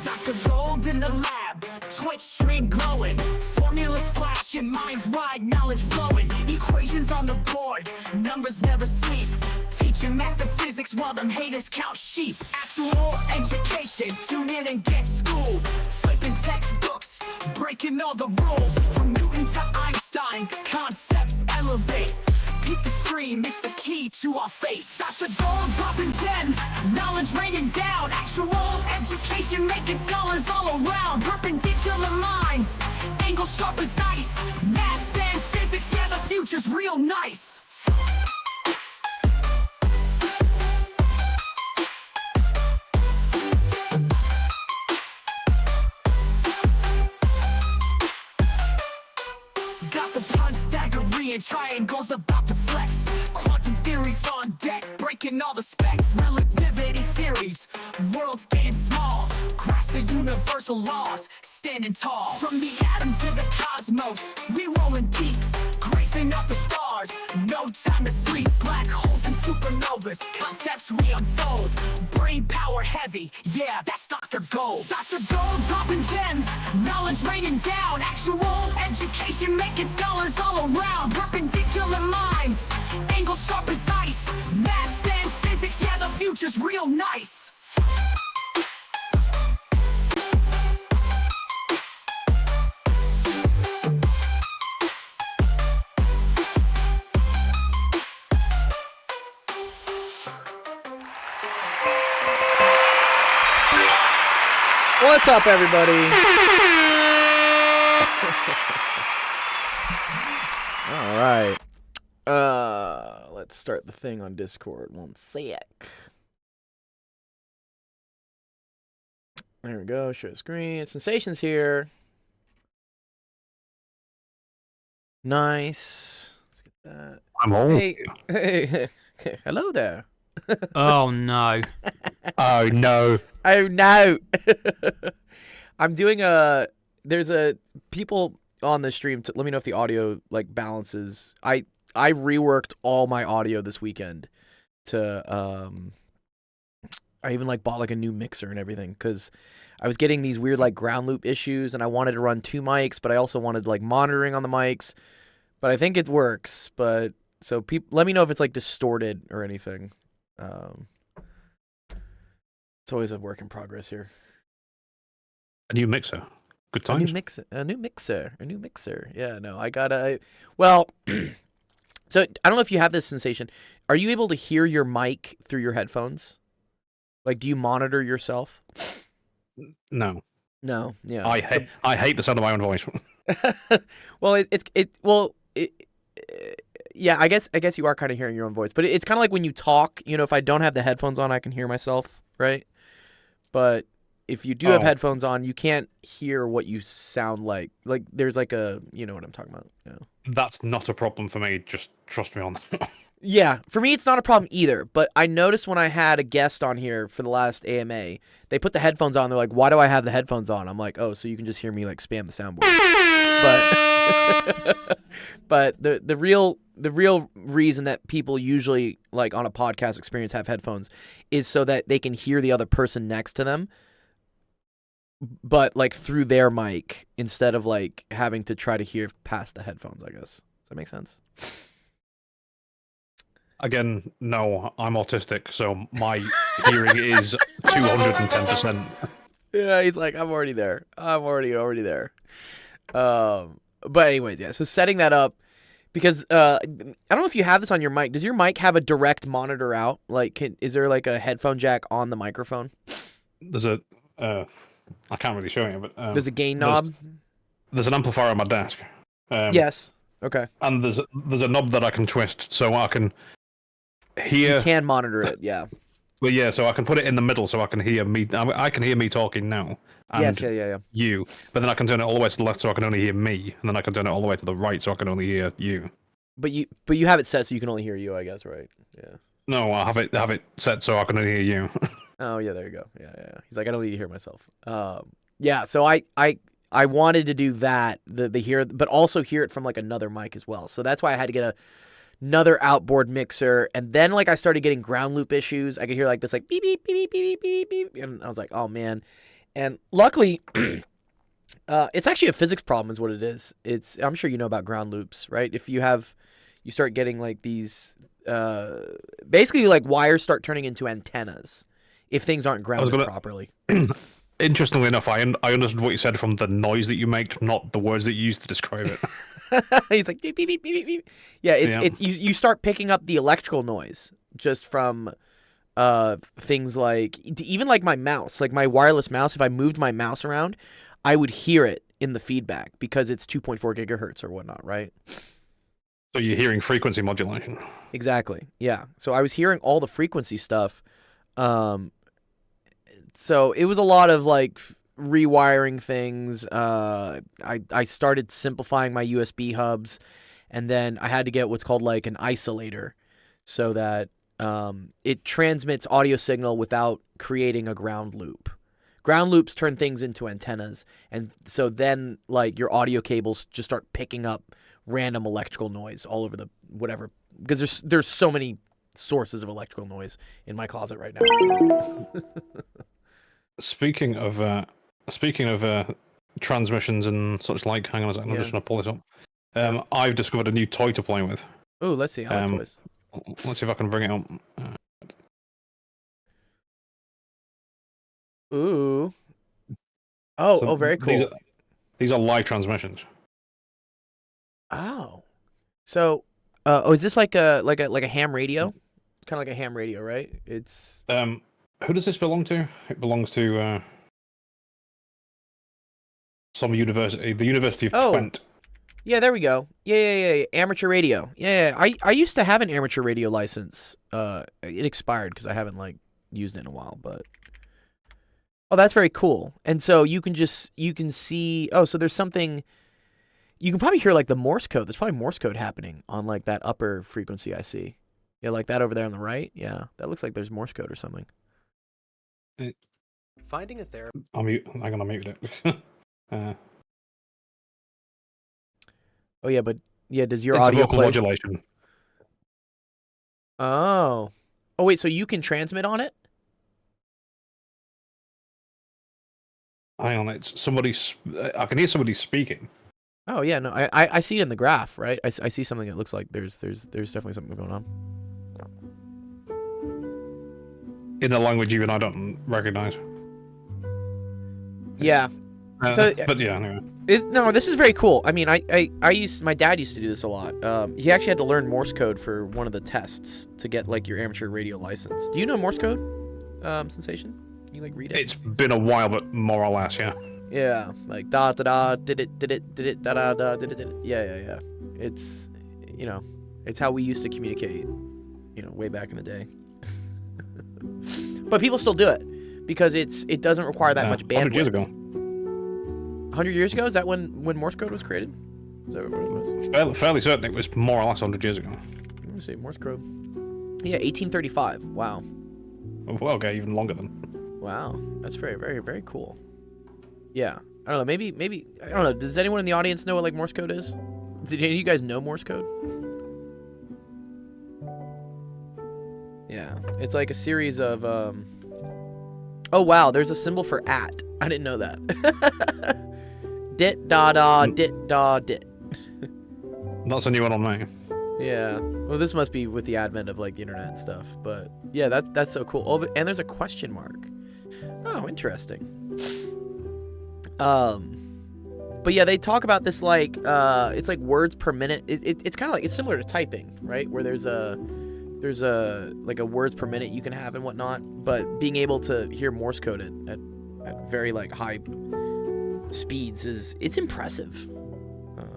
Dr. Gold in the lab, Twitch stream glowing, formulas flashing, minds wide, knowledge flowing, equations on the board, numbers never sleep, teaching math and physics while them haters count sheep. Actual education, tune in and get schooled, flipping textbooks, breaking all the rules, from Newton to Einstein, concepts elevate. Keep the stream, it's the key to our fate. Dr. Gold dropping gems, knowledge raining down. Actual education making scholars all around. Perpendicular minds, angles sharp as ice. Maths and physics, yeah, the future's real nice. Got the Pythagorean triangles about to flex. Quantum theories on deck, breaking all the specs. Relativity theories, worlds getting small. Grasp the universal laws, standing tall. From the atom to the cosmos, we rolling deep. Grazing up the stars, no time to sleep. Black holes and supernovas, concepts we unfold. Brain power heavy, yeah, that's Dr. Gold. Dr. Gold dropping gems, knowledge raining down. Actual education making scholars all around. Perpendicular minds, angles sharp as ice. Maths and physics, yeah, the future's real nice. What's up, everybody? All right. Let's start the thing on Discord. One sec. There we go. Share screen. Sensations here. Nice. Let's get that. I'm old. Hey. Hello there. Oh no. Oh no. Oh no. I'm doing there's people on the stream let me know if the audio like balances. I reworked all my audio this weekend to I even like bought like a new mixer and everything cuz I was getting these weird like ground loop issues and I wanted to run 2 mics, but I also wanted like monitoring on the mics. But I think it works, but so let me know if it's like distorted or anything. It's always a work in progress here. A new mixer. Good times. A new mixer. Yeah, no, I got well, so I don't know if you have this sensation. Are you able to hear your mic through your headphones? Like, do you monitor yourself? No. No, yeah. I hate the sound of my own voice. Well, yeah, I guess you are kind of hearing your own voice, but it's kind of like when you talk. You know, if I don't have the headphones on, I can hear myself, right? But if you do have headphones on, you can't hear what you sound like. Like there's like you know what I'm talking about. Yeah. That's not a problem for me. Just trust me on that. Yeah, for me it's not a problem either. But I noticed when I had a guest on here for the last AMA, they put the headphones on. They're like, "Why do I have the headphones on?" I'm like, "Oh, so you can just hear me like spam the soundboard." But the real reason that people usually like on a podcast experience have headphones is so that they can hear the other person next to them, but like through their mic instead of like having to try to hear past the headphones, I guess. Does that make sense? Again, no, I'm autistic, so my hearing is 210%. Yeah, he's like, I'm already there. I'm already there. But anyways, yeah. So setting that up, because I don't know if you have this on your mic. Does your mic have a direct monitor out? Like, is there like a headphone jack on the microphone? There's a, I can't really show you, but there's a gain knob. There's an amplifier on my desk. Yes. Okay. And there's a knob that I can twist so I can hear. You can monitor it. Yeah. Well, yeah, so I can put it in the middle so I can hear me. I can hear me talking now. And yes, yeah. You, but then I can turn it all the way to the left so I can only hear me, and then I can turn it all the way to the right so I can only hear you. But you have it set so you can only hear you, I guess, right? Yeah. No, I have it set so I can only hear you. Oh yeah, there you go. Yeah. He's like, I don't need to hear myself. Yeah. So I wanted to do that, the hear, but also hear it from like another mic as well. So that's why I had to get another outboard mixer, and then like I started getting ground loop issues. I could hear like this like beep beep beep beep beep beep beep, and I was like, oh man. And luckily, it's actually a physics problem, is what it is. I'm sure you know about ground loops, right? If you start getting like these, basically like wires start turning into antennas if things aren't grounded properly. Interestingly enough, I understood what you said from the noise that you make, not the words that you used to describe it. He's like beep, beep, beep, beep, beep. Yeah, it's you start picking up the electrical noise just from things like even like my mouse, like my wireless mouse. If I moved my mouse around, I would hear it in the feedback because it's 2.4 gigahertz or whatnot, right? So you're hearing frequency modulation. Exactly. Yeah. So I was hearing all the frequency stuff. So it was a lot of like rewiring things. I started simplifying my USB hubs, and then I had to get what's called like an isolator, so that it transmits audio signal without creating a ground loop. Ground loops turn things into antennas, and so then like your audio cables just start picking up random electrical noise all over the whatever, because there's so many sources of electrical noise in my closet right now. Speaking of transmissions and such like, hang on a second, I'm just gonna pull this up. I've discovered a new toy to play with. Ooh, let's see. I like toys. Let's see if I can bring it up. Ooh. Oh, very cool. These are live transmissions. Oh. So, is this like a ham radio? Kind of like a ham radio, right? It's who does this belong to? It belongs to some university, the University of Twente. Yeah, there we go. Yeah. Amateur radio. Yeah. I used to have an amateur radio license. It expired because I haven't like used it in a while, but that's very cool. And so you can see. Oh, so there's something. You can probably hear like the Morse code. There's probably Morse code happening on like that upper frequency I see. Yeah, like that over there on the right. Yeah, that looks like there's Morse code or something. Finding a therapist. I'm gonna mute it. Oh yeah, but yeah, does your it's audio vocal play? Modulation? Oh wait, so you can transmit on it? Hang on, it's somebody. I can hear somebody speaking. Oh yeah, no, I see it in the graph, right? I see something that looks like there's definitely something going on. In a language even I don't recognize. Yeah. But yeah, anyway. No, this is very cool. I mean, my dad used to do this a lot. He actually had to learn Morse code for one of the tests to get like your amateur radio license. Do you know Morse code, Sensation? Can you like read it? It's been a while, but more or less, yeah. Yeah, like da da da did it da da da did it. Yeah. It's it's how we used to communicate, way back in the day. But people still do it because it doesn't require that much bandwidth. 100 years ago. 100 years ago? Is that when Morse code was created? Is that what it was? Fairly certain it was more or less 100 years ago. Let me see, Morse code. Yeah, 1835. Wow. Well, okay, even longer than. Wow, that's very, very, very cool. Yeah, I don't know. Maybe I don't know. Does anyone in the audience know what like Morse code is? Did any of you guys know Morse code? Yeah, it's like a series of. Oh wow, there's a symbol for at. I didn't know that. Dit da da dit da dit. That's a new one on me. Yeah. Well, this must be with the advent of like the internet and stuff. But yeah, that's so cool. Oh, and there's a question mark. Oh, interesting. But yeah, they talk about this like it's like words per minute. It's kind of like it's similar to typing, right? Where there's a like a words per minute you can have and whatnot. But being able to hear Morse code at very like high speeds it's impressive.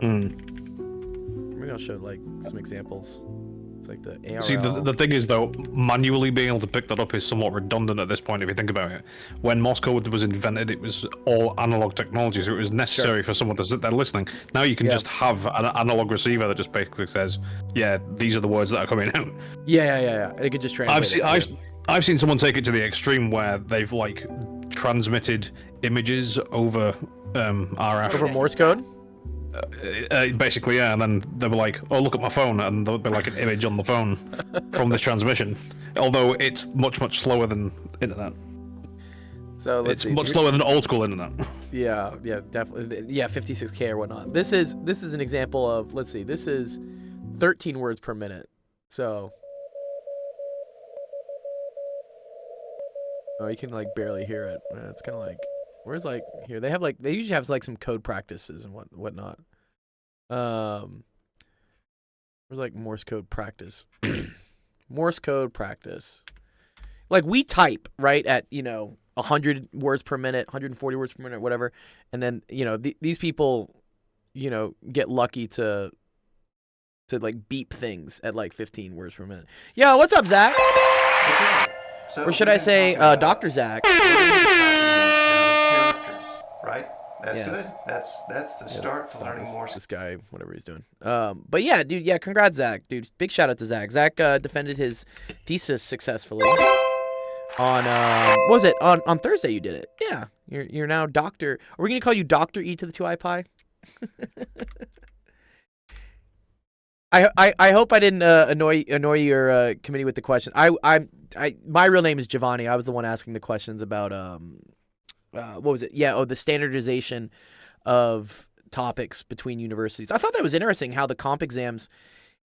Maybe I'll show like some examples. It's like the ARL. See, the thing is though, manually being able to pick that up is somewhat redundant at this point if you think about it. When Morse code was invented, it was all analog technology, so it was necessary for someone to sit there listening. Now you can just have an analog receiver that just basically says, yeah, these are the words that are coming out. Yeah. It could just translate. I've seen someone take it to the extreme where they've like transmitted images over RF. Over Morse code? Basically, yeah, and then they were like, oh, look at my phone, and there'll be like an image on the phone from this transmission, although it's much, much slower than internet. So let's It's see. much slower than old school internet. Yeah, definitely. Yeah, 56K or whatnot. This is an example of, let's see, this is 13 words per minute. So, oh, you can like barely hear it. It's kind of like, where's like here? They usually have like some code practices and whatnot. Where's like Morse code practice? Morse code practice. Like we type right at 100 words per minute, 140 words per minute, whatever, and then these people, get lucky to like beep things at like 15 words per minute. Yo, what's up, Zach? Okay. So Or should I say, Dr. Zach? characters, right? That's Yes. good. That's the start to learning more. This guy, whatever he's doing. But yeah, dude. Yeah, congrats, Zach, dude. Big shout out to Zach. Zach defended his thesis successfully on what was it on Thursday? You did it. Yeah, you're now Doctor. Are we gonna call you Doctor E to the 2i Pi? I hope I didn't annoy your committee with the question. My real name is Giovanni. I was the one asking the questions about what was it? Yeah, the standardization of topics between universities. I thought that was interesting how the comp exams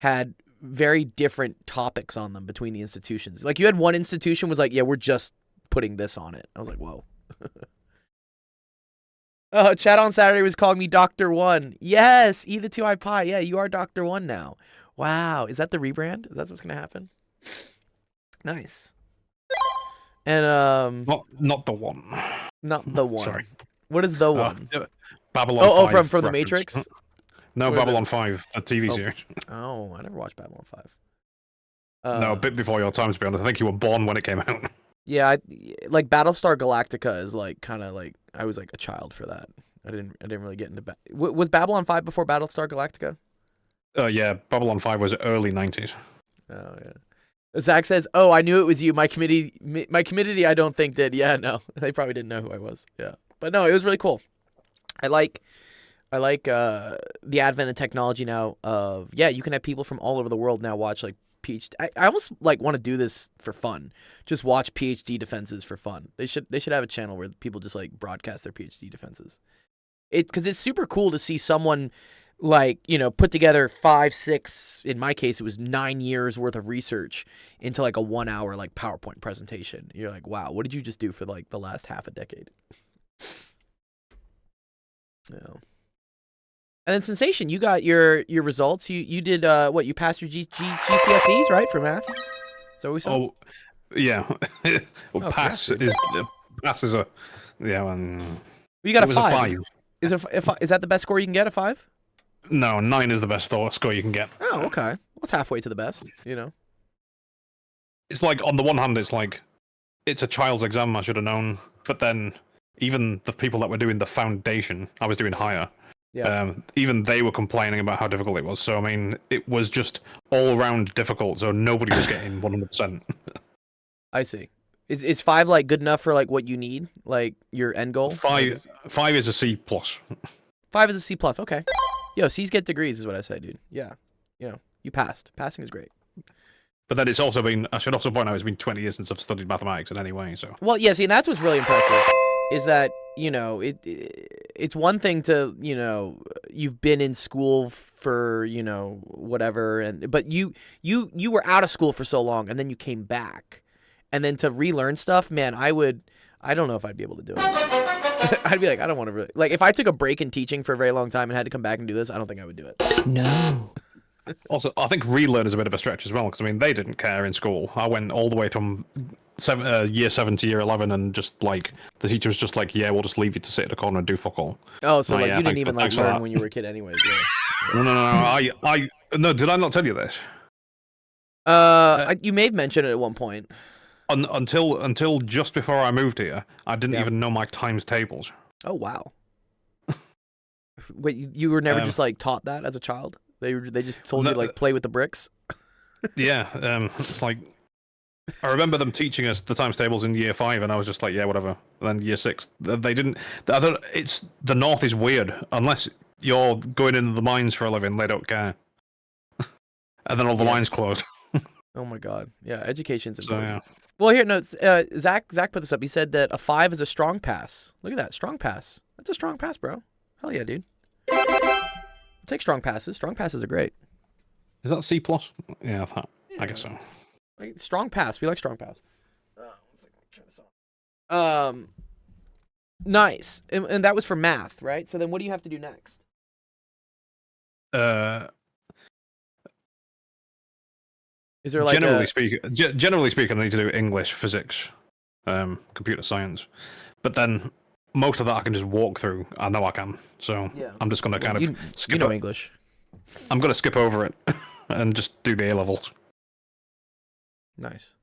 had very different topics on them between the institutions. Like you had one institution was like, yeah, we're just putting this on it. I was like, whoa. Oh, chat on Saturday was calling me Dr. One. Yes, E the 2i Pi. Yeah, you are Dr. One now. Wow. Is that the rebrand? Is that what's going to happen? Nice. And Not the one. not the one. Sorry. What is the one? Babylon. Oh, 5 from the reference. Matrix? No, Or is Babylon it- 5, the TV Oh. series. Oh, I never watched Babylon 5. No, a bit before your time, to be honest. I think you were born when it came out. Yeah, like Battlestar Galactica is like kind of like I was like a child for that. I didn't really get into was Babylon 5 before Battlestar Galactica? Yeah, Babylon 5 was early 90s. Oh yeah. Zach says, "Oh, I knew it was you. My community, I don't think did. Yeah, no, they probably didn't know who I was. Yeah, but no, it was really cool. I like the advent of technology now. Of you can have people from all over the world now watch like PhD. I almost like want to do this for fun. Just watch PhD defenses for fun. They should have a channel where people just like broadcast their PhD defenses. Because it's super cool to see someone like put together 5, 6. In my case, it was 9 years worth of research into like a 1 hour like PowerPoint presentation. You're like, wow, what did you just do for like the last half a decade? Yeah. And then Sensation, you got your results. You did what? You passed your GCSEs, right, for math? So we saw. Oh, yeah. Well, Oh, pass is a You got it a was 5. a 5. Is that the best score you can get? A 5? No, 9 is the best score you can get. Oh, okay. Well, it's halfway to the best. It's like, on the one hand, it's like, it's a child's exam, I should have known. But then, even the people that were doing the foundation, I was doing higher. Yeah. Even they were complaining about how difficult it was. So, I mean, it was just all around difficult. So nobody was getting 100%. I see. Is 5 like good enough for like what you need, like your end goal? 5 is a C plus. 5 is a C plus. Okay. Yo, C's get degrees is what I say, dude. Yeah. You passed. Passing is great. But then it's also been, I should also point out, it's been 20 years since I've studied mathematics in any way. So Well, yeah. See, and that's what's really impressive is that it's one thing to you've been in school for whatever, but you were out of school for so long and then you came back. And then to relearn stuff, man, I don't know if I'd be able to do it. I'd be like, I don't want to really, like, if I took a break in teaching for a very long time and had to come back and do this, I don't think I would do it. No. also, I think relearn is a bit of a stretch as well, because I mean, they didn't care in school. I went all the way from year 7 to year 11, and just like the teacher was just like, yeah, we'll just leave you to sit at a corner and do fuck-all. Oh, so like yeah, you didn't thanks- even like thanks for learn that. when you were a kid anyways. Yeah. No, did I not tell you this? You may have mentioned it at one point. Until just before I moved here, I didn't Yeah. even know my times tables. Oh, wow. Wait, you were never just like taught that as a child? They just told you No, to like play with the bricks? Yeah, it's like I remember them teaching us the times tables in year 5, and I was just like, yeah, whatever. And then year 6, they didn't. It's the North is weird. Unless you're going into the mines for a living, they don't care. And then all the mines close. Oh my God. Yeah, education's So important. yeah. Well, here, no, Zach put this up. He said that a 5 is a strong pass. Look at that, strong pass. That's a strong pass, bro. Hell yeah, dude. I'll take strong passes. Strong passes are great. Is that C plus? Yeah, I guess so. Like, strong pass. We like strong pass. One second, turn this on. Nice. And that was for math, right? So then what do you have to do next? Is there like generally speaking, I need to do English, physics, computer science, but then most of that I can just walk through. I know I can, so Yeah. I'm just gonna kind of skip. You know English. I'm gonna skip over it and just do the A levels. Nice.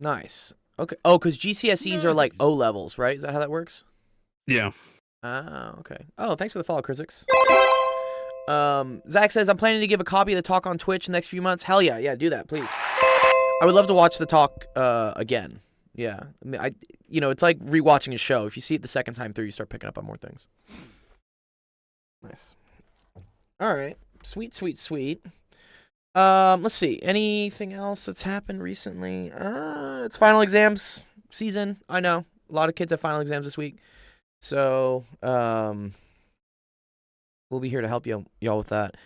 Nice. Okay. Oh, because GCSEs are like O levels, right? Is that how that works? Yeah. Ah, okay. Oh, thanks for the follow, Chrisix. Zach says, I'm planning to give a copy of the talk on Twitch in the next few months. Hell yeah. Yeah, do that, please. I would love to watch the talk again. Yeah. I mean, it's like rewatching a show. If you see it the second time through, you start picking up on more things. Nice. All right. Sweet, sweet, sweet. Let's see. Anything else that's happened recently? It's final exams season. I know. A lot of kids have final exams this week. So, we'll be here to help y'all with that.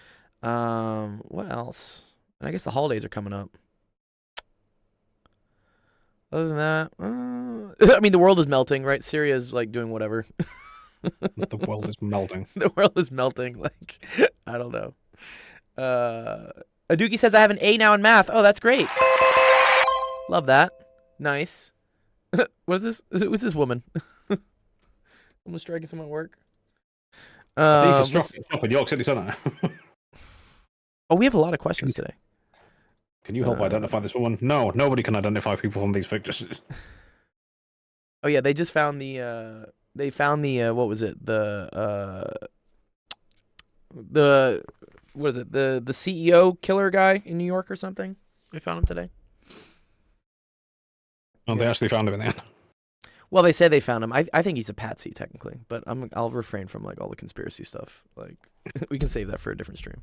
What else? And I guess the holidays are coming up. Other than that, I mean, the world is melting, right? Syria's like doing whatever. The world is melting. The world is melting. Like, I don't know. Aduki says I have an A now in math. Oh, that's great. Love that. Nice. What is this? Who's this woman? Someone striking someone at work. Up in York City Centre. Oh, we have a lot of questions today. Can you help identify this woman? No, nobody can identify people from these pictures. Oh yeah, they just found the. They found the. What was it? The. What is it? The CEO killer guy in New York or something. They found him today. Oh, they actually found him in the end. Well, they say they found him. I think he's a patsy technically, but I'll refrain from like all the conspiracy stuff. Like we can save that for a different stream.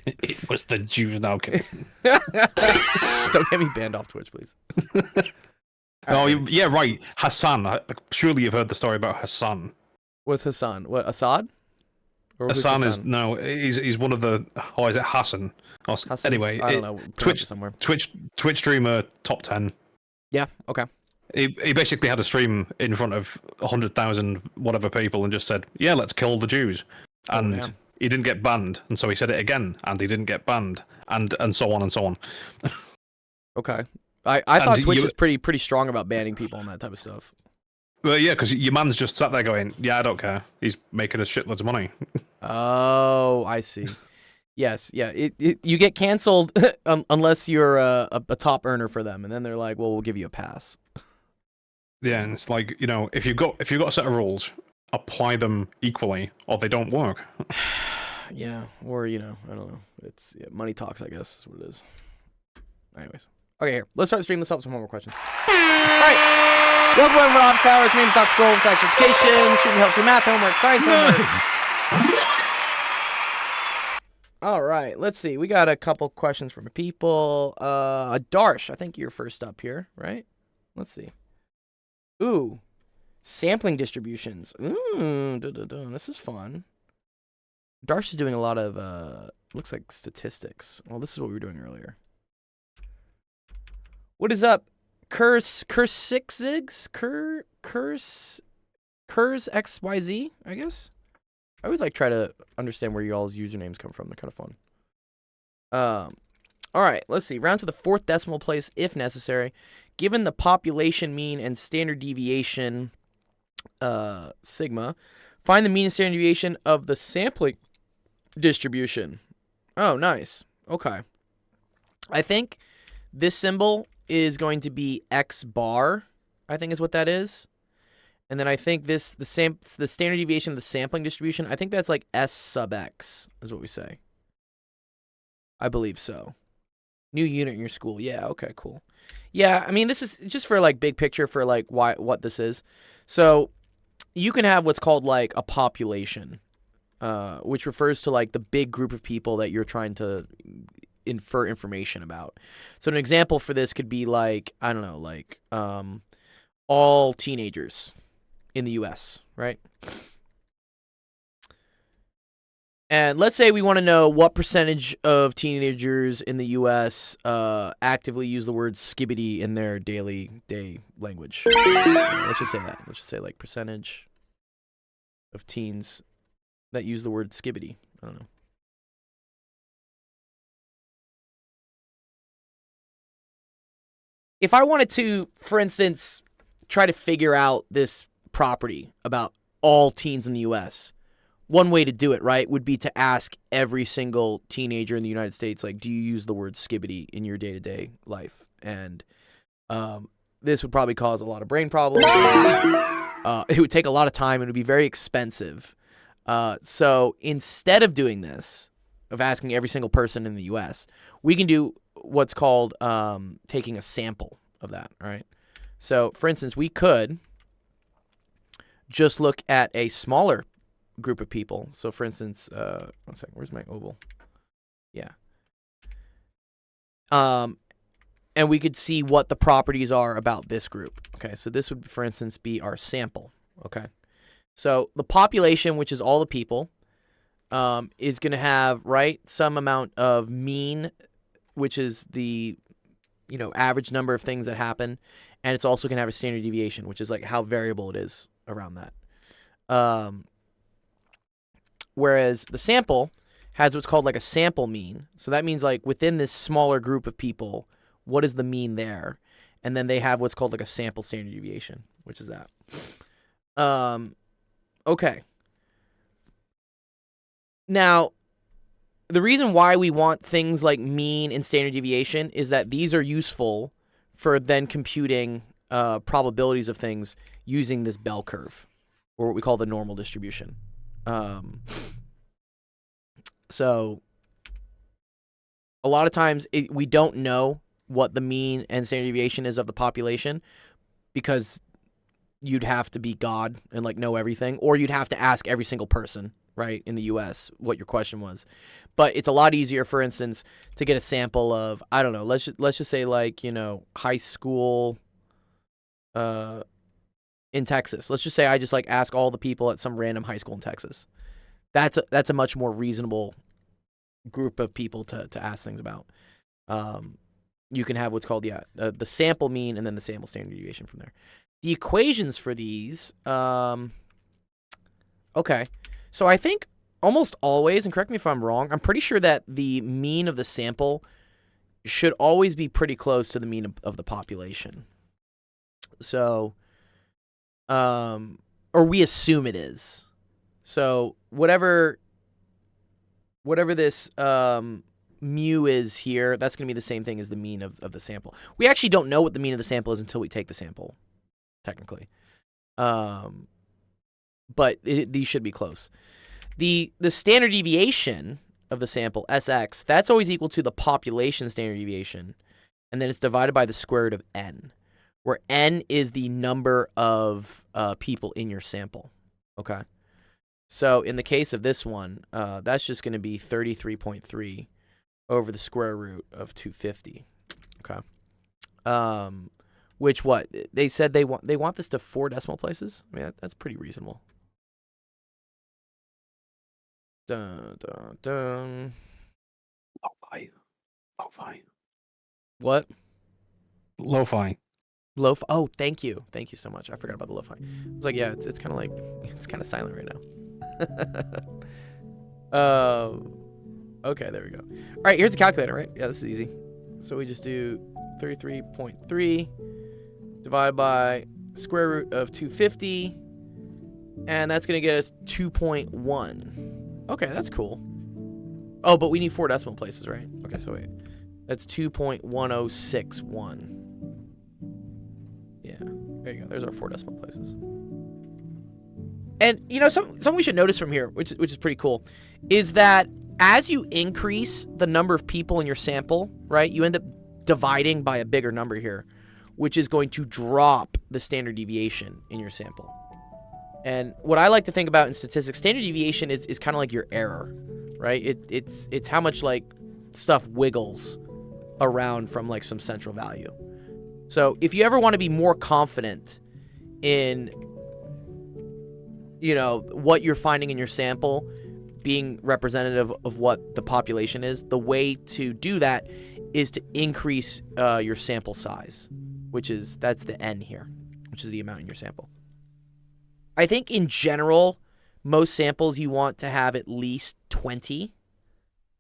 It was the Jews now. Don't get me banned off Twitch, please. Oh, yeah, right. Hassan. Surely you've heard the story about Hassan. What's Hassan? What, Assad? Or who's Hassan is no. He's one of the. Oh, is it Hassan? Hassan? Anyway, I don't know. Twitch somewhere. Twitch streamer top 10. Yeah. Okay. He basically had a stream in front of 100,000 whatever people and just said, "Yeah, let's kill the Jews," and he didn't get banned, and so he said it again, and he didn't get banned, and so on and so on. Okay. I thought Twitch is pretty strong about banning people and that type of stuff. Well, yeah, because your man's just sat there going, "Yeah, I don't care. He's making us shitloads of money." Oh, I see. Yes, yeah. You get canceled unless you're a top earner for them, and then they're like, "Well, we'll give you a pass." Yeah, and it's like, if you've got a set of rules, apply them equally, or they don't work. Yeah, or I don't know. It's money talks, I guess, is what it is. Anyways, okay, here. Let's start the stream. Let's help with some more questions. All right. Welcome to Office Hours. My name is Dr. Gold, Sex Education. Stream helps your math, homework, science homework. All right, let's see. We got a couple questions from people. Darsh, I think you're first up here, right? Let's see. Ooh, sampling distributions. Ooh, this is fun. Darsh is doing a lot of, looks like statistics. Well, this is what we were doing earlier. What is up? Curse 6 Zigs? Curse XYZ, I guess? I always try to understand where you all's usernames come from. They're kind of fun. All right, let's see. Round to the 4th decimal place if necessary. Given the population mean and standard deviation, sigma, find the mean and standard deviation of the sampling distribution. Oh, nice. Okay. I think this symbol is going to be X bar, I think is what that is. And then I think the standard deviation of the sampling distribution, I think that's like S sub X is what we say. I believe so. New unit in your school. Yeah, okay, cool. Yeah, I mean, this is just for big picture for what this is. So you can have what's called a population, which refers to the big group of people that you're trying to infer information about. So an example for this could be like, I don't know, like all teenagers in the US, right? And let's say we want to know what percentage of teenagers in the US actively use the word skibbity in their daily day language. Let's just say that. Let's just say like percentage of teens that use the word skibbity. I don't know. If I wanted to, for instance, try to figure out this property about all teens in the US, one way to do it, right, would be to ask every single teenager in the United States, like, do you use the word skibbity in your day-to-day life? And this would probably cause a lot of brain problems. It would take a lot of time. It would be very expensive. So instead of doing this, of asking every single person in the U.S., we can do what's called taking a sample of that, all right? So, for instance, we could just look at a smaller group of people. So, for instance, one second, where's my oval? Yeah. And we could see what the properties are about this group. Okay, so this would, for instance, be our sample. Okay, so the population, which is all the people, is going to have, right, some amount of mean, which is the, average number of things that happen, and it's also going to have a standard deviation, which is like how variable it is around that. Whereas the sample has what's called like a sample mean. So that means like within this smaller group of people, what is the mean there? And then they have what's called like a sample standard deviation, which is that. Okay. Now, the reason why we want things like mean and standard deviation is that these are useful for then computing probabilities of things using this bell curve, or what we call the normal distribution. So a lot of times we don't know what the mean and standard deviation is of the population, because you'd have to be God and like know everything, or you'd have to ask every single person, right, in the US what your question was. But it's a lot easier, for instance, to get a sample of, I don't know, let's just say like, high school in Texas. Let's just say I just like ask all the people at some random high school in Texas. That's a much more reasonable group of people to ask things about. You can have what's called the sample mean and then the sample standard deviation from there. The equations for these, okay. So I think almost always, and correct me if I'm wrong, I'm pretty sure that the mean of the sample should always be pretty close to the mean of the population. So, or we assume it is. So whatever this mu is here, that's going to be the same thing as the mean of the sample. We actually don't know what the mean of the sample is until we take the sample, technically. But these should be close. The standard deviation of the sample, Sx, that's always equal to the population standard deviation, and then it's divided by the square root of n, where n is the number of people in your sample. Okay? So in the case of this one, that's just going to be 33.3 over the square root of 250. Okay. Which what? They said they want this to 4 decimal places? I mean, that's pretty reasonable. Dun, dun, dun. Lo-fi. Lo-fi. What? Lo-fi. Lo-fi. Oh, thank you. Thank you so much. I forgot about the lo-fi. It's like, yeah, it's kind of like, it's kind of silent right now. Okay, there we go. All right, here's a calculator, right? Yeah, this is easy. So we just do 33.3 divided by square root of 250, and that's going to get us 2.1. Okay, that's cool. Oh, but we need 4 decimal places, right? Okay, so wait. That's 2.1061. Yeah, there you go. There's our 4 decimal places. And, something we should notice from here, which is pretty cool, is that as you increase the number of people in your sample, right, you end up dividing by a bigger number here, which is going to drop the standard deviation in your sample. And what I like to think about in statistics, standard deviation is kind of like your error, right? It's how much like stuff wiggles around from like some central value. So if you ever want to be more confident in, you know, what you're finding in your sample being representative of what the population is, the way to do that is to increase your sample size, that's the N here, which is the amount in your sample. I think in general, most samples you want to have at least 20.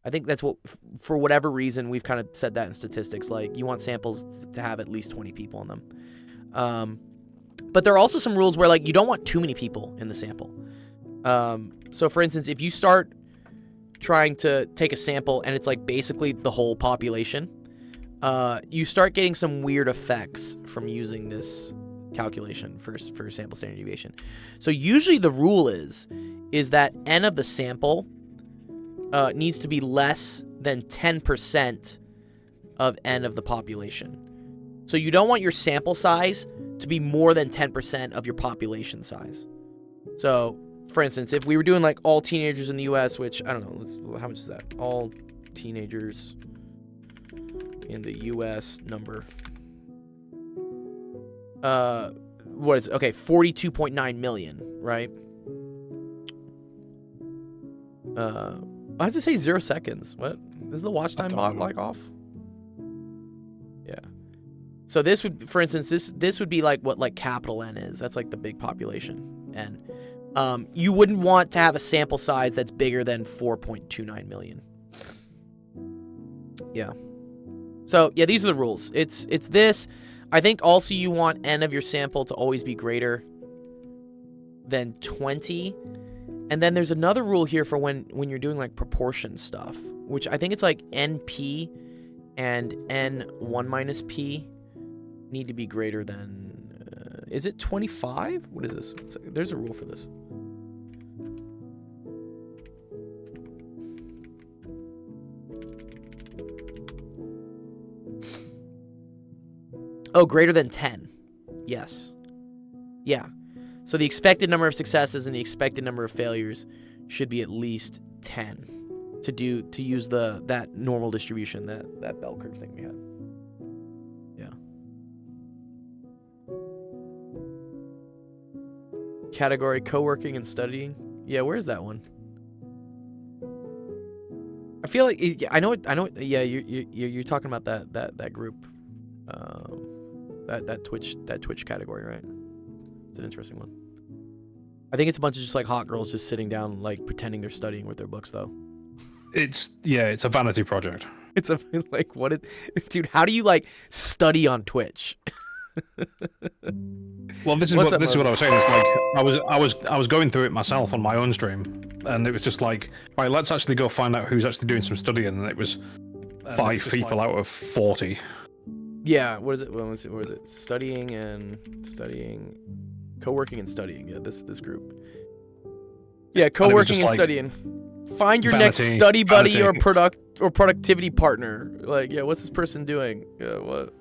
I think that's what, for whatever reason, we've kind of said that in statistics. Like, you want samples to have at least 20 people in them. But there are also some rules where, like, you don't want too many people in the sample. So, for instance, if you start trying to take a sample and it's, like, basically the whole population, you start getting some weird effects from using this calculation for sample standard deviation. So usually the rule is that N of the sample needs to be less than 10% of N of the population. So you don't want your sample size to be more than 10% of your population size. So, for instance, if we were doing like all teenagers in the US, which, I don't know, how much is that? All teenagers in the US number. What is it? Okay, 42.9 million, right? Why does it say 0 seconds? What? Is the watch time bot like off? Yeah. So this would, for instance, this would be like what like capital N is. That's like the big population N. You wouldn't want to have a sample size that's bigger than 4.29 million. Yeah. So yeah, these are the rules. It's this. I think also you want N of your sample to always be greater than 20. And then there's another rule here for when you're doing like proportion stuff, which I think it's like NP and N1 minus P need to be greater than, is it 25? What is this? There's a rule for this. Oh, greater than 10. Yes. Yeah. So the expected number of successes and the expected number of failures should be at least 10 to use that normal distribution, that bell curve thing we had. Yeah. Category co-working and studying. Yeah, where is that one? I feel like I know it. Yeah, you're talking about that group. That Twitch category, right? It's an interesting one. I think it's a bunch of just like hot girls just sitting down, like pretending they're studying with their books, though. It's a vanity project. It's a like dude? How do you like study on Twitch? Well, this is what I was saying. It's like I was going through it myself on my own stream, and it was just like, right, let's actually go find out who's actually doing some studying, and it was 5 people out of 40. Yeah, what is it? What is it? Studying, co-working and studying. Yeah, this group. Yeah, co-working and studying. Find your next study buddy or productivity partner. Like, yeah, what's this person doing? Yeah, what?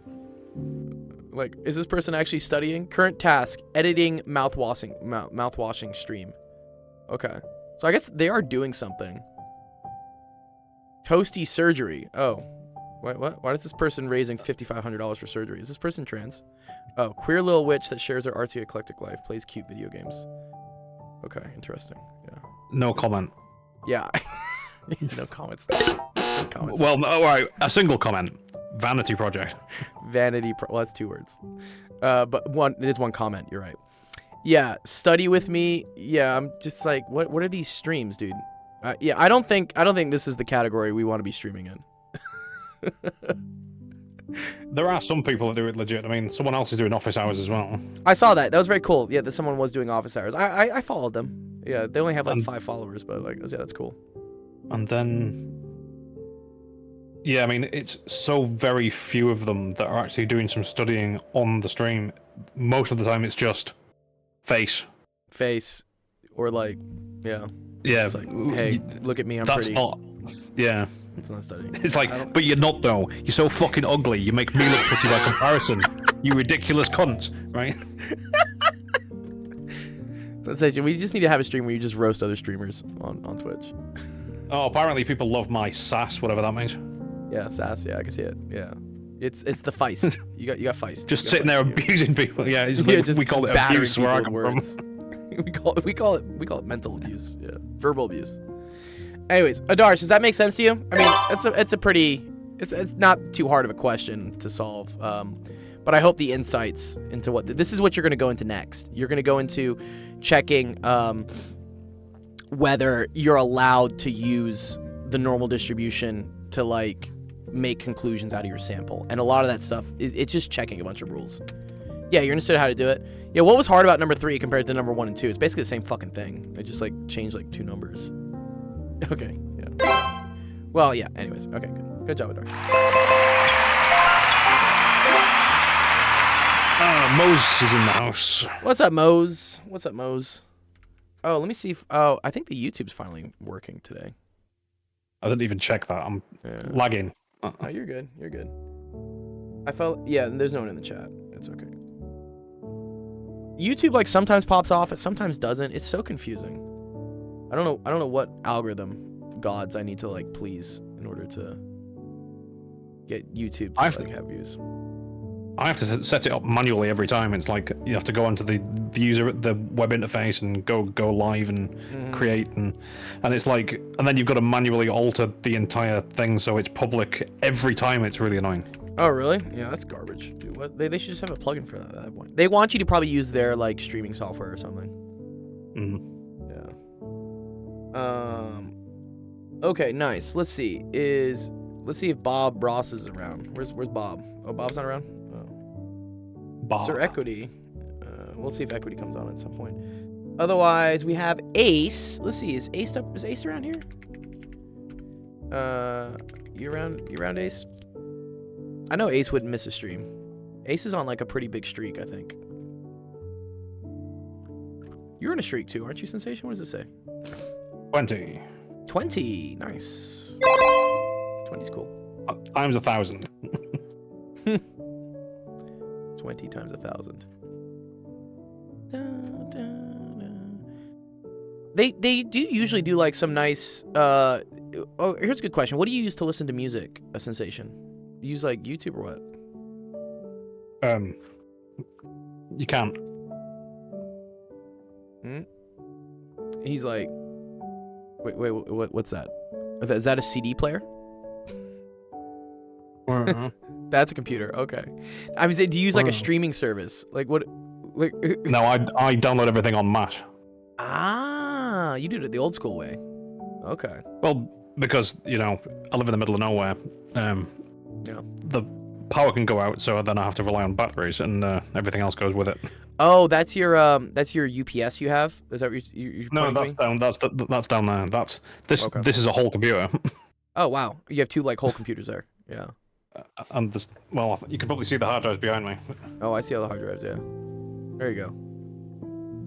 Like, is this person actually studying? Current task: editing mouthwashing stream. Okay, so I guess they are doing something. Toasty surgery. Oh. What? Why is this person raising $5,500 for surgery? Is this person trans? Oh, queer little witch that shares her artsy eclectic life, plays cute video games. Okay, interesting. Yeah. No comment. Yeah. No comments. No comments. Well, all right. A single comment. Vanity project. Well, that's 2 words. But it is one comment. You're right. Yeah. Study with me. Yeah. I'm just like, what are these streams, dude? Yeah. I don't think this is the category we want to be streaming in. There are some people that do it legit. I mean, someone else is doing office hours as well. I saw that. That was very cool. Yeah, that someone was doing office hours. I followed them. Yeah, they only have like 5 followers, but like, yeah, that's cool. And then, yeah, I mean, it's so very few of them that are actually doing some studying on the stream. Most of the time, it's just face, or like, yeah. Yeah. It's like, hey, look at me, I'm pretty. That's not. Yeah. It's not studying. It's like, but you're not though. You're so fucking ugly. You make me look pretty by comparison. You ridiculous cunt, right? So essentially, we just need to have a stream where you just roast other streamers on Twitch. Oh, apparently people love my sass, whatever that means. Yeah, sass. Yeah, I can see it. Yeah, it's the feist. You got feist. Just You got sitting there feist. abusing people. Yeah, it's Yeah, like, just we call it battering abuse where I people come with from. words. we call it mental abuse. Yeah, verbal abuse. Anyways, Adarsh, does that make sense to you? I mean, it's not too hard of a question to solve. But I hope the insights into this is what you're going to go into next. You're going to go into checking whether you're allowed to use the normal distribution to like make conclusions out of your sample. And a lot of that stuff, it's just checking a bunch of rules. Yeah, you understood how to do it. Yeah, what was hard about number 3 compared to number 1 and 2? It's basically the same fucking thing. They just like changed like 2 numbers. Okay, yeah. Well, yeah, anyways. Okay, good. Good job, Adarsh. Mose is in the house. What's up, Mose? What's up, Mose? Oh, let me see if... Oh, I think the YouTube's finally working today. I didn't even check that. I'm lagging. Oh, you're good. You're good. I felt... Yeah, there's no one in the chat. It's okay. YouTube, like, sometimes pops off. It sometimes doesn't. It's so confusing. I don't know what algorithm gods I need to, like, please in order to get YouTube to, like, have views. I have to set it up manually every time. It's like you have to go onto the web interface and go live and create and it's like, and then you've got to manually alter the entire thing so it's public every time. It's really annoying. Oh really? Yeah, that's garbage. Dude, what? They should just have a plugin for that at that point. They want you to probably use their like streaming software or something. Yeah. Okay, nice. Let's see if Bob Ross is around. Where's Bob? Oh, Bob's not around. Bob. Sir Equity. We'll see if Equity comes on at some point. Otherwise, we have Ace. Let's see. Is Ace around here? You around Ace? I know Ace wouldn't miss a stream. Ace is on like a pretty big streak, I think. You're on a streak too, aren't you, Sensation? What does it say? 20. 20. Nice. 20's cool. Times 1,000. 20 times 1,000. They do usually do like some nice oh, here's a good question. What do you use to listen to music, a Sensation? You use like YouTube or what? You can't. He's like, wait, what's that? Is that a CD player? That's a computer. Okay. I was saying, do you use like a streaming service? Like what? Like, No, I download everything on Mash. Ah, you do it the old school way. Okay. Well, because you know I live in the middle of nowhere. Yeah. The power can go out, so then I have to rely on batteries, and everything else goes with it. Oh, that's your UPS you have? Is that what you're No, pointing to me? that's down there. That's this. Okay. This is a whole computer. Oh wow, you have 2 like whole computers there. Yeah. And this, well, you can probably see the hard drives behind me. Oh, I see all the hard drives. Yeah. There you go.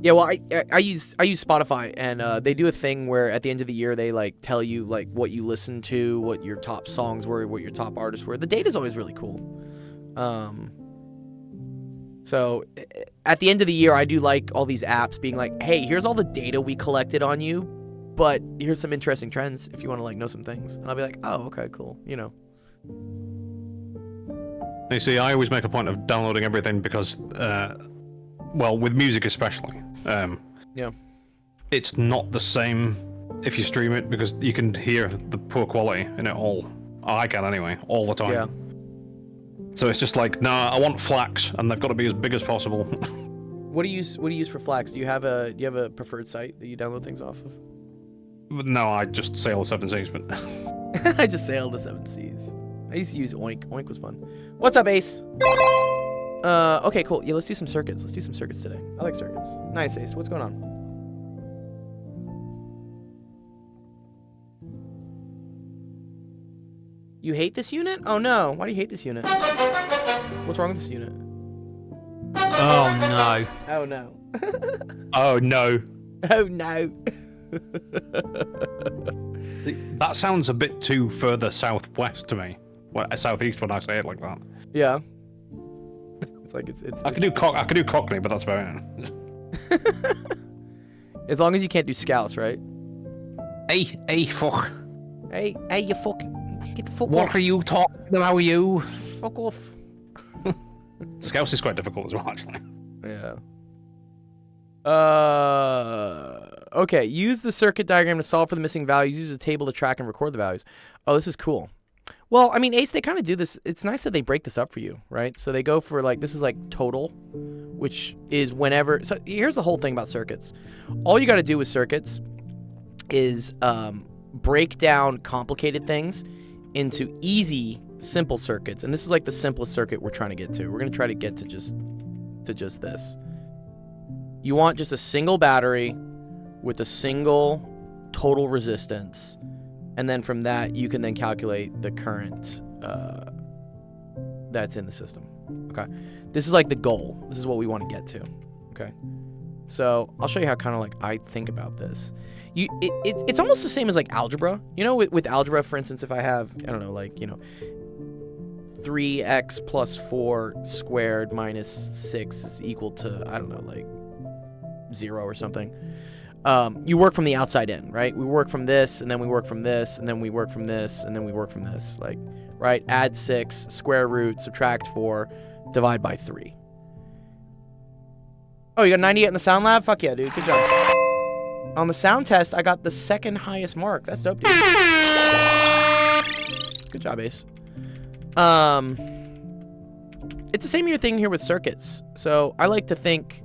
Yeah, well, I use Spotify, and they do a thing where at the end of the year they like tell you like what you listened to, what your top songs were, what your top artists were. The data's always really cool. So at the end of the year, I do like all these apps being like, hey, here's all the data we collected on you, but here's some interesting trends if you want to like know some things. And I'll be like, oh, okay, cool. You know. You see, I always make a point of downloading everything because, well, with music especially, yeah, it's not the same if you stream it because you can hear the poor quality in it all. I can anyway, all the time. Yeah. So it's just like, nah, I want FLACs, and they've got to be as big as possible. What do you use for FLACs? Do you have a preferred site that you download things off of? No, I just sail the 7 seas, but I just sailed the 7 seas. I used to use Oink. Oink was fun. What's up, Ace? Okay, cool. Yeah, let's do some circuits. Let's do some circuits today. I like circuits. Nice, Ace. What's going on? You hate this unit? Oh no. Why do you hate this unit? What's wrong with this unit? Oh no. Oh no. oh no. Oh no. That sounds a bit too further southwest to me. Well, southeast when I say it like that. Yeah. It's like it's. I can do Cockney, but that's about it. As long as you can't do Scouse, right? Hey, fuck. Hey, you fucking What are you talking about, you? Fuck off. Scouts is quite difficult as well, actually. Yeah. Okay. Use the circuit diagram to solve for the missing values. Use a table to track and record the values. Oh, this is cool. Well, I mean, Ace, they kind of do this. It's nice that they break this up for you, right? So they go for like, this is like total, which is whenever. So here's the whole thing about circuits. All you got to do with circuits is break down complicated things into easy, simple circuits. And this is like the simplest circuit we're trying to get to. We're going to try to get to just this. You want just a single battery with a single total resistance. And then from that, you can then calculate the current that's in the system. Okay. This is like the goal. This is what we want to get to. Okay. So I'll show you how kind of like I think about this. It's almost the same as like algebra. You know, with algebra, for instance, if I have, I don't know, like, you know, 3x plus 4 squared minus 6 is equal to, I don't know, like 0 or something. You work from the outside in, right? We work from this, and then we work from this, and then we work from this, and then we work from this. Like, right? Add 6, square root, subtract 4, divide by 3. Oh, you got 98 in the sound lab? Fuck yeah, dude. Good job. On the sound test, I got the second highest mark. That's dope, dude. Good job, Ace. It's the same thing here with circuits. So I like to think,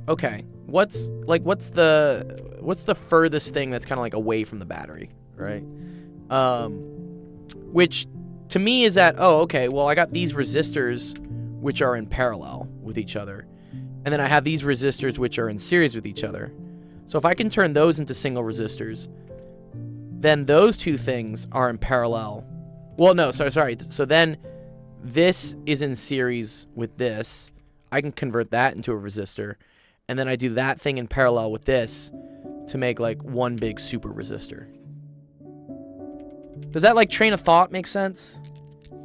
okay, what's the furthest thing that's kind of like away from the battery, right? Which to me is that, oh, okay, well, I got these resistors which are in parallel with each other, and then I have these resistors which are in series with each other. So if I can turn those into single resistors, then those two things are in parallel. Well, no, sorry. So then this is in series with this. I can convert that into a resistor. And then I do that thing in parallel with this to make like one big super resistor. Does that like train of thought make sense?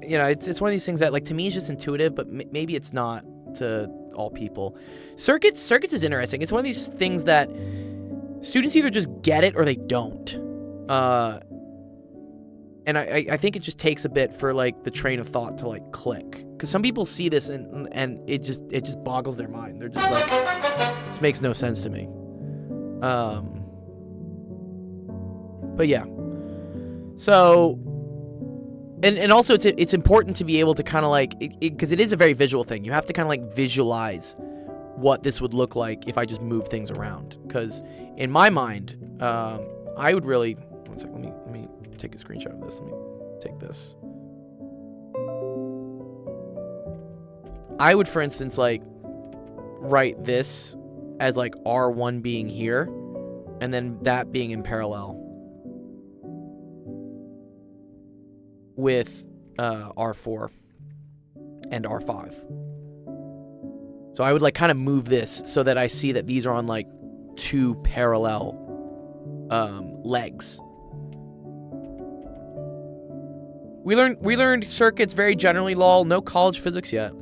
You know, it's one of these things that like to me is just intuitive, but maybe it's not to all people. Circuits is interesting. It's one of these things that students either just get it or they don't. And I think it just takes a bit for like the train of thought to like click, because some people see this and it just boggles their mind. They're just like, this makes no sense to me. But yeah. So, and also it's important to be able to kind of like, because it is a very visual thing. You have to kind of like visualize what this would look like if I just move things around. Because in my mind, I would really, one second, let me take a screenshot of this. Let me take this. I would, for instance, like write this as like R1 being here, and then that being in parallel with R4 and R5. So I would like kind of move this so that I see that these are on like two parallel legs. We learned circuits very generally, lol. No college physics yet.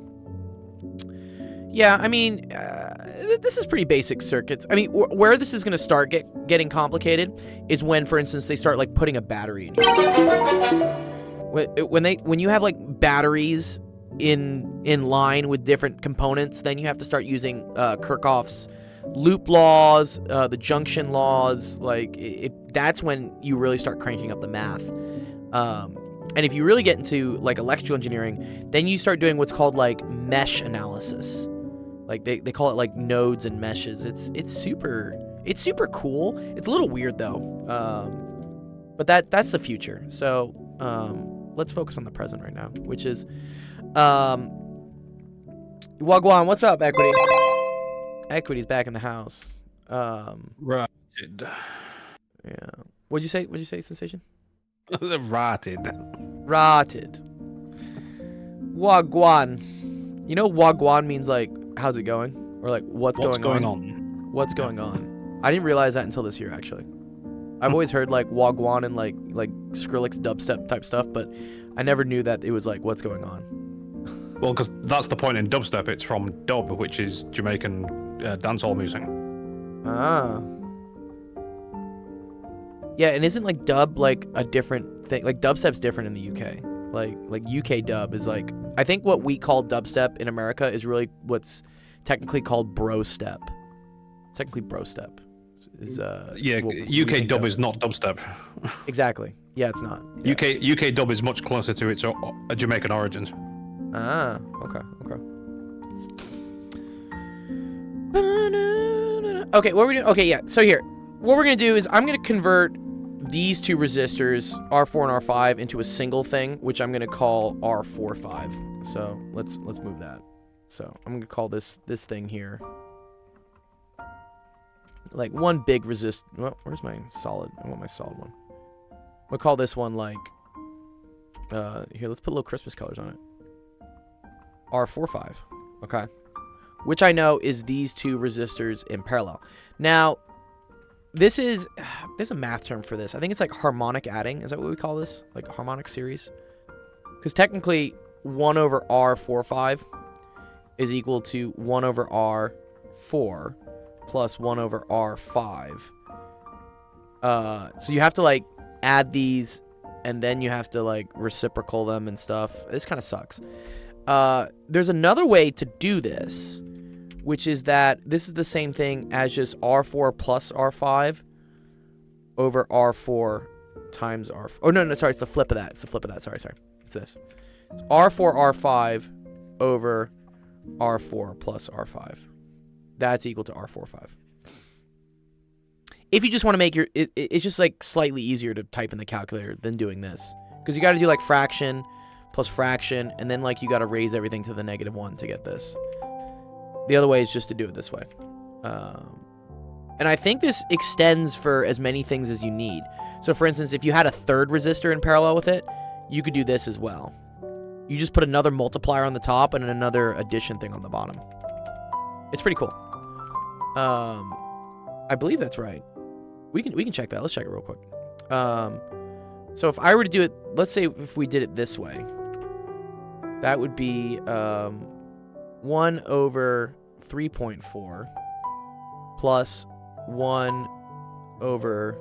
Yeah, I mean, this is pretty basic circuits. I mean, where this is going to start getting complicated is when, for instance, they start like putting a battery in here. When you have like batteries in line with different components, then you have to start using Kirchhoff's loop laws, the junction laws. Like that's when you really start cranking up the math. And if you really get into like electrical engineering, then you start doing what's called like mesh analysis. Like they call it like nodes and meshes. It's super cool. It's a little weird though. But that's the future. So let's focus on the present right now, which is Wagwan, what's up, Equity? Equity's back in the house. Right. Yeah. What'd you say, Sensation? Rotted. Wagwan. You know Wagwan means like how's it going? Or like what's going on? What's going on? I didn't realize that until this year actually. I've always heard like Wagwan and like Skrillex dubstep type stuff, but I never knew that it was like what's going on. Well, because that's the point in dubstep. It's from dub, which is Jamaican dancehall music. Ah. Yeah, and isn't like dub like a different thing. Like dubstep's different in the UK. Like UK dub is like, I think what we call dubstep in America is really what's technically called bro step. Technically bro step is Yeah, what we UK think dub of. is not dubstep. Exactly. Yeah, it's not. Yeah. UK dub is much closer to its Jamaican origins. Ah, okay. Okay, what we're doing? Okay, yeah. So here, what we're gonna do is I'm gonna convert these two resistors, R4 and R5, into a single thing, which I'm gonna call R45. So let's move that. So I'm gonna call this thing here like one big resist. Well, where's my solid? I want my solid one. We'll call this one like here. Let's put little Christmas colors on it. R45. Okay. Which I know is these two resistors in parallel. Now, this is, there's a math term for this. I think it's like harmonic adding. Is that what we call this? Like harmonic series? Because technically, 1 over R45 is equal to 1 over R4 plus 1 over R5. So you have to like add these and then you have to like reciprocal them and stuff. This kind of sucks. There's another way to do this, which is that this is the same thing as just R4 plus R5 over R4 times R4. Oh, no, sorry. It's the flip of that. Sorry. It's this. It's R4, R5 over R4 plus R5. That's equal to R45. If you just want to make it's just like slightly easier to type in the calculator than doing this. Because you got to do like fraction plus fraction, and then like you got to raise everything to the -1 to get this. The other way is just to do it this way. And I think this extends for as many things as you need. So for instance, if you had a third resistor in parallel with it, you could do this as well. You just put another multiplier on the top and another addition thing on the bottom. It's pretty cool. I believe that's right. We can check that. Let's check it real quick. So if I were to do it, let's say if we did it this way, that would be 1 over 3.4 plus 1 over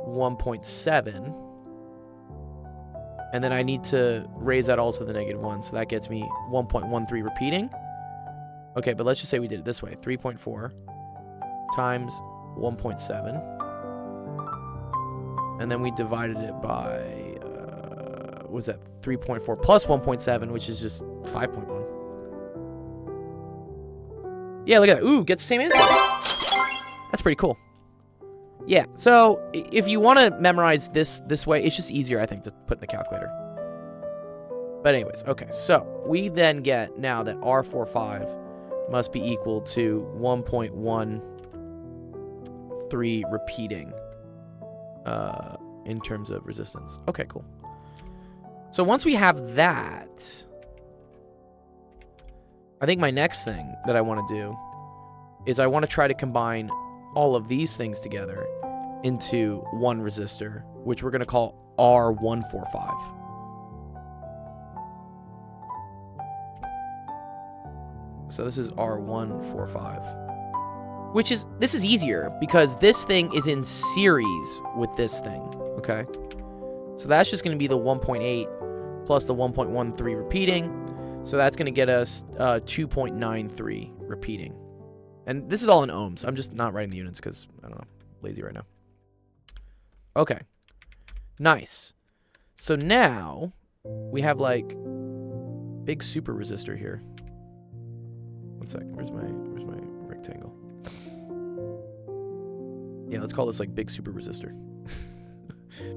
1.7. And then I need to raise that all to the -1. So that gets me 1.13 repeating. Okay, but let's just say we did it this way. 3.4 times 1.7. And then we divided it by, what was that? 3.4 plus 1.7, which is just 5.1. Yeah, look at that. Ooh, gets the same answer. That's pretty cool. Yeah, so if you want to memorize this way, it's just easier, I think, to put in the calculator. But anyways, okay, so we then get now that R45 must be equal to 1.13 repeating in terms of resistance. Okay, cool. So once we have that, I think my next thing that I want to do is I want to try to combine all of these things together into one resistor, which we're going to call R145. So this is R145, this is easier because this thing is in series with this thing, okay? So that's just going to be the 1.8 plus the 1.13 repeating. So that's going to get us 2.93 repeating. And this is all in ohms. I'm just not writing the units because, I don't know, lazy right now. Okay. Nice. So now we have like big super resistor here. One sec. Where's my rectangle? Yeah, let's call this like big super resistor.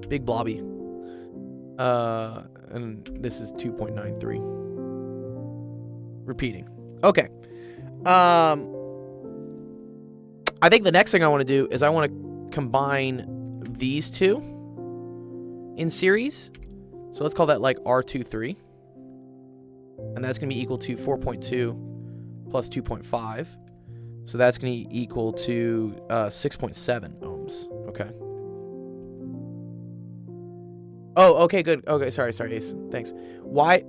Big blobby. And this is 2.93. Repeating. Okay. I think the next thing I want to do is I want to combine these two in series. So let's call that like R23. And that's going to be equal to 4.2 plus 2.5. So that's going to be equal to 6.7 ohms. Okay. Oh, okay, good. Okay, sorry, Ace. Thanks. Why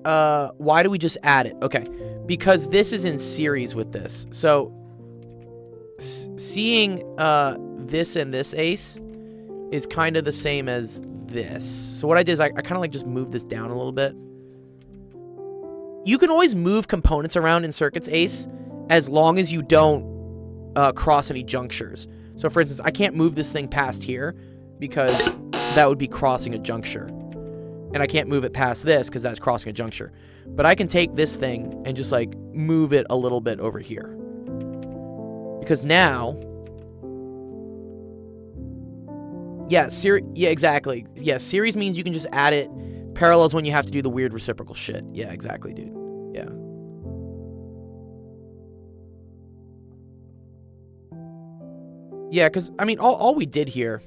do we just add it? Okay. Because this is in series with this. So seeing this and this, Ace, is kind of the same as this. So what I did is I kind of like just moved this down a little bit. You can always move components around in circuits, Ace, as long as you don't cross any junctures. So for instance, I can't move this thing past here because that would be crossing a juncture. And I can't move it past this because that's crossing a juncture. But I can take this thing and just like move it a little bit over here. Because now... Yeah, exactly. Yeah, series means you can just add it. Parallels when you have to do the weird reciprocal shit. Yeah, exactly, dude. Yeah. Yeah, because, I mean, all we did here...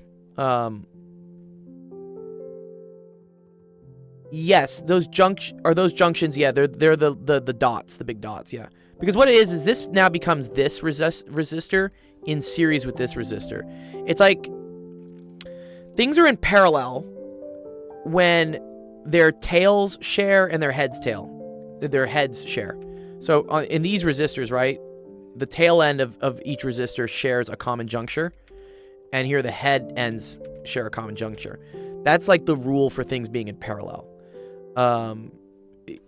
Yes, those junctions, yeah, they're the dots, the big dots, yeah. Because what it is this now becomes this resistor in series with this resistor. It's like things are in parallel when their tails share and their heads share. So in these resistors, right, the tail end of each resistor shares a common juncture, and here the head ends share a common juncture. That's like the rule for things being in parallel.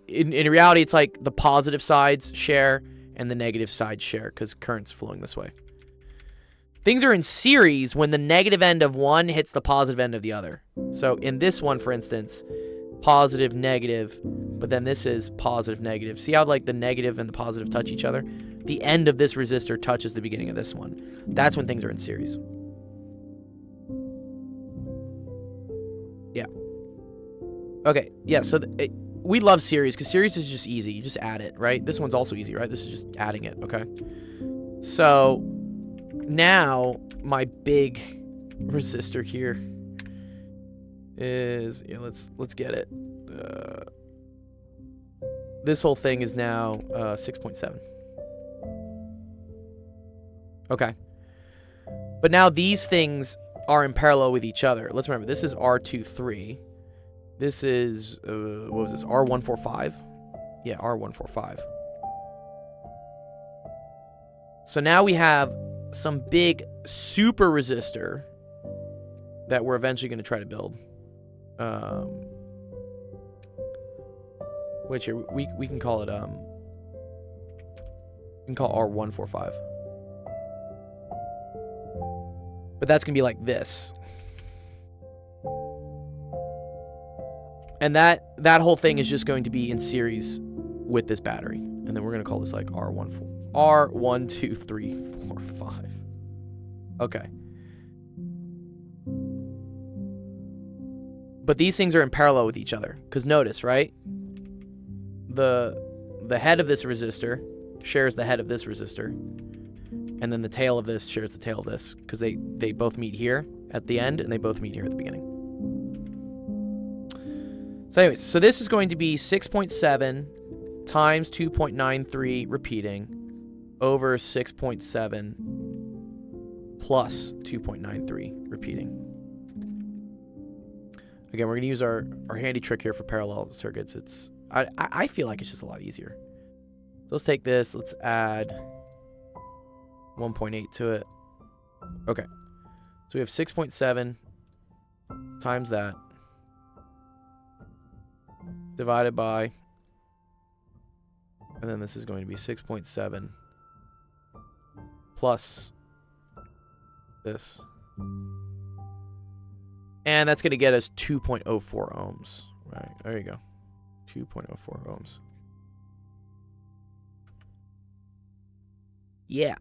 In reality, it's like the positive sides share and the negative sides share because current's flowing this way. Things are in series when the negative end of one hits the positive end of the other. So in this one, for instance, positive, negative, but then this is positive, negative. See how like the negative and the positive touch each other? The end of this resistor touches the beginning of this one. That's when things are in series. Yeah. Okay, yeah, so we love series, because series is just easy. You just add it, right? This one's also easy, right? This is just adding it, okay? So, now, my big resistor here is... Yeah, let's get it. This whole thing is now 6.7. Okay. But now these things are in parallel with each other. Let's remember, this is R23. This is, what was this, R145? Yeah, R145. So now we have some big super resistor that we're eventually going to try to build. Which here, we can call it, we can call R145. But that's going to be like this. And that whole thing is just going to be in series with this battery. And then we're going to call this like R1, 2, 3, 4, 5. Okay. But these things are in parallel with each other. Because notice, right? The head of this resistor shares the head of this resistor. And then the tail of this shares the tail of this. Because they both meet here at the end, and they both meet here at the beginning. So anyways, so this is going to be 6.7 times 2.93 repeating over 6.7 plus 2.93 repeating. Again, we're going to use our handy trick here for parallel circuits. I feel like it's just a lot easier. So let's take this. Let's add 1.8 to it. Okay. So we have 6.7 times that divided by, and then this is going to be 6.7 plus this. And that's going to get us 2.04 ohms. Right, there you go. 2.04 ohms. Yeah.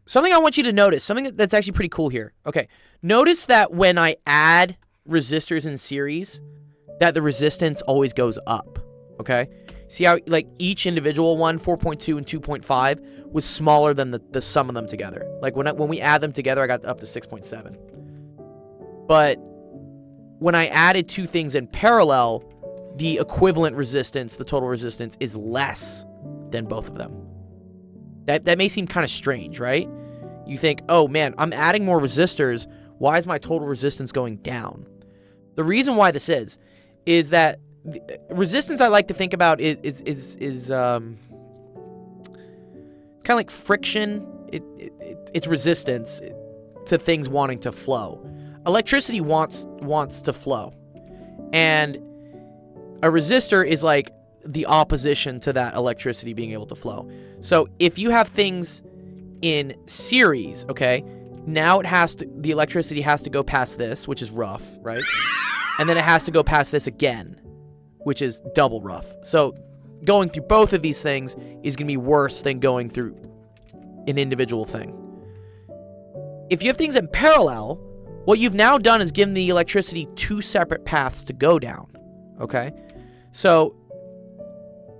Something I want you to notice, something that's actually pretty cool here. Okay, notice that when I add resistors in series, that the resistance always goes up, okay? See how, like, each individual one, 4.2 and 2.5, was smaller than the sum of them together. Like, when we add them together, I got up to 6.7. But when I added two things in parallel, the equivalent resistance, the total resistance, is less than both of them. That may seem kind of strange, right? You think, oh, man, I'm adding more resistors. Why is my total resistance going down? The reason why this is that resistance I like to think about is kind of like friction. It's resistance to things wanting to flow. Electricity wants to flow. And a resistor is like the opposition to that electricity being able to flow. So if you have things in series, okay, now the electricity has to go past this, which is rough, right? And then it has to go past this again, which is double rough. So going through both of these things is going to be worse than going through an individual thing. If you have things in parallel, what you've now done is given the electricity two separate paths to go down, okay? So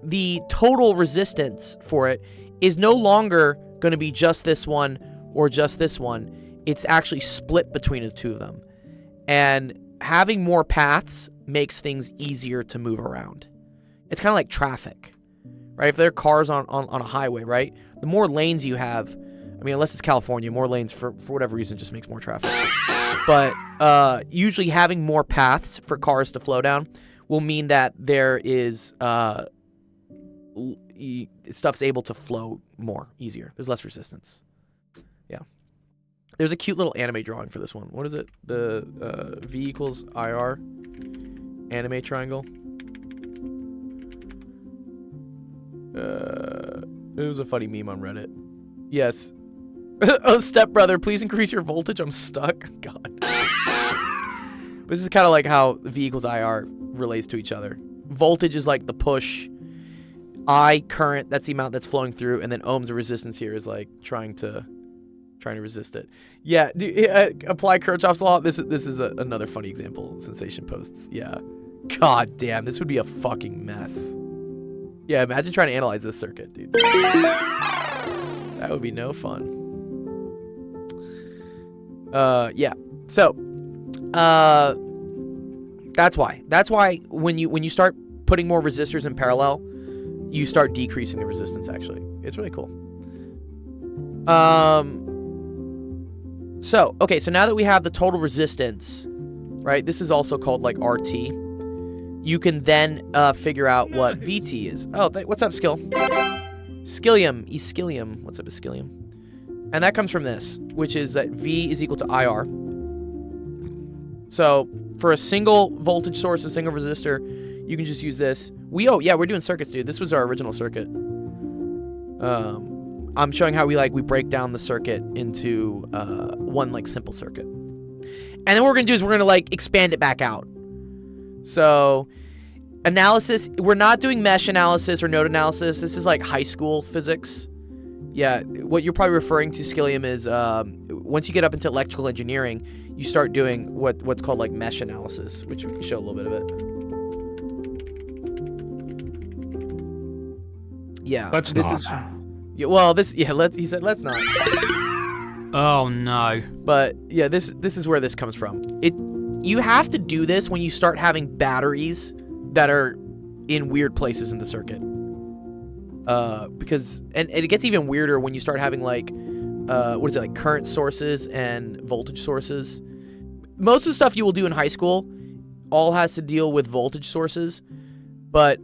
the total resistance for it is no longer going to be just this one or just this one. It's actually split between the two of them. And having more paths makes things easier to move around. It's kind of like traffic, right? If there are cars on a highway, right? The more lanes you have, I mean, unless it's California, more lanes for whatever reason just makes more traffic. But usually having more paths for cars to flow down will mean that there is stuff's able to flow more easier. There's less resistance. Yeah. There's a cute little anime drawing for this one. What is it? The V equals IR anime triangle. It was a funny meme on Reddit. Yes. Oh, stepbrother, please increase your voltage. I'm stuck. God. This is kind of like how V equals IR relates to each other. Voltage is like the push. I, current, that's the amount that's flowing through, and then ohms of resistance here is like trying to resist it. Yeah, apply Kirchhoff's law. This is another funny example. Sensation posts. Yeah. God damn, this would be a fucking mess. Yeah, imagine trying to analyze this circuit, dude. That would be no fun. Yeah. So, that's why. That's why when you start putting more resistors in parallel, you start decreasing the resistance, actually. It's really cool. So, okay, so now that we have the total resistance, right, this is also called, like, RT. You can then figure out what VT is. Oh, what's up, Skill? Skillium. What's up, Skillium? And that comes from this, which is that V is equal to IR. So, for a single voltage source, a single resistor, you can just use this. We're doing circuits, dude. This was our original circuit. I'm showing how we break down the circuit into one like simple circuit. And then what we're gonna do is we're gonna like expand it back out. So analysis, we're not doing mesh analysis or node analysis. This is like high school physics. Yeah, what you're probably referring to, Skillium, is once you get up into electrical engineering, you start doing what's called like mesh analysis, which we can show a little bit of it. Yeah, Let's this not. is. Yeah, well, this. Yeah, he said let's not. Oh no. But yeah, this is where this comes from. You have to do this when you start having batteries that are in weird places in the circuit. Because it gets even weirder when you start having like like current sources and voltage sources. Most of the stuff you will do in high school all has to deal with voltage sources, but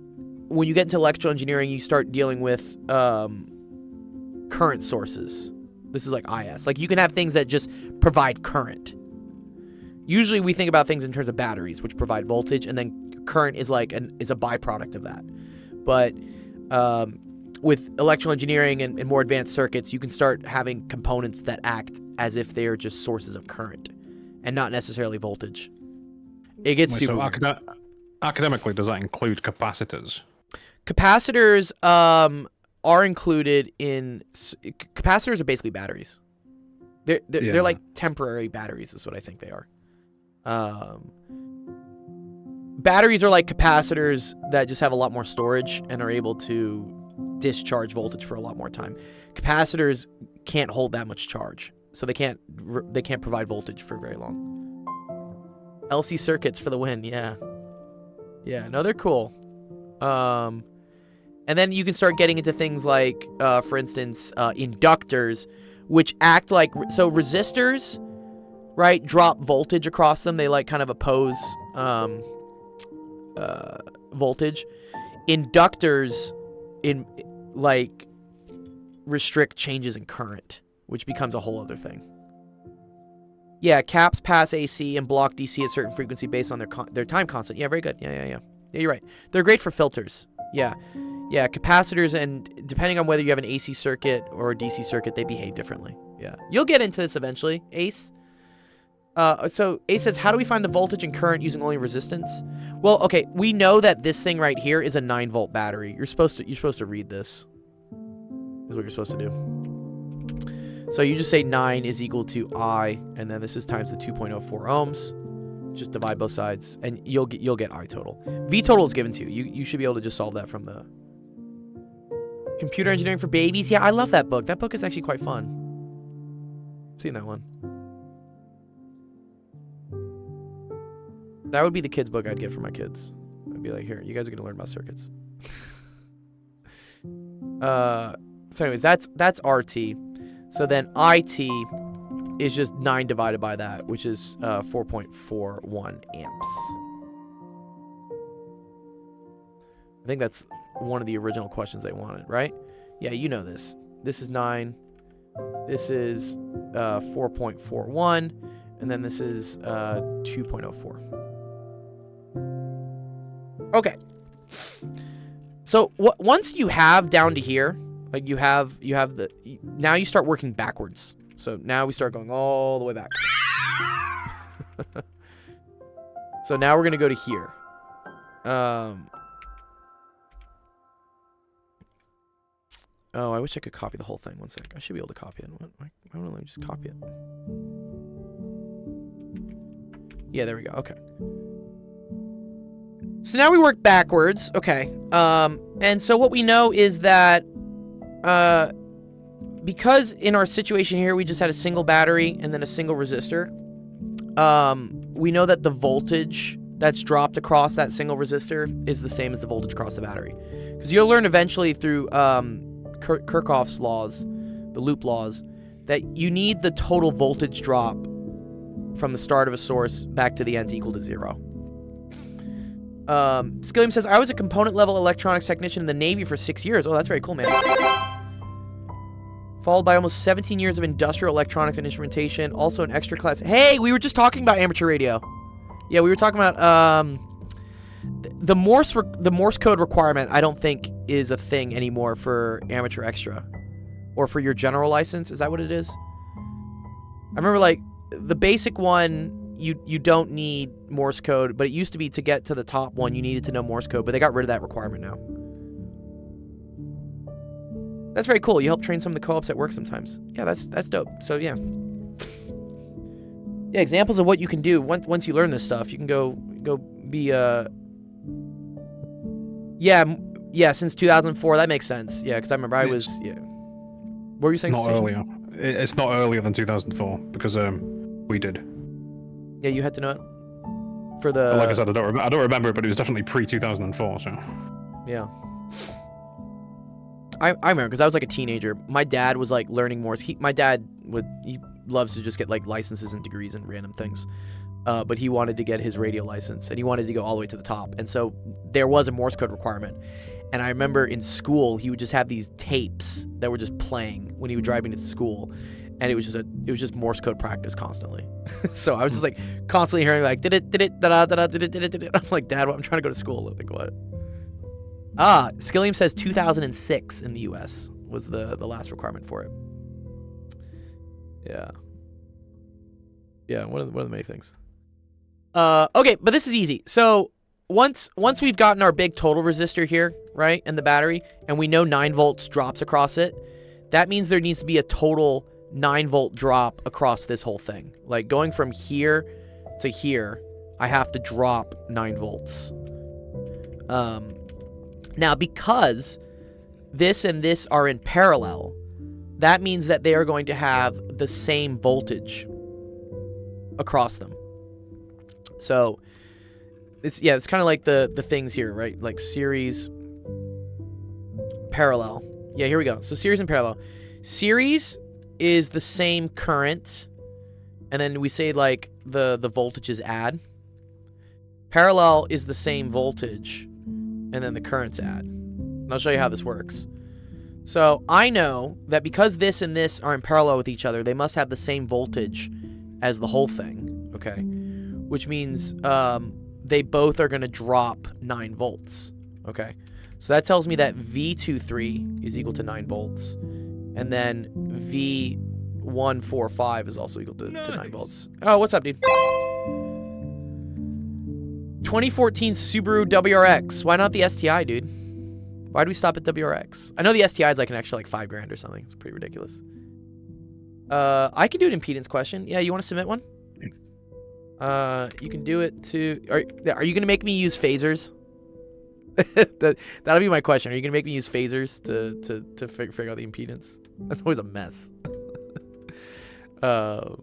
when you get into electrical engineering, you start dealing with current sources. This is like IS. Like you can have things that just provide current. Usually we think about things in terms of batteries, which provide voltage, and then current is like is a byproduct of that. But with electrical engineering and more advanced circuits, you can start having components that act as if they are just sources of current and not necessarily voltage. It gets super weird. Academically, does that include capacitors? Capacitors are included in... Capacitors are basically batteries. They're like temporary batteries is what I think they are. Batteries are like capacitors that just have a lot more storage and are able to discharge voltage for a lot more time. Capacitors can't hold that much charge, so they can't provide voltage for very long. LC circuits for the win, yeah. Yeah, no, they're cool. And then you can start getting into things like, for instance, inductors, which act like... So resistors, right, drop voltage across them. They, like, kind of oppose voltage. Inductors, restrict changes in current, which becomes a whole other thing. Yeah, caps pass AC and block DC at certain frequency based on their time constant. Yeah, very good. Yeah, you're right. They're great for filters. Yeah, capacitors, and depending on whether you have an AC circuit or a DC circuit, they behave differently. Yeah, you'll get into this eventually, Ace. So Ace says, how do we find the voltage and current using only resistance? Well, okay, we know that this thing right here is a 9-volt battery. You're supposed to read this. Is what you're supposed to do. So you just say 9 is equal to I, and then this is times the 2.04 ohms. Just divide both sides, and you'll get I total. V total is given to you. You should be able to just solve that from the Computer Engineering for Babies. Yeah, I love that book. That book is actually quite fun. Seen that one. That would be the kids' book I'd get for my kids. I'd be like, here, you guys are gonna learn about circuits. So anyways, that's RT. So then IT is just 9 divided by that, which is 4.41 amps. I think that's one of the original questions they wanted, right? Yeah, you know this. This is 9. This is 4.41, and then this is 2.04. Okay. So once you have down to here, like you have the, now you start working backwards. So now we start going all the way back. So now we're gonna go to here. Oh, I wish I could copy the whole thing. One sec. I should be able to copy it. Why don't I just copy it? Yeah, there we go. Okay. So now we work backwards. Okay. And so what we know is that because in our situation here we just had a single battery and then a single resistor, we know that the voltage that's dropped across that single resistor is the same as the voltage across the battery. Because you'll learn eventually through Kirchhoff's laws, the loop laws, that you need the total voltage drop from the start of a source back to the end to equal to 0. Skilliam says, I was a component level electronics technician in the Navy for 6 years. Oh, that's very cool, man. Followed by almost 17 years of industrial electronics and instrumentation. Also an extra class. Hey, we were just talking about amateur radio. Yeah, we were talking about the Morse code requirement. I don't think is a thing anymore for amateur extra, or for your general license. Is that what it is? I remember like the basic one. You don't need Morse code, but it used to be to get to the top one, you needed to know Morse code, but they got rid of that requirement now. That's very cool. You help train some of the co-ops at work sometimes. Yeah, that's dope. So yeah. Yeah, examples of what you can do once you learn this stuff. You can go be yeah, since 2004. That makes sense. Yeah, because I remember I was What were you saying? Not earlier. It's not earlier than 2004 because we did. Yeah, you had to know it for the. Like I said, I don't remember it, but it was definitely pre-2004. So. Yeah. I remember because I was like a teenager. My dad was like learning Morse. He loves to just get like licenses and degrees and random things. But he wanted to get his radio license and he wanted to go all the way to the top. And so there was a Morse code requirement. And I remember in school he would just have these tapes that were just playing when he would drive me to school. And it was just Morse code practice constantly. So I was just like constantly hearing like did it da da da did it. I'm like, Dad, I'm trying to go to school. Like what? Skilliam says 2006 in the U.S. was the last requirement for it. Yeah. Yeah, one of the many things. Okay, but this is easy. So once we've gotten our big total resistor here, right, and the battery, and we know 9 volts drops across it, that means there needs to be a total 9-volt drop across this whole thing. Like going from here to here, I have to drop 9 volts. Now, because this and this are in parallel, that means that they are going to have the same voltage across them. So, it's kind of like the things here, right? Like series, parallel. Yeah, here we go. So series and parallel. Series is the same current, and then we say like the voltages add. Parallel is the same voltage, and then the currents add. And I'll show you how this works. So I know that because this and this are in parallel with each other, they must have the same voltage as the whole thing, okay? Which means they both are going to drop 9 volts, okay? So that tells me that V23 is equal to 9 volts, and then V145 is also equal to 9 volts. Oh, what's up, dude? 2014 Subaru WRX. Why not the STI, dude? Why do we stop at WRX? I know the STI is like an extra like $5,000 or something. It's pretty ridiculous. I can do an impedance question. Yeah, you want to submit one? You can do it to. Are you gonna make me use phasers? That'll be my question. Are you gonna make me use phasers to figure out the impedance? That's always a mess. But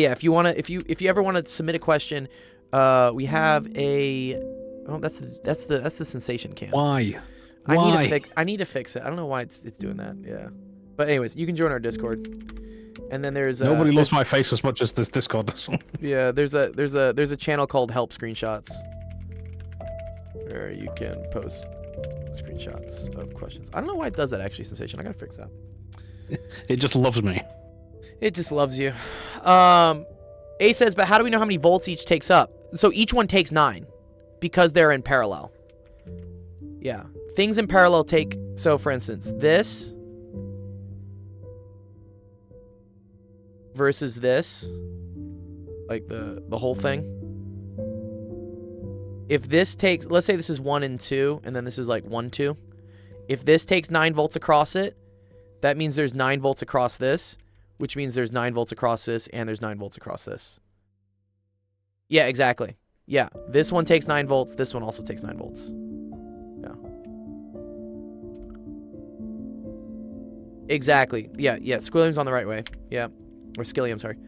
yeah, if you ever wanna submit a question, we have a. Oh, that's the sensation cam. Why? I need to fix it. I don't know why it's doing that. Yeah. But anyways, you can join our Discord. And then there's nobody loves my face as much as this Discord does. Yeah, there's a channel called Help Screenshots, where you can post screenshots of questions. I don't know why it does that actually, Sensation. I gotta fix that. It just loves me. It just loves you. A says, but how do we know how many volts each takes up? So each one takes 9, because they're in parallel. Yeah, things in parallel take. So for instance, this versus this, like the whole thing. If this takes, let's say this is 1 and 2, and then this is like 1, 2. If this takes 9 volts across it, that means there's 9 volts across this, which means there's 9 volts across this, and there's 9 volts across this. Yeah, exactly. Yeah, this one takes 9 volts, this one also takes 9 volts. Yeah. Exactly. Yeah, Squilliam's on the right way. Yeah. Or Skillium, sorry.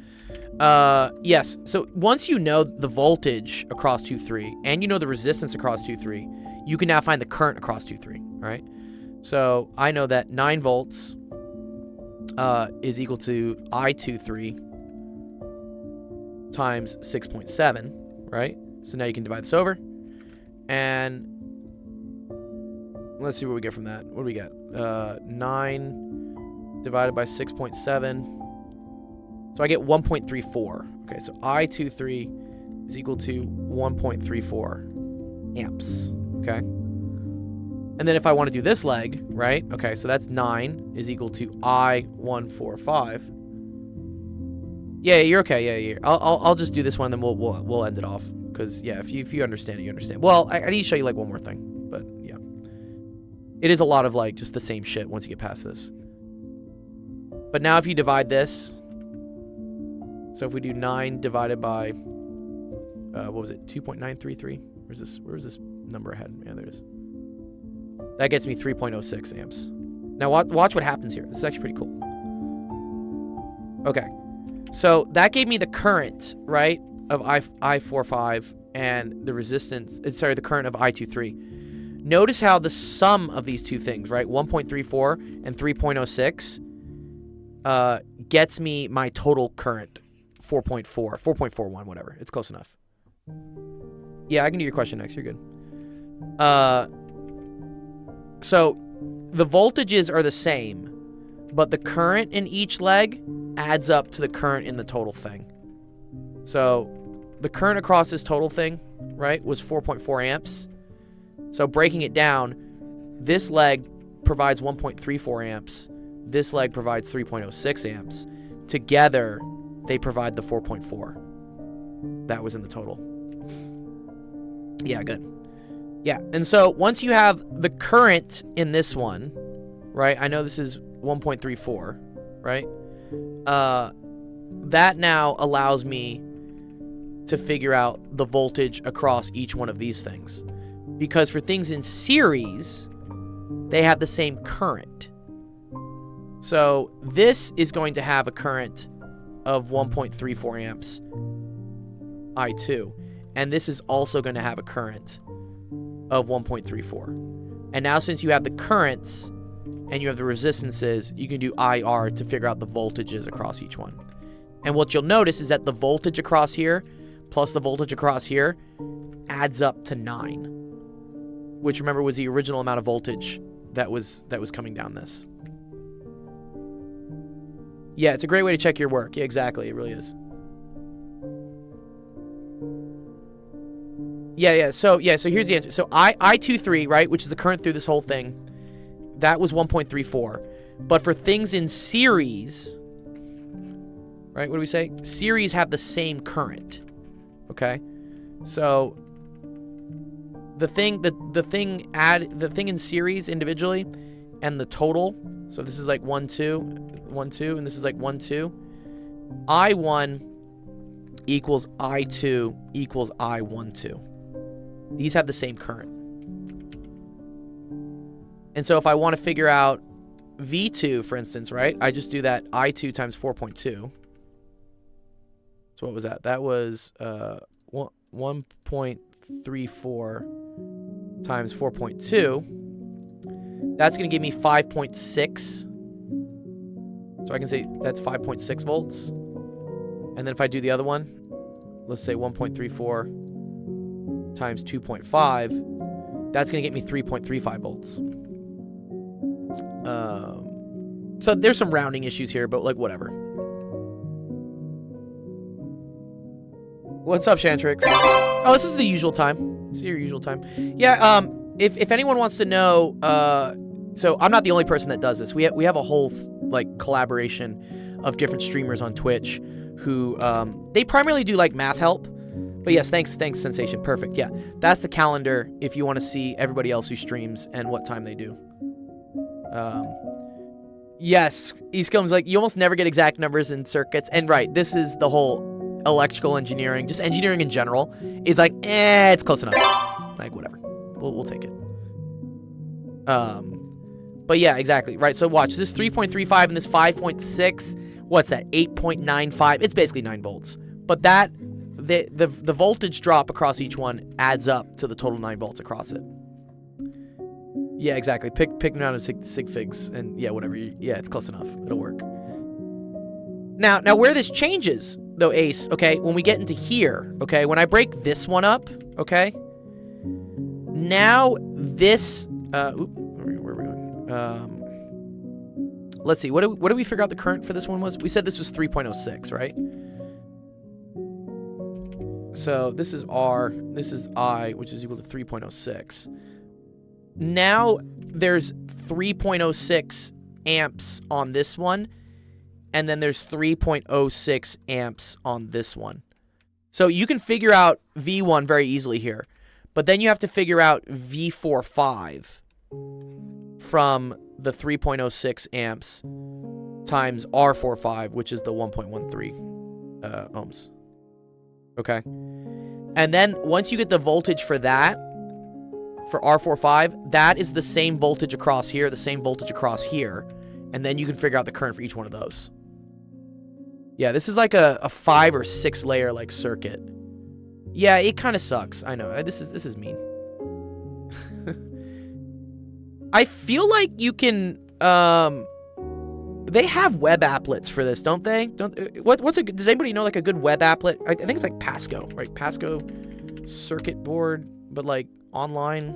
Yes, so once you know the voltage across 2-3, and you know the resistance across 2-3, you can now find the current across 2-3, all right? So I know that 9 volts is equal to I23 times 6.7, right? So now you can divide this over, and let's see what we get from that. What do we get? 9 divided by 6.7. So I get 1.34. Okay, so I23 is equal to 1.34 amps. Okay. And then if I want to do this leg, right? Okay, so that's 9 is equal to I145. Yeah, you're okay. Yeah, yeah. I'll just do this one, then we'll end it off. Because yeah, if you understand it, you understand. Well, I need to show you like one more thing, but yeah, it is a lot of like just the same shit once you get past this. But now if you divide this. So if we do 9 divided by, what was it, 2.933? Where's this number ahead? Yeah, there it is. That gets me 3.06 amps. Now watch what happens here. This is actually pretty cool. Okay, so that gave me the current, right, of I45 and the resistance, sorry, the current of I23. Notice how the sum of these two things, right, 1.34 and 3.06, gets me my total current. 4.41, whatever. It's close enough. Yeah, I can do your question next. You're good. So the voltages are the same, but the current in each leg adds up to the current in the total thing. So the current across this total thing, right, was 4.4 amps. So breaking it down, this leg provides 1.34 amps. This leg provides 3.06 amps. Together, they provide the 4.4 that was in the total. Yeah, good. Yeah, and so once you have the current in this one, right? I know this is 1.34, right? That now allows me to figure out the voltage across each one of these things. Because for things in series, they have the same current. So this is going to have a current of 1.34 amps I2, and this is also going to have a current of 1.34. And now since you have the currents and you have the resistances, you can do IR to figure out the voltages across each one. And what you'll notice is that the voltage across here plus the voltage across here adds up to 9, which remember was the original amount of voltage that was coming down this. Yeah, it's a great way to check your work. Yeah, exactly. It really is. Yeah. So here's the answer. So I23, right, which is the current through this whole thing, that was 1.34. But for things in series, right, what do we say? Series have the same current. Okay? So the thing in series individually and the total, so this is like 1 2 1 2 and this is like 1 2. I1 equals I2 equals I12. These have the same current. And so if I want to figure out V2, for instance, right? I just do that I2 times 4.2. So what was that? That was 1.34 times 4.2. That's going to give me 5.6. So I can say that's 5.6 volts. And then if I do the other one, let's say 1.34 times 2.5, that's going to get me 3.35 volts. So there's some rounding issues here, but like whatever. What's up, Shantrix? Oh, this is the usual time. This is your usual time. Yeah, if anyone wants to know, so I'm not the only person that does this. We have a whole like collaboration of different streamers on Twitch who they primarily do like math help. But yes, thanks, Sensation. Perfect. Yeah, that's the calendar if you want to see everybody else who streams and what time they do. Yes, Eastcomb's like, you almost never get exact numbers in circuits. And right, this is the whole electrical engineering, just engineering in general, is like, it's close enough. Like, whatever. We'll take it. But yeah, exactly. Right, so watch. This 3.35 and this 5.6, what's that? 8.95. It's basically 9 volts. But that, the voltage drop across each one adds up to the total 9 volts across it. Yeah, exactly. Pick them out of sig figs, and yeah, whatever. Yeah, it's close enough. It'll work. Now where this changes, though, Ace, okay, when we get into here, okay, when I break this one up, okay, now this, where are we going? Let's see, what do we figure out the current for this one was? We said this was 3.06, right? So this is R, this is I, which is equal to 3.06. Now there's 3.06 amps on this one, and then there's 3.06 amps on this one. So you can figure out V1 very easily here, but then you have to figure out V45 from the 3.06 amps times R45, which is the 1.13 ohms. Okay. And then once you get the voltage for that, for R45, that is the same voltage across here, the same voltage across here, and then you can figure out the current for each one of those. Yeah, this is like a 5 or 6 layer like circuit. Yeah, it kind of sucks. I know. This is mean. I feel like you can they have web applets for this, don't they? Does anybody know like a good web applet? I think it's like Pasco, right? Pasco circuit board, but like online.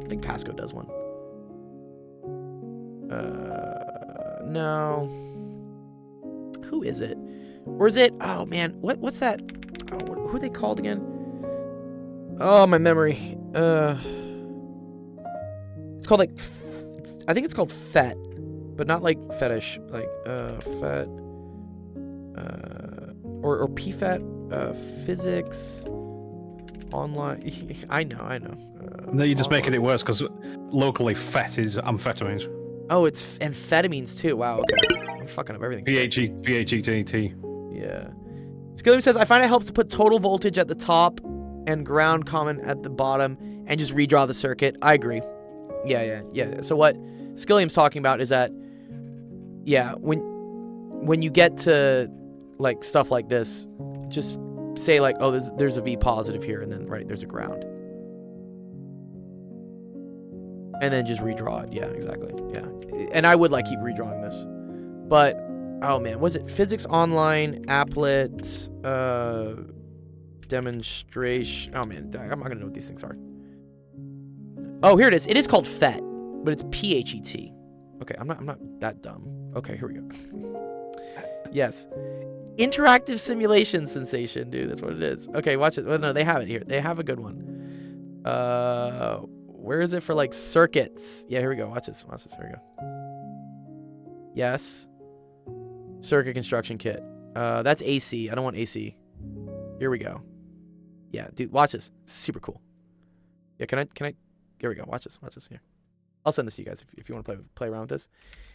I think Pasco does one. No. Who is it? Or is it? Oh man, what's that? Oh, who are they called again? Oh, my memory. It's called like. I think it's called FET, but not like fetish. Like FET. Or PFET. Physics. Online. I know. No, you're just making it worse because locally FET is amphetamines. Oh, it's amphetamines too. Wow. Okay. I'm fucking up everything. PHET. Yeah. Skillium says, I find it helps to put total voltage at the top and ground common at the bottom and just redraw the circuit. I agree. Yeah. So what Skillium's talking about is that, yeah, when you get to like stuff like this, just say like, oh, there's a V positive here, and then right there's a ground, and then just redraw it. Yeah, exactly. Yeah, and I would like keep redrawing this, but oh man, was it Physics Online applet demonstration? Oh man, I'm not gonna know what these things are. Oh, here it is. It is called FET, but it's PHET. Okay, I'm not that dumb. Okay, here we go. Yes. Interactive simulation sensation, dude. That's what it is. Okay, watch it. Oh, no, they have it here. They have a good one. Where is it for like circuits? Yeah, here we go. Watch this. Watch this. Here we go. Yes. Circuit construction kit. That's AC. I don't want AC. Here we go. Yeah, dude, watch this. Super cool. Yeah, can I? Here we go. Watch this. Watch this here. I'll send this to you guys if you want to play around with this.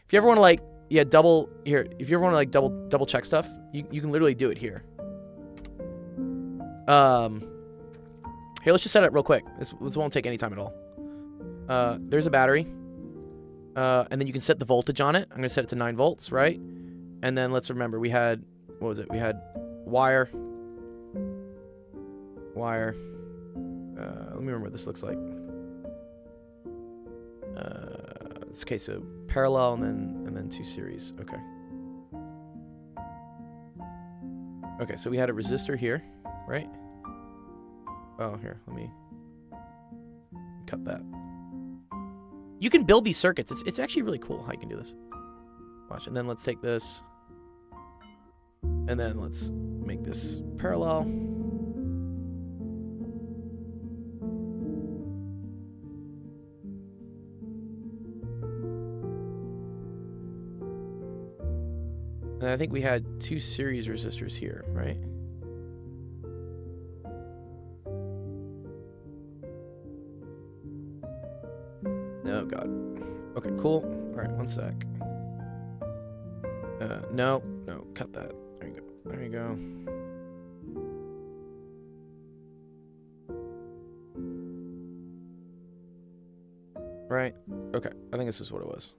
If you ever want to like, yeah, double here. If you ever want to like double check stuff, you can literally do it here. Here, let's just set it up real quick. This won't take any time at all. There's a battery. And then you can set the voltage on it. I'm gonna set it to 9 volts, right? And then let's remember we had, what was it? We had wire. Let me remember what this looks like. Okay, so parallel and then 2 series. Okay. Okay, so we had a resistor here, right? Oh, here, let me cut that. You can build these circuits. It's actually really cool how you can do this. Watch, and then let's take this, and then let's make this parallel. And I think we had 2 series resistors here, right? Oh, God. Okay, cool. All right, one sec. No, cut that. There you go. There you go. Right. Okay, I think this is what it was.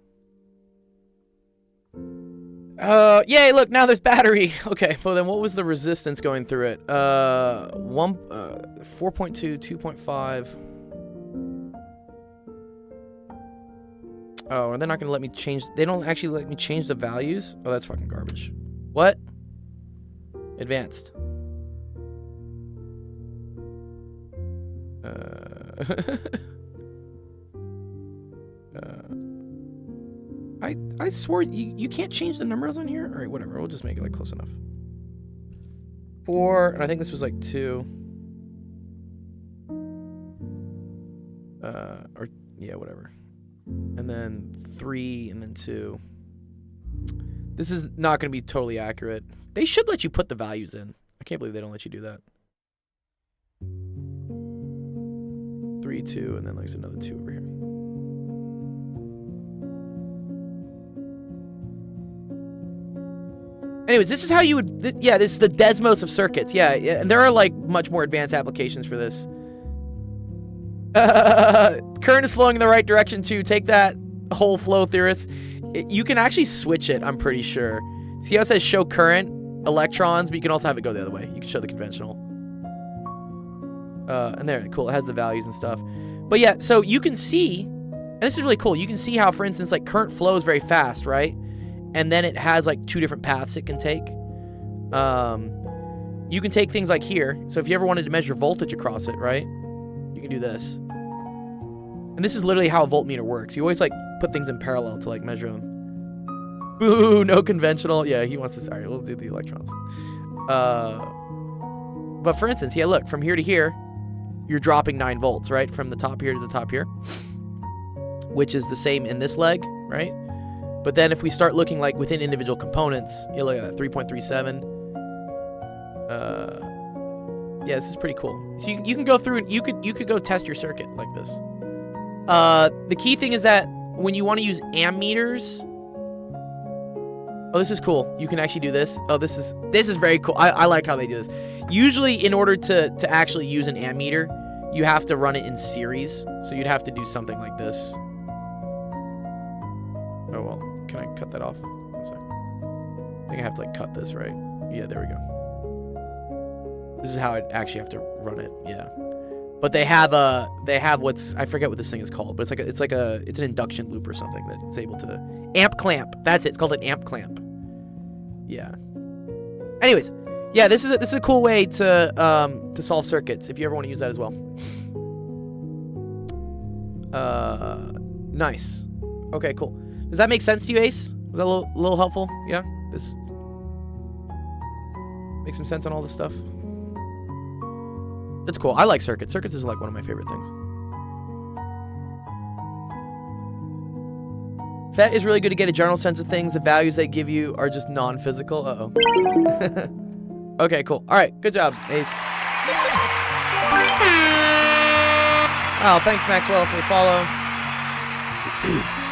Yay, look, now there's battery. Okay, well then what was the resistance going through it? 4.2, 2.5. Oh, and they're not gonna let me change. They don't actually let me change the values. Oh, that's fucking garbage. What? Advanced. I swore you can't change the numbers on here. All right, whatever. We'll just make it like close enough. 4, and I think this was like 2. Or yeah, whatever. And then 3, and then 2. This is not going to be totally accurate. They should let you put the values in. I can't believe they don't let you do that. 3, 2, and then there's another 2 over here. Anyways, this is how you would... yeah, this is the Desmos of circuits. Yeah, and there are, like, much more advanced applications for this. Current is flowing in the right direction, too. Take that, whole flow theorist. You can actually switch it, I'm pretty sure. See how it says show current electrons, but you can also have it go the other way. You can show the conventional. And there, cool. It has the values and stuff. But yeah, so you can see... and this is really cool. You can see how, for instance, like, current flows very fast, right? And then it has like 2 different paths it can take. You can take things like here. So if you ever wanted to measure voltage across it, right? You can do this. And this is literally how a voltmeter works. You always like put things in parallel to like measure them. Boo, no conventional. Yeah, he wants to, sorry, we'll do the electrons. But for instance, yeah, look, from here to here, you're dropping 9 volts, right? From the top here to the top here. Which is the same in this leg, right? But then if we start looking like within individual components, you look at that 3.37. Yeah, this is pretty cool. So you can go through and you could go test your circuit like this. The key thing is that when you want to use ammeters, oh, this is cool. You can actually do this. Oh, this is very cool. I like how they do this. Usually, in order to actually use an ammeter, you have to run it in series. So you'd have to do something like this. Oh well. Can I cut that off? One second. I think I have to like cut this, right? Yeah, there we go. This is how I'd actually have to run it. Yeah. But they have what's, I forget what this thing is called, but it's an induction loop or something that's able to amp clamp. That's it. It's called an amp clamp. Yeah. Anyways, yeah, this is a cool way to solve circuits if you ever want to use that as well. Nice. Okay, cool. Does that make sense to you, Ace? Was that a little helpful? Yeah? This Make some sense on all this stuff. It's cool. I like circuits. Circuits is like one of my favorite things. PhET is really good to get a general sense of things. The values they give you are just non-physical. Uh-oh. Okay, cool. All right, good job, Ace. Oh, thanks, Maxwell, for the follow.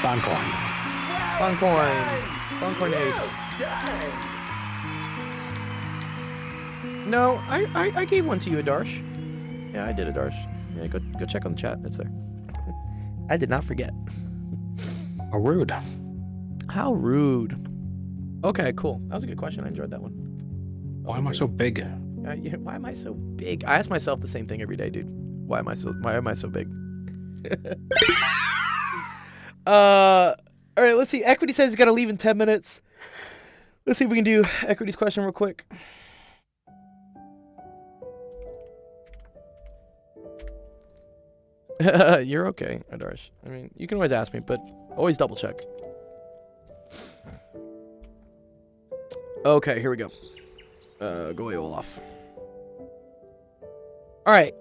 Bancoin. Funcoin. Funcoin Ace. No, I gave one to you, Adarsh. Yeah, I did, Adarsh. Yeah, go check on the chat. It's there. I did not forget. How rude. How rude. Okay, cool. That was a good question. I enjoyed that one. Why am I so big? Yeah, why am I so big? I ask myself the same thing every day, dude. Why am I so big? All right, let's see. Equity says he's got to leave in 10 minutes. Let's see if we can do Equity's question real quick. You're okay, Adarsh. I mean, you can always ask me, but always double check. Okay, here we go. Go away, Olaf. All right.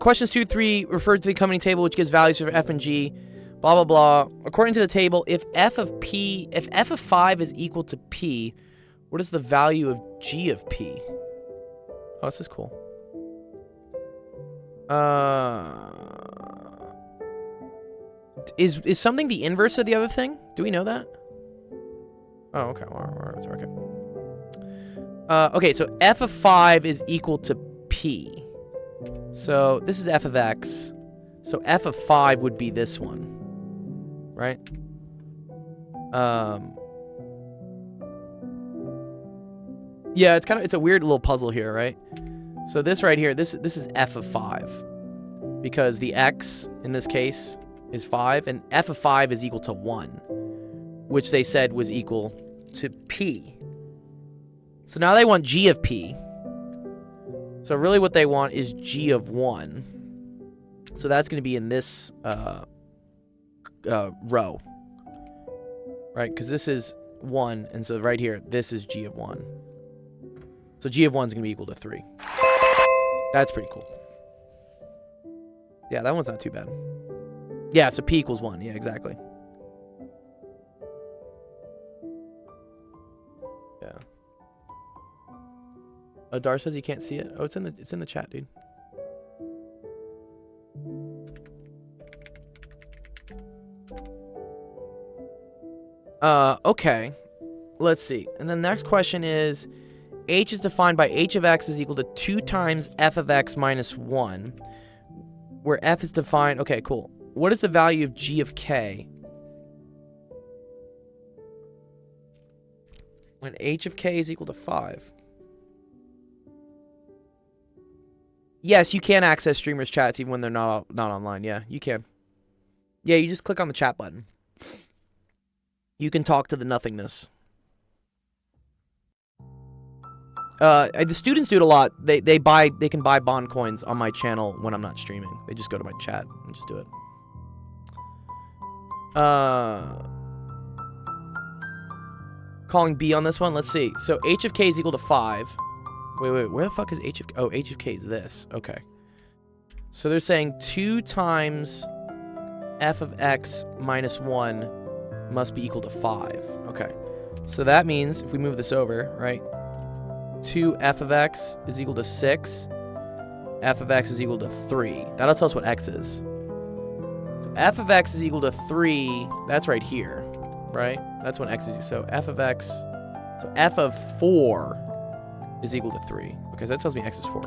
Questions 2, 3 refer to the accompanying table, which gives values for f and g. Blah blah blah. According to the table, if f of 5 is equal to p, what is the value of g of p? Oh, this is cool. Is something the inverse of the other thing? Do we know that? Oh, okay. Okay. Okay, so f of 5 is equal to p. So this is f of x. So f of 5 would be this one. Right? Yeah, it's a weird little puzzle here, right? So this right here, this is f of 5. Because the x in this case is 5, and f of 5 is equal to 1, which they said was equal to p. So now they want g of p. So really what they want is g of 1. So that's going to be in this row. Right? Because this is 1, and so right here, this is g of 1. So g of 1 is going to be equal to 3. That's pretty cool. Yeah, that one's not too bad. Yeah, so p equals 1. Yeah, exactly. Yeah. Dar says you can't see it. Oh, it's in the chat, dude. Okay. Let's see. And the next question is, h is defined by h of x is equal to 2 times f of x minus 1, where f is defined... Okay, cool. What is the value of g of k when h of k is equal to 5? Yes, you can access streamers' chats even when they're not online. Yeah, you can. Yeah, you just click on the chat button. You can talk to the nothingness. The students do it a lot. They can buy bond coins on my channel when I'm not streaming. They just go to my chat and just do it. Calling B on this one. Let's see. So h of k is equal to 5. Wait. Where the fuck is h of k? Oh, h of k is this. Okay. So they're saying 2 times f of x minus 1 must be equal to 5. Okay. So that means if we move this over, right? 2f of x is equal to 6. F of x is equal to 3. That'll tell us what x is. So f of x is equal to 3. That's right here, right? That's when x is... So f of x... So f of 4 is equal to 3. Okay, so that tells me x is 4.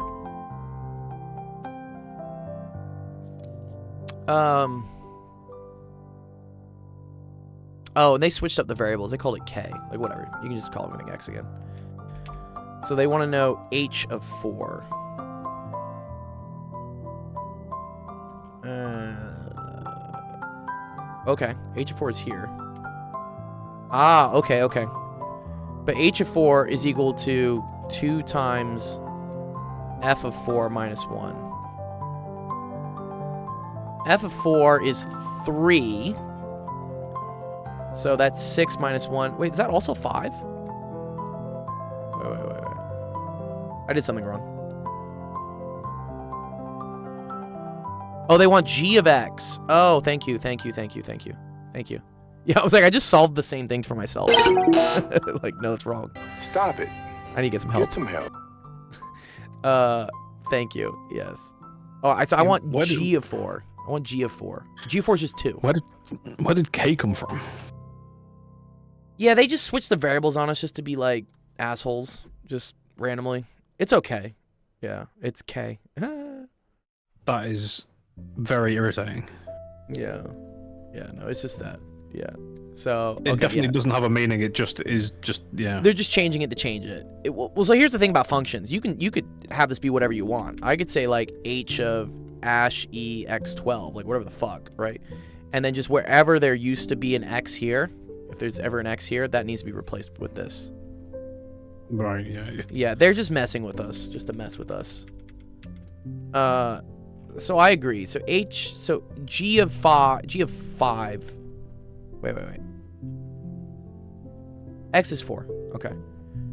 Oh, and they switched up the variables. They called it k. Like, whatever. You can just call everything x again. So they want to know h of 4. Okay. H of 4 is here. Ah, okay. But h of 4 is equal to 2 times f of 4 minus 1. F of 4 is 3. So that's 6 minus 1. Wait, is that also 5? Wait. I did something wrong. Oh, they want g of x. Oh, thank you. Yeah, I was like, I just solved the same thing for myself. Like, no, that's wrong. Stop it. I need to get some help. Get some help. Thank you. Yes. Oh, I want g of 4. I want g of 4. G of 4 is just 2. Where did K come from? Yeah, they just switched the variables on us just to be like assholes, just randomly. It's okay. Yeah, it's K. That is very irritating. Yeah. Yeah, no, it's just that. Yeah. So It definitely doesn't have a meaning. It just is yeah. They're just changing it to change it. Well, so here's the thing about functions. You could have this be whatever you want. I could say like h of ash e x12, like whatever the fuck, right? And then just wherever there used to be an x here, if there's ever an x here, that needs to be replaced with this. Right, yeah. Yeah, they're just messing with us, just to mess with us. So I agree. So g of 5. Wait. X is 4. Okay.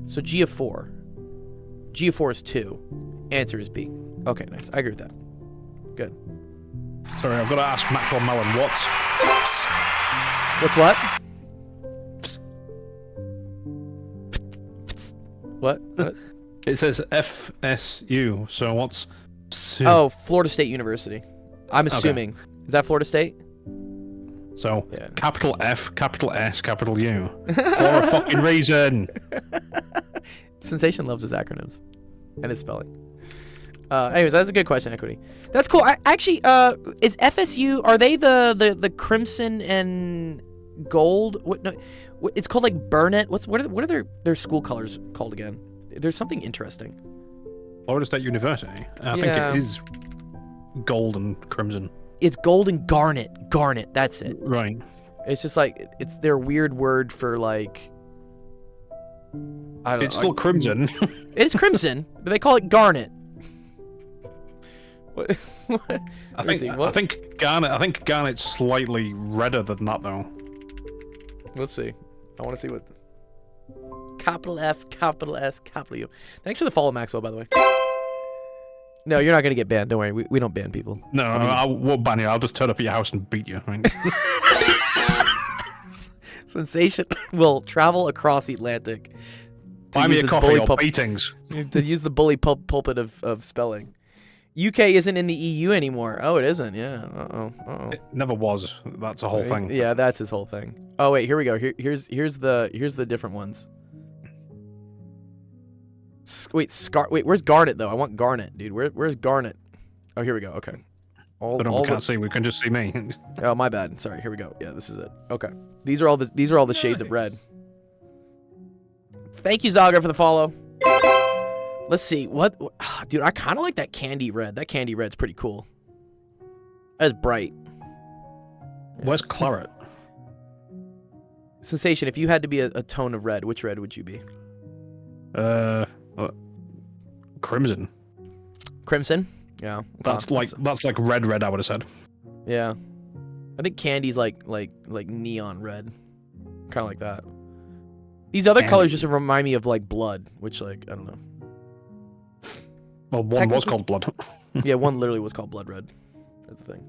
So g of 4. G of 4 is 2. Answer is B. Okay, nice. I agree with that. Good. Sorry, I've got to ask Maxwell Mellon, What's what? What? It says FSU, so what's... Oh, Florida State University. I'm assuming. Okay. Is that Florida State? So, yeah. Capital F, capital S, capital U. For a fucking reason. Sensation loves his acronyms. And his spelling. Anyways, that's a good question, Equity. That's cool. Actually, is FSU, are they the crimson and gold? It's called like Burnett. What are their school colors called again? There's something interesting. Florida State University. I think it is gold and crimson. It's gold and garnet. Garnet, that's it. Right. It's just like, it's their weird word for like... I don't know. It's still crimson. It is crimson, but they call it garnet. What? I think garnet's slightly redder than that though. Let's see. I want to see what... Capital F, capital S, capital U. Thanks for the follow, Maxwell, by the way. No, you're not going to get banned. Don't worry. We don't ban people. No, I won't ban you. I'll just turn up at your house and beat you. Right? Sensation will travel across the Atlantic. Buy me a coffee or beatings. To use the bully pulpit of spelling. UK isn't in the EU anymore. Oh, it isn't. Yeah. Uh-oh. It never was. That's a whole thing. Yeah, that's his whole thing. Oh, wait. Here we go. Here's the different ones. Wait, where's Garnet though? I want Garnet, dude. Where's Garnet? Oh, here we go. Okay. We can't see. We can just see me. Oh, my bad. Sorry. Here we go. Yeah, this is it. Okay. These are all the shades of red. Thank you, Zaga, for the follow. Let's see. What dude, I kind of like that candy red. That candy red's pretty cool. That's bright. Where's claret? Sensation, if you had to be a tone of red, which red would you be? Crimson. Crimson? Yeah. That's like red, I would have said. Yeah. I think candy's like neon red. Kind of like that. These other colors just remind me of like blood, which like, I don't know. Well, one was called blood. Yeah, one literally was called blood red. That's the thing.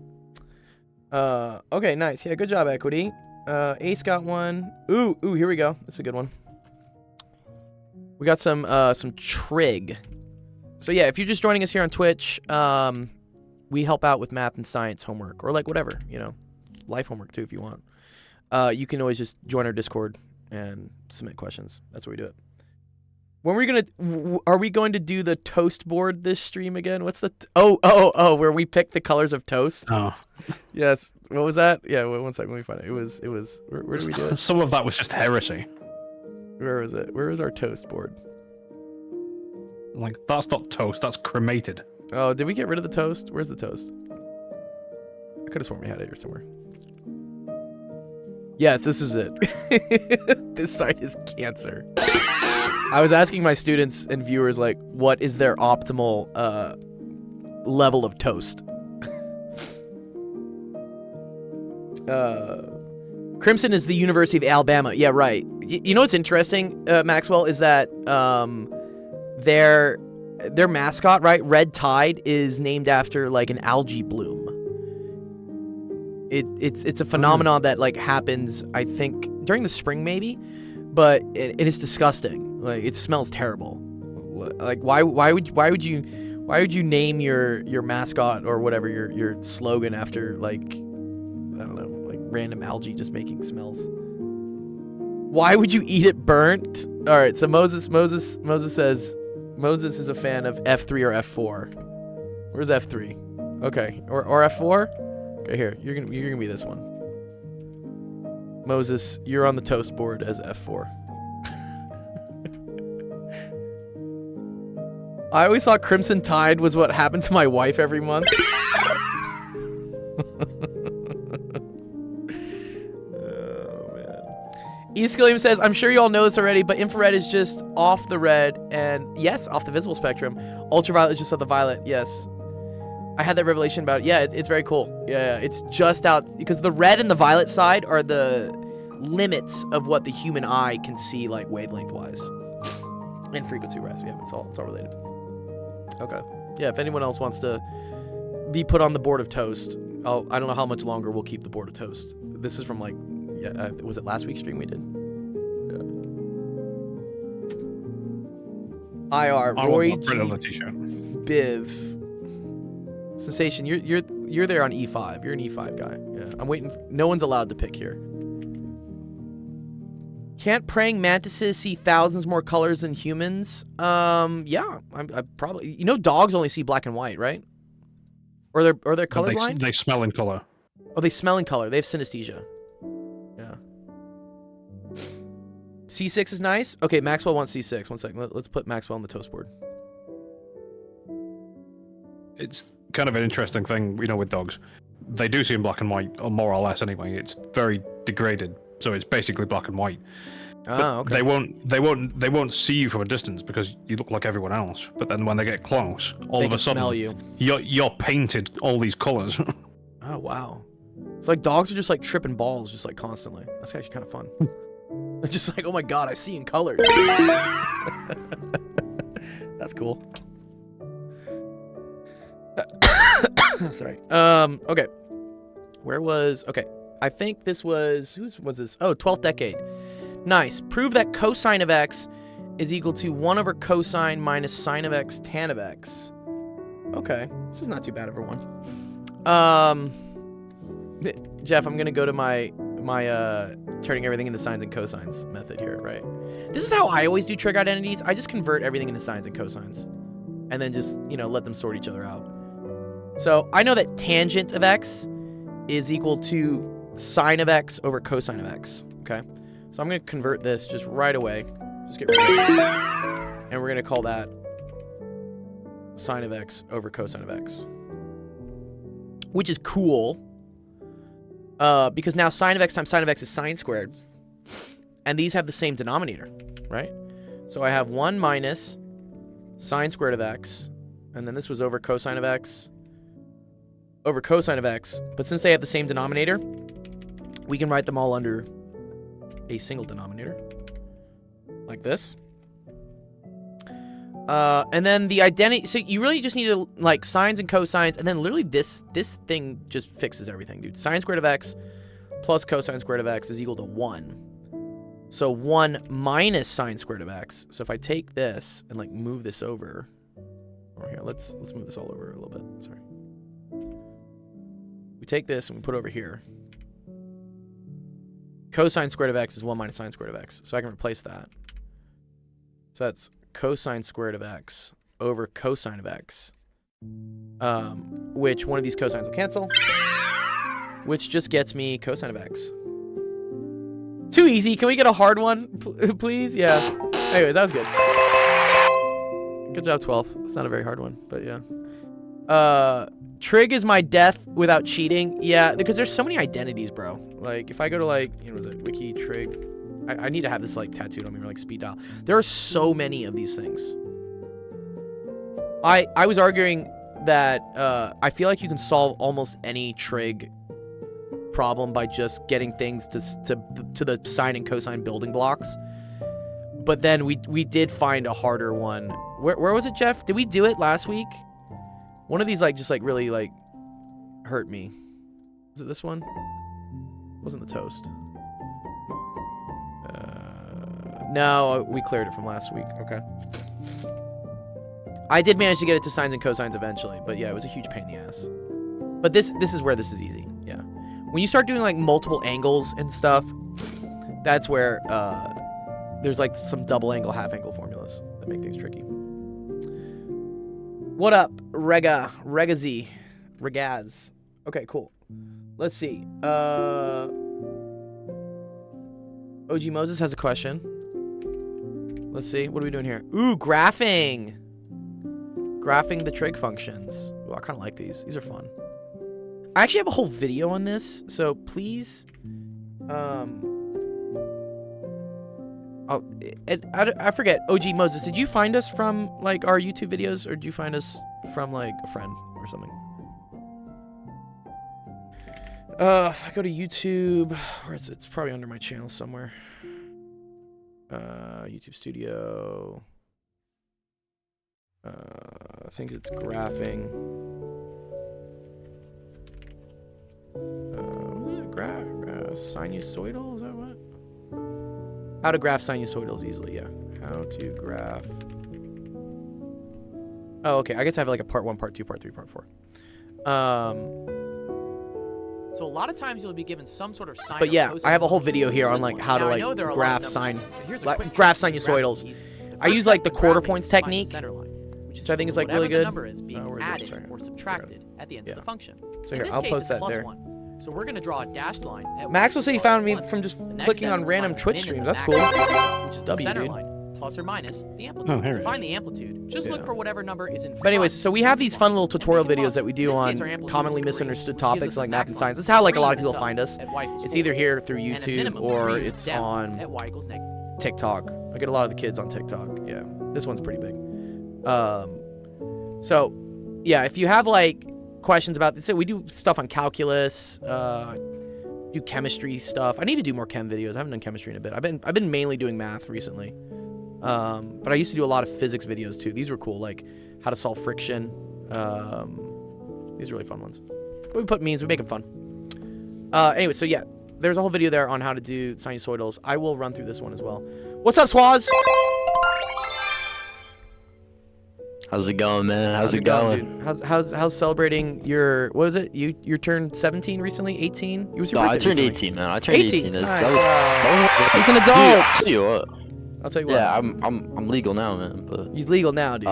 Okay, nice. Yeah, good job, Equity. Ace got one. Ooh, here we go. That's a good one. We got some trig. So yeah, if you're just joining us here on Twitch, we help out with math and science homework, or like whatever, you know, life homework too if you want. You can always just join our Discord and submit questions. That's where we do it. When are we going to do the toast board this stream again? What's the where we pick the colors of toast? Oh. Yes. What was that? Yeah, one second, let me find it. It was where did we do it? Some of that was just heresy. Where was it? Where was our toast board? Like, that's not toast, that's cremated. Oh, did we get rid of the toast? Where's the toast? I could have sworn we had it here somewhere. Yes, this is it. This site is cancer. I was asking my students and viewers, like, what is their optimal level of toast? Crimson is the University of Alabama. Yeah, right. You know what's interesting, Maxwell, is that their mascot, right? Red Tide is named after like an algae bloom. It's a phenomenon that like happens, I think, during the spring maybe, but it is disgusting. Like it smells terrible. Like why would you name your mascot or whatever your slogan after like I don't know, like random algae just making smells? Why would you eat it burnt? All right, so Moses says Moses is a fan of F3 or F4. Where's F3? Okay, or F4? Okay, here. You're gonna be this one. Moses, you're on the toast board as F4. I always thought Crimson Tide was what happened to my wife every month. Oh man. Eascalium says, I'm sure you all know this already, but infrared is just off the red, and yes, off the visible spectrum. Ultraviolet is just off the violet. Yes. I had that revelation about it. Yeah, it's very cool. Yeah, it's just out because the red and the violet side are the limits of what the human eye can see, like wavelength wise and frequency wise. Yeah, it's all related. Okay. Yeah, if anyone else wants to be put on the board of toast, I don't know how much longer we'll keep the board of toast. This is from like, was it last week's stream we did? Yeah. IR Roy G. Biv. Sensation, you're there on E5. You're an E5 guy. Yeah, I'm waiting. No one's allowed to pick here. Can't praying mantises see thousands more colors than humans? Yeah, I probably. Dogs only see black and white, right? Or they're colorblind. They smell in color. Oh, they smell in color. They have synesthesia. Yeah. C6 is nice. Okay, Maxwell wants C6. 1 second. Let's put Maxwell on the toast board. It's kind of an interesting thing, with dogs. They do see in black and white, or more or less anyway. It's very degraded, so it's basically black and white. Oh, okay. They won't see you from a distance because you look like everyone else. But then when they get close, all of a sudden, smell you. You're painted all these colors. Oh wow! It's like dogs are just like tripping balls, just like constantly. That's actually kind of fun. They're just like, oh my god, I see in colors. That's cool. Sorry. Okay. Okay. I think this was, whose was this? Oh, 12th decade. Nice. Prove that cosine of x is equal to 1 over cosine minus sine of x tan of x. Okay. This is not too bad, everyone. Jeff, I'm gonna go to my turning everything into sines and cosines method here, right? This is how I always do trig identities. I just convert everything into sines and cosines. And then just, let them sort each other out. So I know that tangent of x is equal to sine of x over cosine of x, okay? So I'm going to convert this just right away. Just get rid of it. And we're going to call that sine of x over cosine of x. Which is cool. Because now sine of x times sine of x is sine squared. And these have the same denominator, right? So I have 1 minus sine squared of x. And then this was over cosine of x. Over cosine of x, but since they have the same denominator, we can write them all under a single denominator, like this. And then the identity, so you really just need to, like, sines and cosines, and then literally this thing just fixes everything, dude. Sine squared of x plus cosine squared of x is equal to 1. So 1 minus sine squared of x. So if I take this and, like, move this over, or here, let's move this all over a little bit, sorry. We take this and we put it over here. Cosine squared of x is 1 minus sine squared of x. So I can replace that. So that's cosine squared of x over cosine of x. Which one of these cosines will cancel. Which just gets me cosine of x. Too easy. Can we get a hard one, please? Yeah. Anyways, that was good. Good job, 12. It's not a very hard one, but yeah. Trig is my death without cheating. Yeah, because there's so many identities, bro. Like, if I go to, like, what is it? Wiki trig. I need to have this, like, tattooed on me, or, like, speed dial. There are so many of these things. I was arguing that I feel like you can solve almost any trig problem by just getting things to the sine and cosine building blocks. but then we did find a harder one. Where was it, Jeff? Did we do it last week? One of these like just like really like hurt me. Is it this one? It wasn't the toast. No, we cleared it from last week. Okay. I did manage to get it to sines and cosines eventually, but yeah, it was a huge pain in the ass. But this is where this is easy. Yeah. When you start doing like multiple angles and stuff, that's where there's like some double angle, half angle formulas that make things tricky. What up, Regaz? Okay, cool. Let's see. OG Moses has a question. Let's see. What are we doing here? Ooh, graphing. Graphing the trig functions. Ooh, I kind of like these. These are fun. I actually have a whole video on this, so please, I forget. OG Moses, did you find us from like our YouTube videos, or did you find us from like a friend or something? If I go to YouTube, where is it? It's probably under my channel somewhere. YouTube Studio. I think it's graphing. Sinusoidal? Is that what? How to graph sinusoidals easily, yeah. How to graph. Oh, okay. I guess I have like a part 1, part 2, part 3, part 4. So a lot of times you'll be given some sort of sine. But yeah, I have a whole video here on like how to like graph graph sinusoidals. I use like the quarter points technique, which I think is like really good. Number is being added or subtracted at the end of the function. So here, I'll post that there. So we're gonna draw a dashed line. Maxwell said he found me from just clicking on random Twitch streams. That's cool. Which is the W, center dude. line, plus or minus the amplitude. To find the amplitude, just look for whatever number is in front. But anyways, so we have these fun little tutorial videos that we do on commonly misunderstood topics like math and science. This is how like a lot of people find us. It's either here through YouTube or it's on TikTok. I get a lot of the kids on TikTok. Yeah, this one's pretty big. So yeah, if you have like questions about this, so we do stuff on calculus, do chemistry stuff. I need to do more chem videos. I haven't done chemistry in a bit. I've been mainly doing math recently. But I used to do a lot of physics videos too. These were cool, like how to solve friction. These are really fun ones. We put means, we make them fun. Anyway, so yeah, there's a whole video there on how to do sinusoidals. I will run through this one as well. What's up, Swaz? How's it going, man? How's it going? Dude? How's celebrating your, what was it? You turned 17 recently? 18? It was your No, birthday I turned recently. 18, man. I turned 18. Nice. He's an Dude, adult. I'll tell you what. I'll tell you what. Yeah, I'm legal now, man. But He's legal now, dude.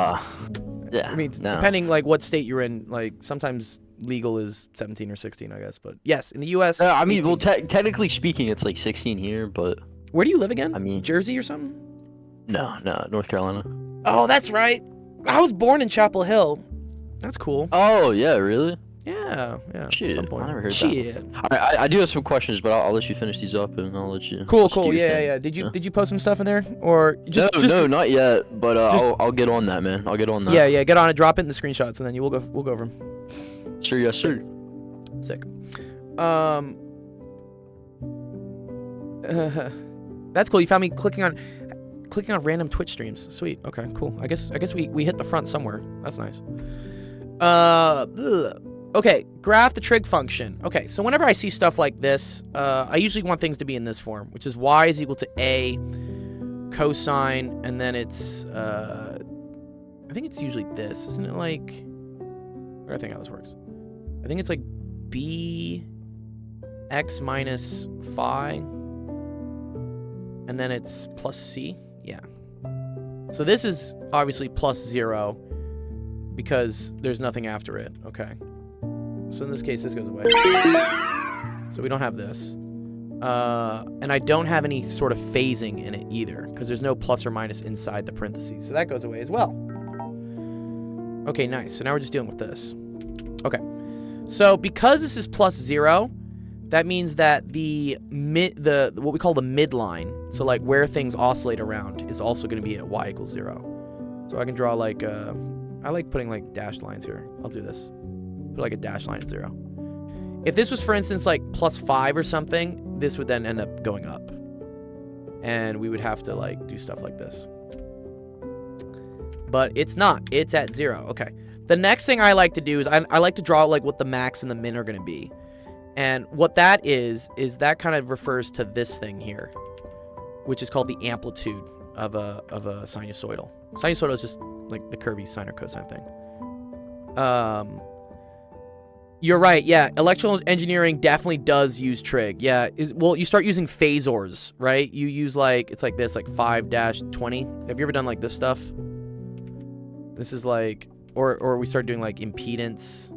yeah. I mean, no. depending like what state you're in, like sometimes legal is 17 or 16, I guess. But yes, in the U.S. I mean, 18. well, technically speaking, it's like 16 here, but Where do you live again? I mean- Jersey or something? no, North Carolina. Oh, that's right. I was born in Chapel Hill. That's cool. Oh, yeah, really? Yeah. At Shit, some point. I never heard Shit. that. I do have some questions, but I'll let you finish these up, and I'll let you. Cool. do your thing. Yeah. Did you post some stuff in there, or just No, not yet. But I'll get on that, man. I'll get on that. Yeah. Get on it. Drop it in the screenshots, and then we'll go over them. Sure, yes, sir. Sick. That's cool. You found me clicking on random Twitch streams. Sweet. Okay, cool. I guess we hit the front somewhere. That's nice. Okay, graph the trig function. Okay, so whenever I see stuff like this, I usually want things to be in this form, which is y is equal to a cosine, and then it's I think it's usually this, isn't it? Like, I gotta think how this works. I think it's like b x minus phi, and then it's plus c. Yeah. So this is obviously plus 0 because there's nothing after it. Okay. So in this case, this goes away. So we don't have this. And I don't have any sort of phasing in it either because there's no plus or minus inside the parentheses. So that goes away as well. Okay, nice. So now we're just dealing with this. Okay. So because this is plus 0, that means that the what we call the midline, so like where things oscillate around, is also going to be at y equals 0. So I can draw like I like putting like dashed lines here. I'll do this. Put like a dashed line at 0. If this was, for instance, like plus 5 or something, this would then end up going up. and we would have to like do stuff like this. But it's not. It's at 0. Okay. The next thing I like to do is I like to draw like what the max and the min are going to be. And what that is that kind of refers to this thing here, which is called the amplitude of a sinusoidal. Sinusoidal is just like the Kirby sine or cosine thing. You're right. Yeah, electrical engineering definitely does use trig. Yeah, well, you start using phasors, right? You use like it's like this, like 5-20. Have you ever done like this stuff? This is like, or we start doing like impedance.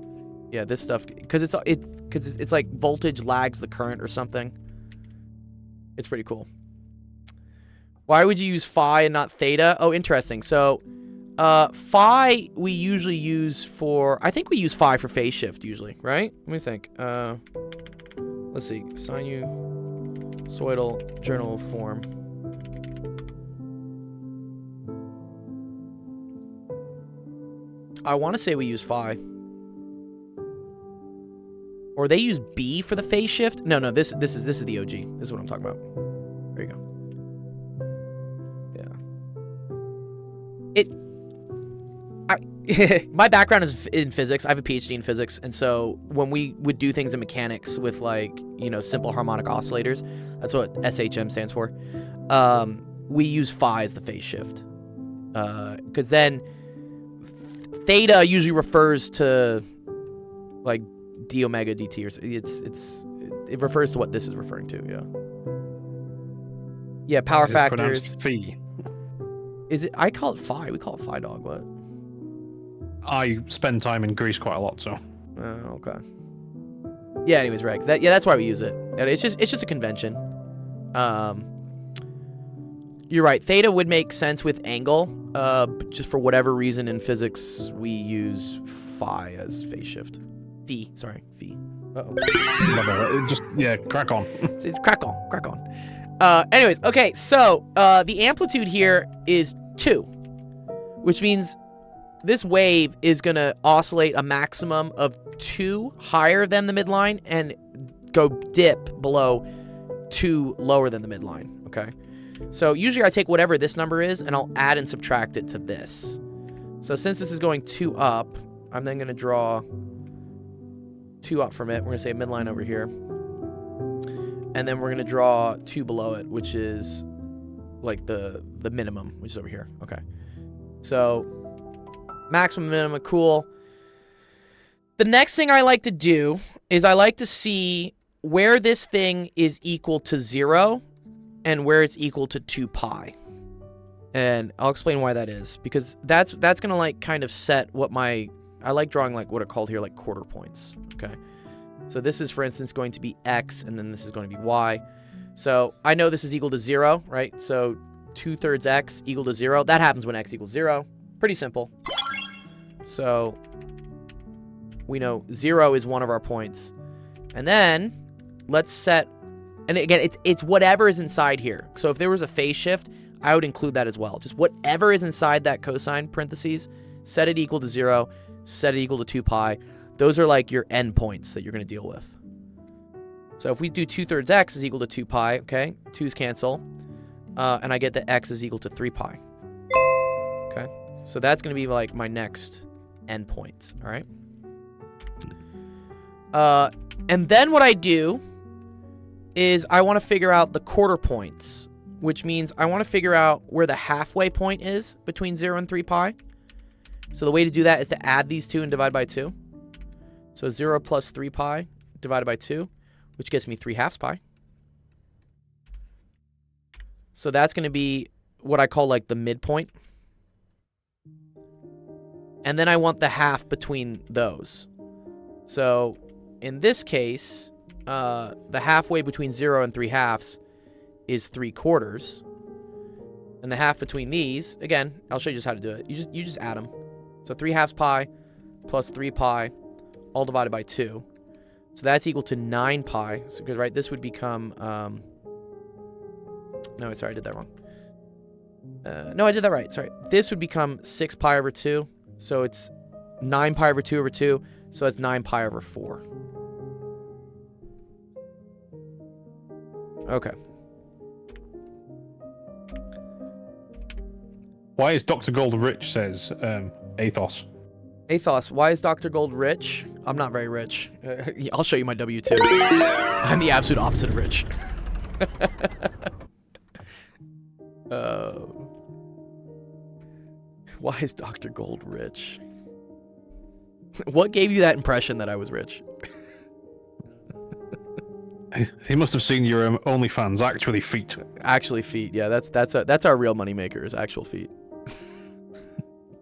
Yeah, this stuff, because it's like voltage lags the current or something. It's pretty cool. Why would you use phi and not theta? Oh, interesting. So, phi we usually use for, I think we use phi for phase shift usually, right? Let me think. Let's see. Sinusoidal journal form. I want to say we use phi. Or they use B for the phase shift? No, this is the OG. This is what I'm talking about. There you go. Yeah. My background is in physics. I have a PhD in physics, and so when we would do things in mechanics with like, you know, simple harmonic oscillators, that's what SHM stands for. We use phi as the phase shift. Because then theta usually refers to like d omega dt, or it refers to what this is referring to. Yeah, power factors. Phi. Is it? I call it phi. We call it phi dog. What? I spend time in Greece quite a lot, so. Okay. Yeah. Anyways, right. That's why we use it. It's just a convention. You're right. Theta would make sense with angle. But just for whatever reason in physics, we use phi as phase shift. Phi. Uh-oh. Just, yeah, crack on. It's crack on. Anyways, okay, so the amplitude here is 2, which means this wave is going to oscillate a maximum of 2 higher than the midline and go dip below 2 lower than the midline, okay? So usually I take whatever this number is and I'll add and subtract it to this. So since this is going 2 up, I'm then going to draw 2 up from it. We're going to say midline over here. And then we're going to draw 2 below it, which is like the minimum, which is over here. Okay. So maximum, minimum, cool. The next thing I like to do is I like to see where this thing is equal to 0 and where it's equal to 2 pi. And I'll explain why that is, because that's going to like kind of set what I like drawing like what are called here like quarter points. Okay. So this is, for instance, going to be x, and then this is going to be y. So I know this is equal to 0, right? So 2/3 x equal to 0. That happens when x equals 0. Pretty simple. So we know 0 is one of our points. And then let's set, and again, it's whatever is inside here. So if there was a phase shift, I would include that as well. Just whatever is inside that cosine parentheses, set it equal to 0, set it equal to 2 pi. Those are like your endpoints that you're going to deal with. So if we do 2/3 x is equal to 2 pi, okay? 2's cancel. And I get that x is equal to 3 pi. Okay? So that's going to be like my next endpoint, all right? And then what I do is I want to figure out the quarter points, which means I want to figure out where the halfway point is between 0 and 3 pi. So the way to do that is to add these two and divide by 2. So 0 plus 3 pi divided by 2, which gets me 3/2 pi. So that's going to be what I call like the midpoint. And then I want the half between those. So in this case, the halfway between 0 and 3/2 is 3/4. And the half between these, again, I'll show you just how to do it. You just add them. So 3/2 pi plus 3 pi, all divided by 2. So that's equal to 9 pi. So, because, right, this would become, no, sorry, I did that wrong. No, I did that right. Sorry. This would become 6 pi over 2. So it's 9 pi over 2 over 2. So that's 9 pi over 4. Okay. Why is Dr. Gold rich? Says Athos. Athos, why is Dr. Gold rich? I'm not very rich. I'll show you my W2. I'm the absolute opposite of rich. Why is Dr. Gold rich? What gave you that impression that I was rich? He must have seen your OnlyFans. Actually, feet. Actually, feet. Yeah, that's our real money maker is actual feet.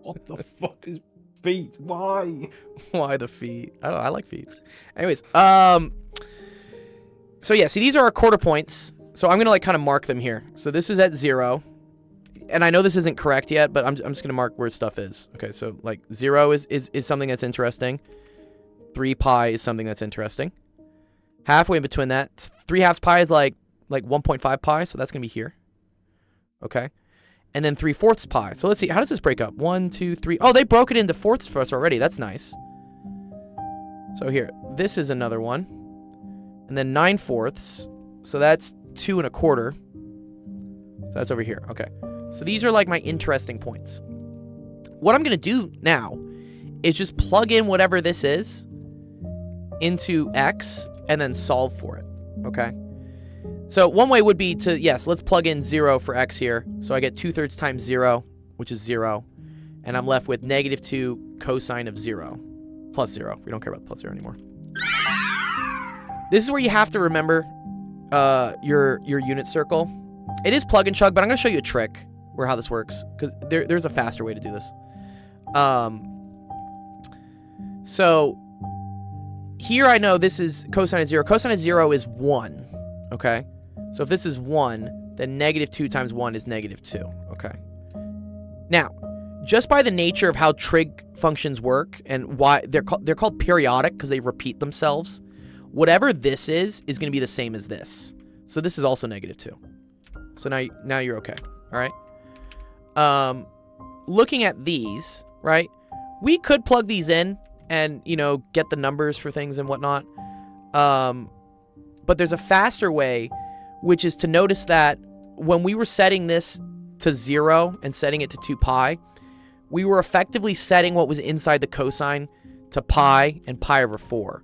What the fuck is feet? Why? Why the feet? I like feet. Anyways, so yeah, see, these are our quarter points. So I'm gonna like kind of mark them here. So this is at 0, and I know this isn't correct yet, but I'm just gonna mark where stuff is. Okay, so like 0 is something that's interesting. 3 pi is something that's interesting. Halfway in between that, 3/2 pi is like 1.5 pi, so that's gonna be here. Okay, and then 3/4 pi. So let's see, how does this break up? 1, 2, 3. Oh, they broke it into fourths for us already. That's nice. So here, this is another one, and then 9/4. So that's 2 1/4. So that's over here. Okay, so these are like my interesting points. What I'm gonna do now is just plug in whatever this is into X and then solve for it, okay? So one way would be to, yes, let's plug in 0 for X here. So I get 2/3 times 0, which is 0. And I'm left with -2 cosine of 0 plus 0. We don't care about the plus 0 anymore. This is where you have to remember your unit circle. It is plug and chug, but I'm going to show you a trick where how this works, because there's a faster way to do this. So here I know this is cosine of 0. Cosine of 0 is 1, okay? So if this is 1, then -2 times 1 is -2, okay? Now, just by the nature of how trig functions work and why they're called periodic because they repeat themselves, whatever this is going to be the same as this. So this is also -2. So now you're okay, all right? Looking at these, right? We could plug these in and, you know, get the numbers for things and whatnot. But there's a faster way, which is to notice that when we were setting this to 0 and setting it to 2 pi, we were effectively setting what was inside the cosine to pi and pi over 4.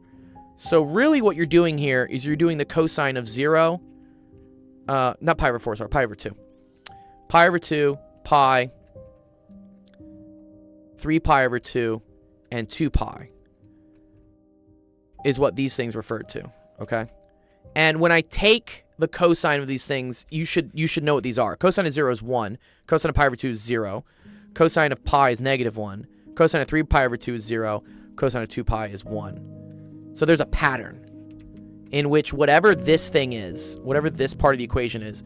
So really what you're doing here is you're doing the cosine of 0, not pi over 4, sorry, pi over 2. Pi over 2, pi, 3 pi over 2, and 2 pi is what these things refer to, okay? And when I take the cosine of these things, you should know what these are. Cosine of 0 is 1. Cosine of pi over 2 is 0. Cosine of pi is -1. Cosine of 3 pi over 2 is 0. Cosine of 2 pi is 1. So there's a pattern in which whatever this thing is, whatever this part of the equation is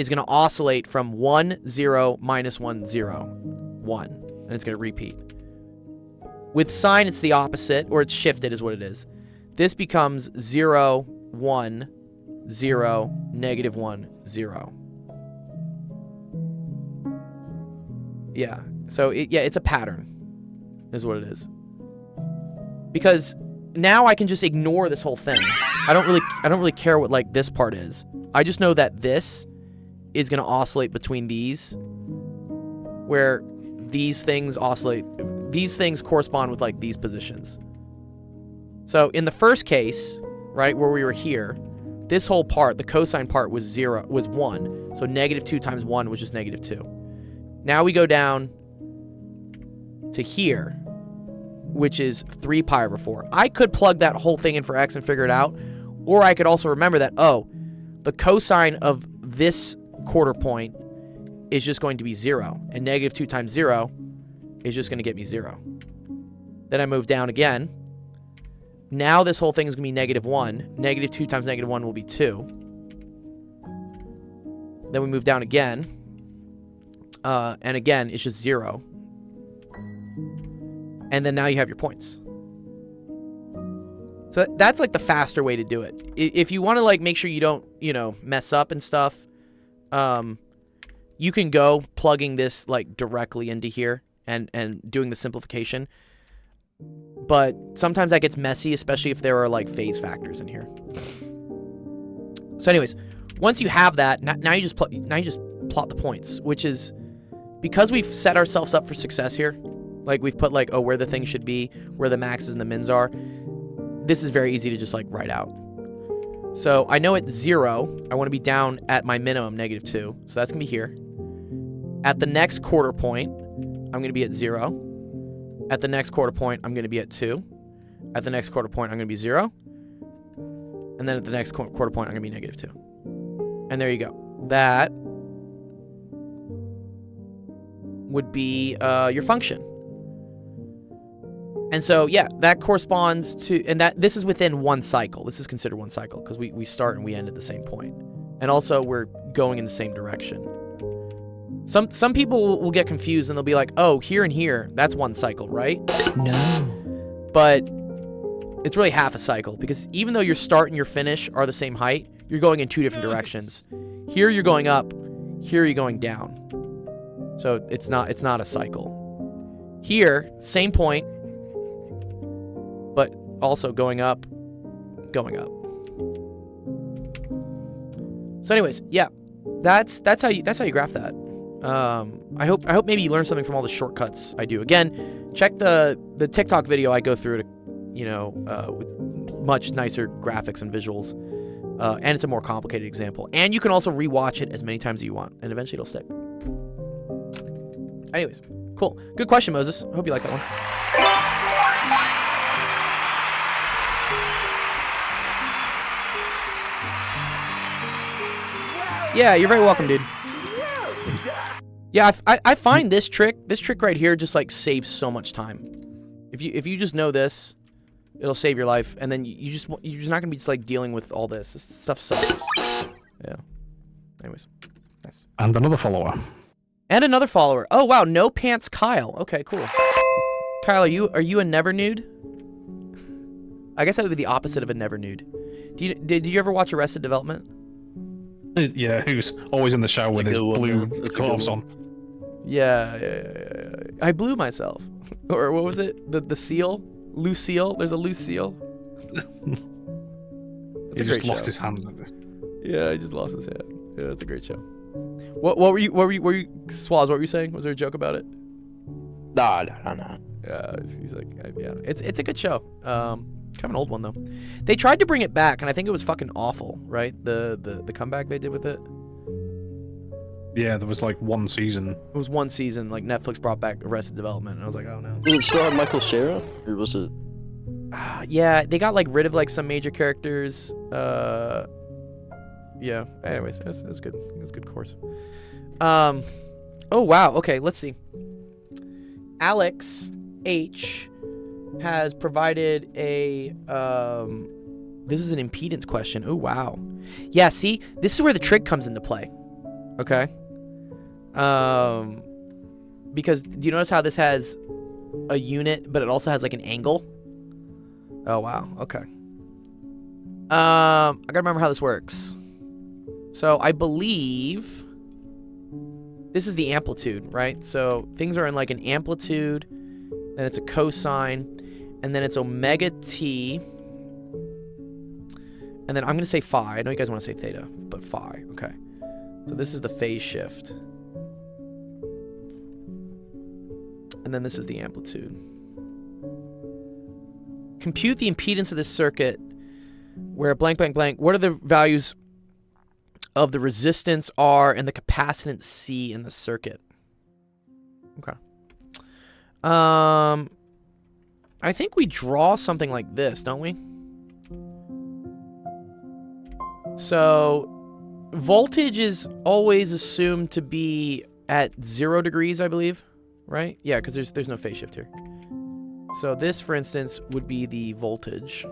going to oscillate from 1, 0, -1, 0, 1. And it's going to repeat. With sine, it's the opposite, or it's shifted is what it is. This becomes 0, 1, 0, -1, 0. Yeah. So it's a pattern is what it is. Because now I can just ignore this whole thing. I don't really care what like this part is. I just know that this is going to oscillate between these, where these things oscillate. These things correspond with like these positions. So in the first case, right, where we were here, this whole part, the cosine part was 1. So -2 times 1 was just -2. Now we go down to here, which is 3 pi over 4. I could plug that whole thing in for X and figure it out, or I could also remember that, oh, the cosine of this quarter point is just going to be 0, and -2 times 0 is just going to get me 0. Then I move down again. Now this whole thing is going to be -1. -2 times -1 will be 2. Then we move down again. And again, it's just 0. And then now you have your points. So that's like the faster way to do it. If you want to like make sure you don't, you know, mess up and stuff, you can go plugging this like directly into here and doing the simplification. But sometimes that gets messy, especially if there are like phase factors in here. So anyways, once you have that, now you just plot the points, which is because we've set ourselves up for success here, like we've put like, oh, where the things should be, where the maxes and the mins are, this is very easy to just like write out. So I know at 0, I want to be down at my minimum, -2. So that's going to be here. At the next quarter point, I'm going to be at 0. At the next quarter point, I'm going to be at 2. At the next quarter point, I'm going to be 0. And then at the next quarter point, I'm going to be -2. And there you go. That would be your function. And so, yeah, that corresponds to, and that this is within one cycle. This is considered one cycle because we start and we end at the same point. And also, we're going in the same direction. Some people will get confused and they'll be like, oh, here and here, that's one cycle, right? No. But it's really half a cycle because even though your start and your finish are the same height, you're going in 2 different directions. Here you're going up, here you're going down. So it's not a cycle. Here, same point, but also going up, going up. So anyways, yeah, that's how you graph that. I hope maybe you learned something from all the shortcuts I do. Again, check the TikTok video I go through to, with much nicer graphics and visuals, and it's a more complicated example. And you can also rewatch it as many times as you want, and eventually it'll stick. Anyways, cool, good question, Moses. I hope you like that one. Yeah, you're very welcome, dude. Yeah, I find this trick right here just like saves so much time. If you just know this, it'll save your life, and then you're just not gonna be just like dealing with all this. This stuff sucks. Yeah. Anyways, nice. And another follower. And another follower. Oh wow, no pants, Kyle. Okay, cool. Kyle, are you a never nude? I guess that would be the opposite of a never nude. Did you ever watch Arrested Development? Yeah, who's always in the shower with his blue clothes on. Yeah. I blew myself. Or what was it? The seal? Lucille? There's a Lucille. He just lost his hand. Yeah, he just lost his hand. Yeah, that's a great show. What were you Swaz, what were you saying? Was there a joke about it? No. Yeah, he's like, yeah. It's a good show. Kind of an old one though. They tried to bring it back, and I think it was fucking awful, right? The comeback they did with it. Yeah, there was like one season. It was one season. Like Netflix brought back Arrested Development, and I was like, oh no. Did it still have Michael Cera, or was it? Yeah, they got like rid of like some major characters. Yeah. Anyways, it was good. It was a good course. Oh wow. Okay, let's see. Alex H has provided a this is an impedance question. Oh wow. Yeah, see, this is where the trig comes into play. Okay. Because do you notice how this has a unit, but it also has like an angle? Oh wow. Okay. I gotta remember how this works. So I believe this is the amplitude, right? So things are in like an amplitude, then it's a cosine, and then it's omega t, and then I'm gonna say phi. I know you guys want to say theta, but phi. Okay. So this is the phase shift, and then this is the amplitude. Compute the impedance of this circuit where blank blank blank. What are the values of the resistance R and the capacitance C in the circuit? Okay. I think we draw something like this, don't we? So voltage is always assumed to be at 0 degrees, I believe, right? Yeah, because there's no phase shift here. So this, for instance, would be the voltage.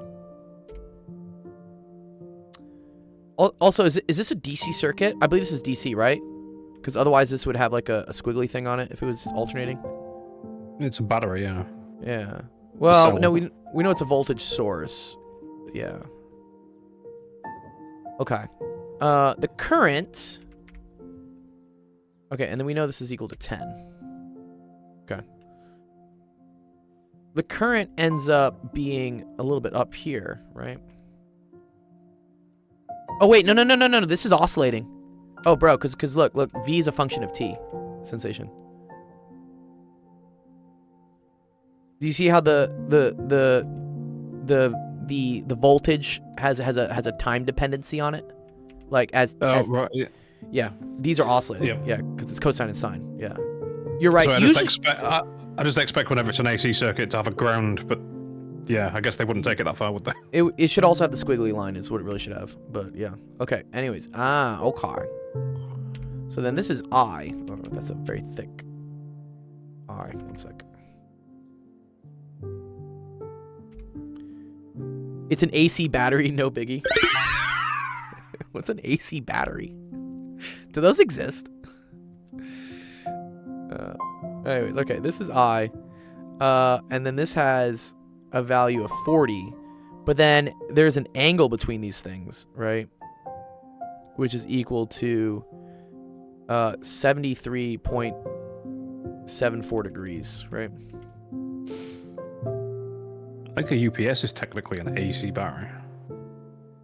Also, is this a DC circuit? I believe this is DC, right? Because otherwise this would have like a squiggly thing on it if it was alternating. It's a battery, yeah. Yeah. Well, no, we know it's a voltage source. Yeah. Okay. The current. Okay, and then we know this is equal to 10. Okay. The current ends up being a little bit up here, right? Oh wait, no. This is oscillating. Oh, bro, because look, V is a function of T. Sensation. Do you see how the voltage has a time dependency on it? Like as right. yeah, these are oscillating. Yeah, because it's cosine and sine. Yeah, you're right. So Usually, I just expect whenever it's an AC circuit to have a ground, but yeah, I guess they wouldn't take it that far, would they? it should also have the squiggly line is what it really should have. But yeah. Okay. Anyways. Okay. So then this is I. Oh, that's a very thick I. One sec. It's an AC battery, no biggie. What's an AC battery? Do those exist? Anyways, okay, this is I. And then this has a value of 40. But then there's an angle between these things, right? Which is equal to 73.74 degrees, right? I think a UPS is technically an AC battery.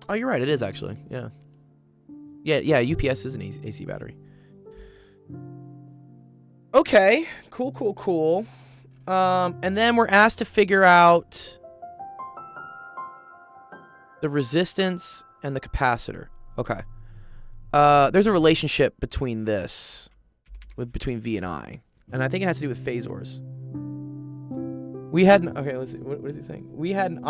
Oh, you're right. It is actually. Yeah. Yeah. UPS is an AC battery. Okay. Cool. And then we're asked to figure out the resistance and the capacitor. Okay. There's a relationship between this, between V and I, and I think it has to do with phasors. We had an, okay. Let's see. What is he saying? We had an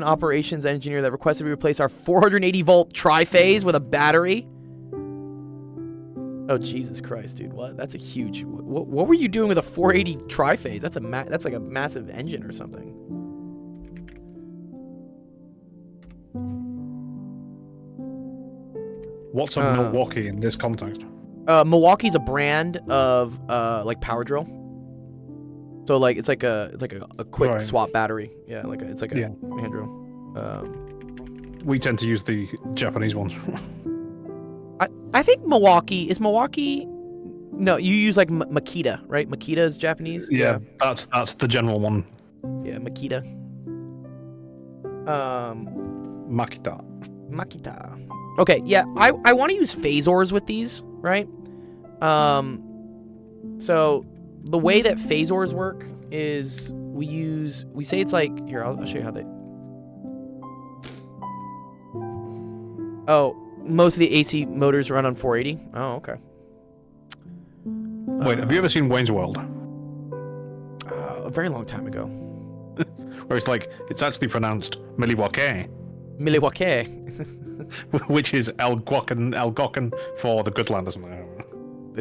operations engineer that requested we replace our 480 volt tri-phase with a battery. Oh Jesus Christ, dude! What? That's a huge. What were you doing with a 480 tri-phase? That's like a massive engine or something. What's a Milwaukee in this context? Milwaukee's a brand of like power drill. So like it's like a quick swap battery. Yeah, it's like a hand drill. We tend to use the Japanese ones. I think Milwaukee is Milwaukee. No, you use like Makita, right? Makita is Japanese. Yeah, that's the general one. Yeah, Makita. Makita. Okay, yeah, I want to use phasors with these, right? So the way that phasors work is we say it's like, here, I'll show you how they. Oh, most of the AC motors run on 480. Oh, okay. Wait, have you ever seen Wayne's World? A very long time ago. Where it's actually pronounced Milwaukee. Milwaukee. Which is Algonquin for the good land or something.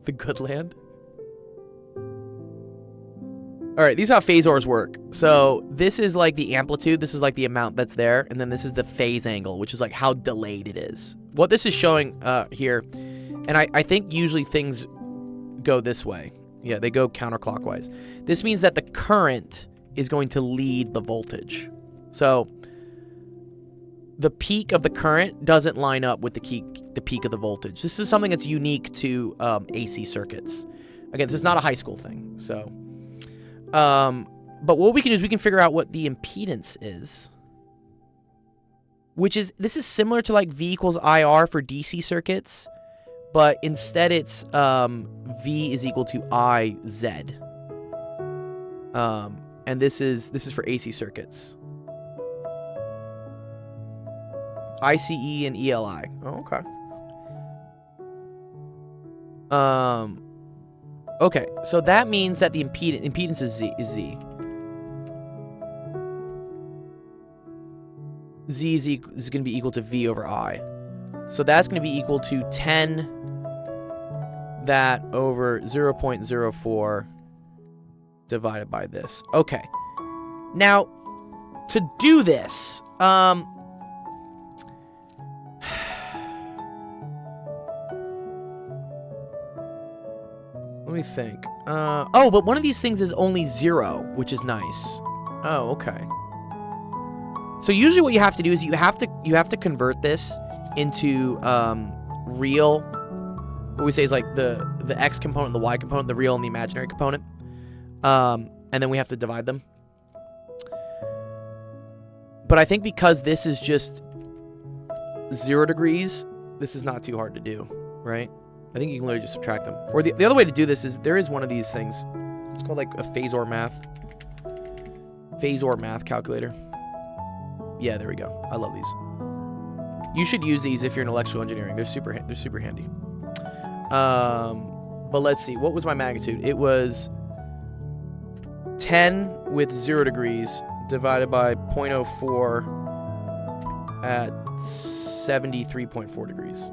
The good land? Alright, these are how phasors work. So this is like the amplitude, this is like the amount that's there, and then this is the phase angle, which is like how delayed it is. What this is showing here, and I think usually things go this way. Yeah, they go counterclockwise. This means that the current is going to lead the voltage. So the peak of the current doesn't line up with the peak of the voltage. This is something that's unique to AC circuits. Again, this is not a high school thing. So, but what we can do is we can figure out what the impedance is, which is, this is similar to like V equals IR for DC circuits, but instead it's V is equal to IZ. And this is for AC circuits. ICE and ELI. Oh, okay. Okay, so that means that the impedance is Z. Z is going to be equal to V over I. So that's going to be equal to 10 that over 0.04 divided by this. Okay. Now, to do this, let me think. Oh, but one of these things is only 0, which is nice. Oh, okay. So usually what you have to do is you have to convert this into real. What we say is like the x component, the y component, the real and the imaginary component. And then we have to divide them. But I think because this is just 0 degrees, this is not too hard to do, right? I think you can literally just subtract them. Or the other way to do this is there is one of these things. It's called like a phasor math calculator. Yeah, there we go. I love these. You should use these if you're in electrical engineering. They're super handy. But let's see. What was my magnitude? It was 10 with 0 degrees divided by 0.04 at 73.4 degrees.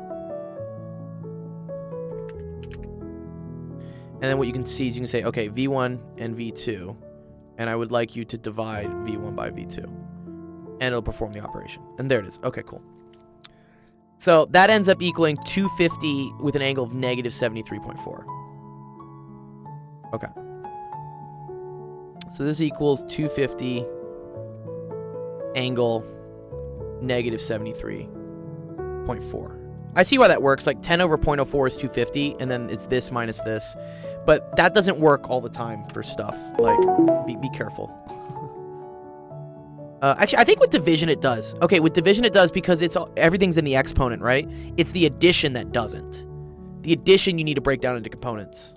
And then what you can see is you can say, okay, V1 and V2, and I would like you to divide V1 by V2. And it'll perform the operation. And there it is. Okay, cool. So that ends up equaling 250 with an angle of negative 73.4. Okay. So this equals 250 angle negative 73.4. I see why that works. Like 10 over 0.04 is 250, and then it's this minus this. But that doesn't work all the time for stuff. Like, be careful. Actually, I think with division it does. Okay, with division it does because everything's in the exponent, right? It's the addition that doesn't. The addition you need to break down into components.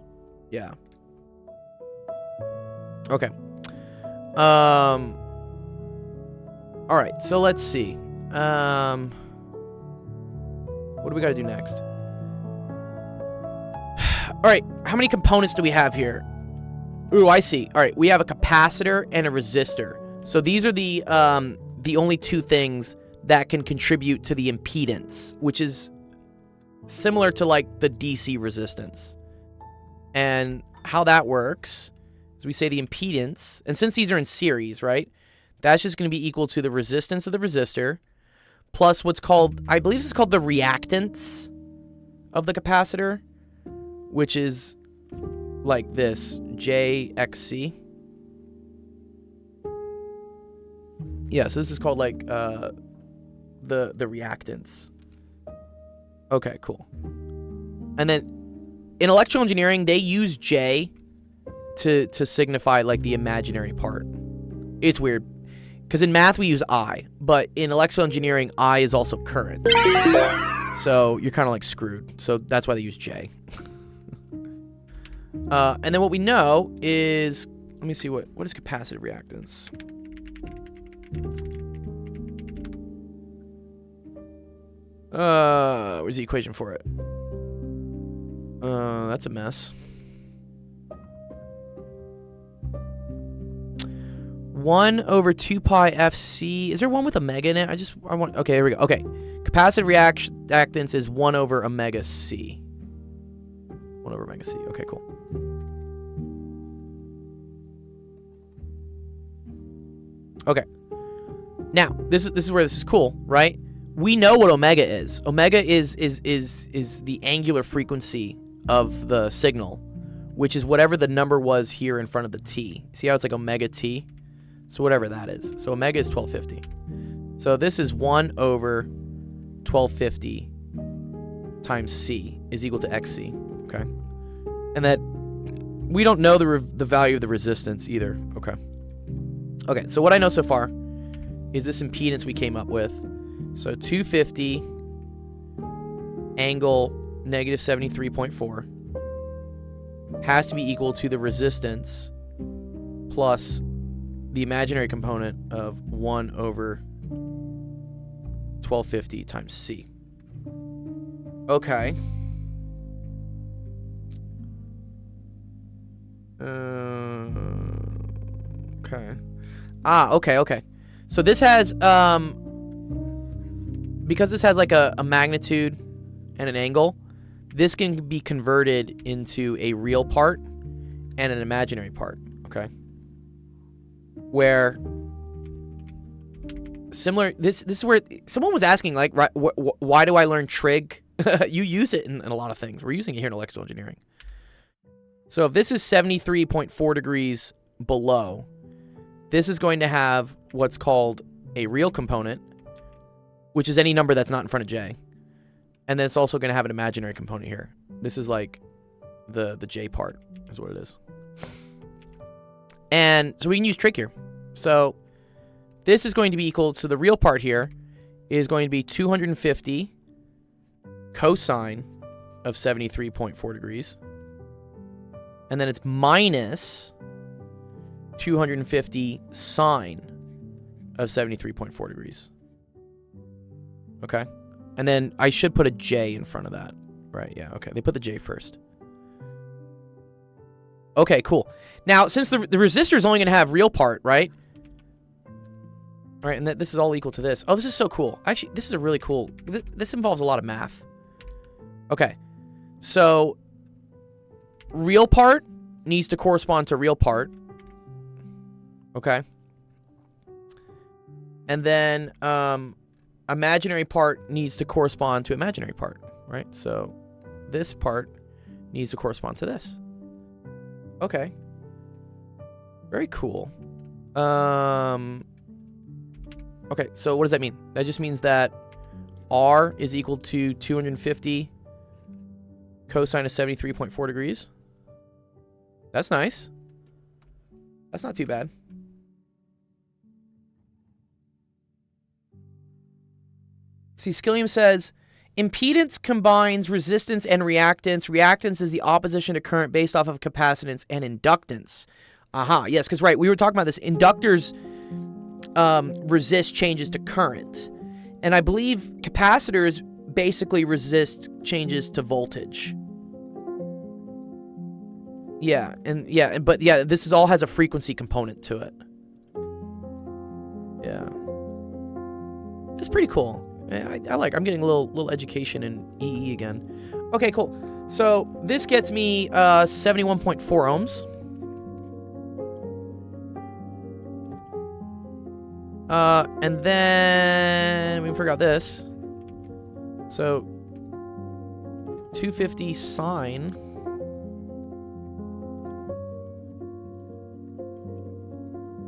Yeah. Okay. All right, so let's see. What do we got to do next? All right, how many components do we have here? Ooh, I see. All right, we have a capacitor and a resistor. So these are the only two things that can contribute to the impedance, which is similar to like the DC resistance. And how that works is we say the impedance, and since these are in series, right, that's just going to be equal to the resistance of the resistor plus what's called, I believe this is called the reactance of the capacitor, which is like this, JXC. Yeah, so this is called like the reactance. Okay, cool. And then in electrical engineering, they use J to signify like the imaginary part. It's weird because in math we use I, but in electrical engineering, I is also current. So you're kind of like screwed. So that's why they use J. And then what we know is, let me see what is capacitive reactance. Where's the equation for it? That's a mess. 1 over 2 pi FC. Is there one with omega in it? Okay, there we go. Okay. Capacitive reactance is 1 over omega C. 1 over omega C. Okay, cool. Okay. Now, this is where this is cool, right? We know what omega is. Omega is the angular frequency of the signal, which is whatever the number was here in front of the T. See how it's like omega T? So whatever that is. So omega is 1250. So this is 1 over 1250 times C is equal to XC, okay? And that we don't know the value of the resistance either, okay? Okay, so what I know so far is this impedance we came up with. So 250 angle negative 73.4 has to be equal to the resistance plus the imaginary component of 1 over 1250 times C. Okay. Okay. Okay. So this has, because this has like a magnitude and an angle, this can be converted into a real part and an imaginary part, okay? Where similar, this is where someone was asking, like, why do I learn trig? You use it in a lot of things. We're using it here in electrical engineering. So if this is 73.4 degrees below, this is going to have what's called a real component, which is any number that's not in front of J. And then it's also going to have an imaginary component here. This is like the J part is what it is. And so we can use trig here. So this is going to be equal to the real part here is going to be 250 cosine of 73.4 degrees. And then it's minus 250 sine of 73.4 degrees. Okay. And then I should put a J in front of that. Right, yeah, okay. They put the J first. Okay, cool. Now, since the resistor is only going to have real part, right? All right, and this is all equal to this. Oh, this is so cool. Actually, this is a really cool... This involves a lot of math. Okay. So, real part needs to correspond to real part. Okay. And then, imaginary part needs to correspond to imaginary part, right? So, this part needs to correspond to this. Okay. Very cool. Okay, so what does that mean? That just means that R is equal to 250 cosine of 73.4 degrees. That's nice. That's not too bad. See, Skillium says, impedance combines resistance and reactance. Reactance is the opposition to current based off of capacitance and inductance. Aha, yes, because right, we were talking about this. Inductors resist changes to current. And I believe capacitors basically resist changes to voltage. But this all has a frequency component to it. Yeah. It's pretty cool. I'm getting a little education in EE again. Okay, cool. So this gets me 71.4 ohms. And then we forgot this. So 250 sine.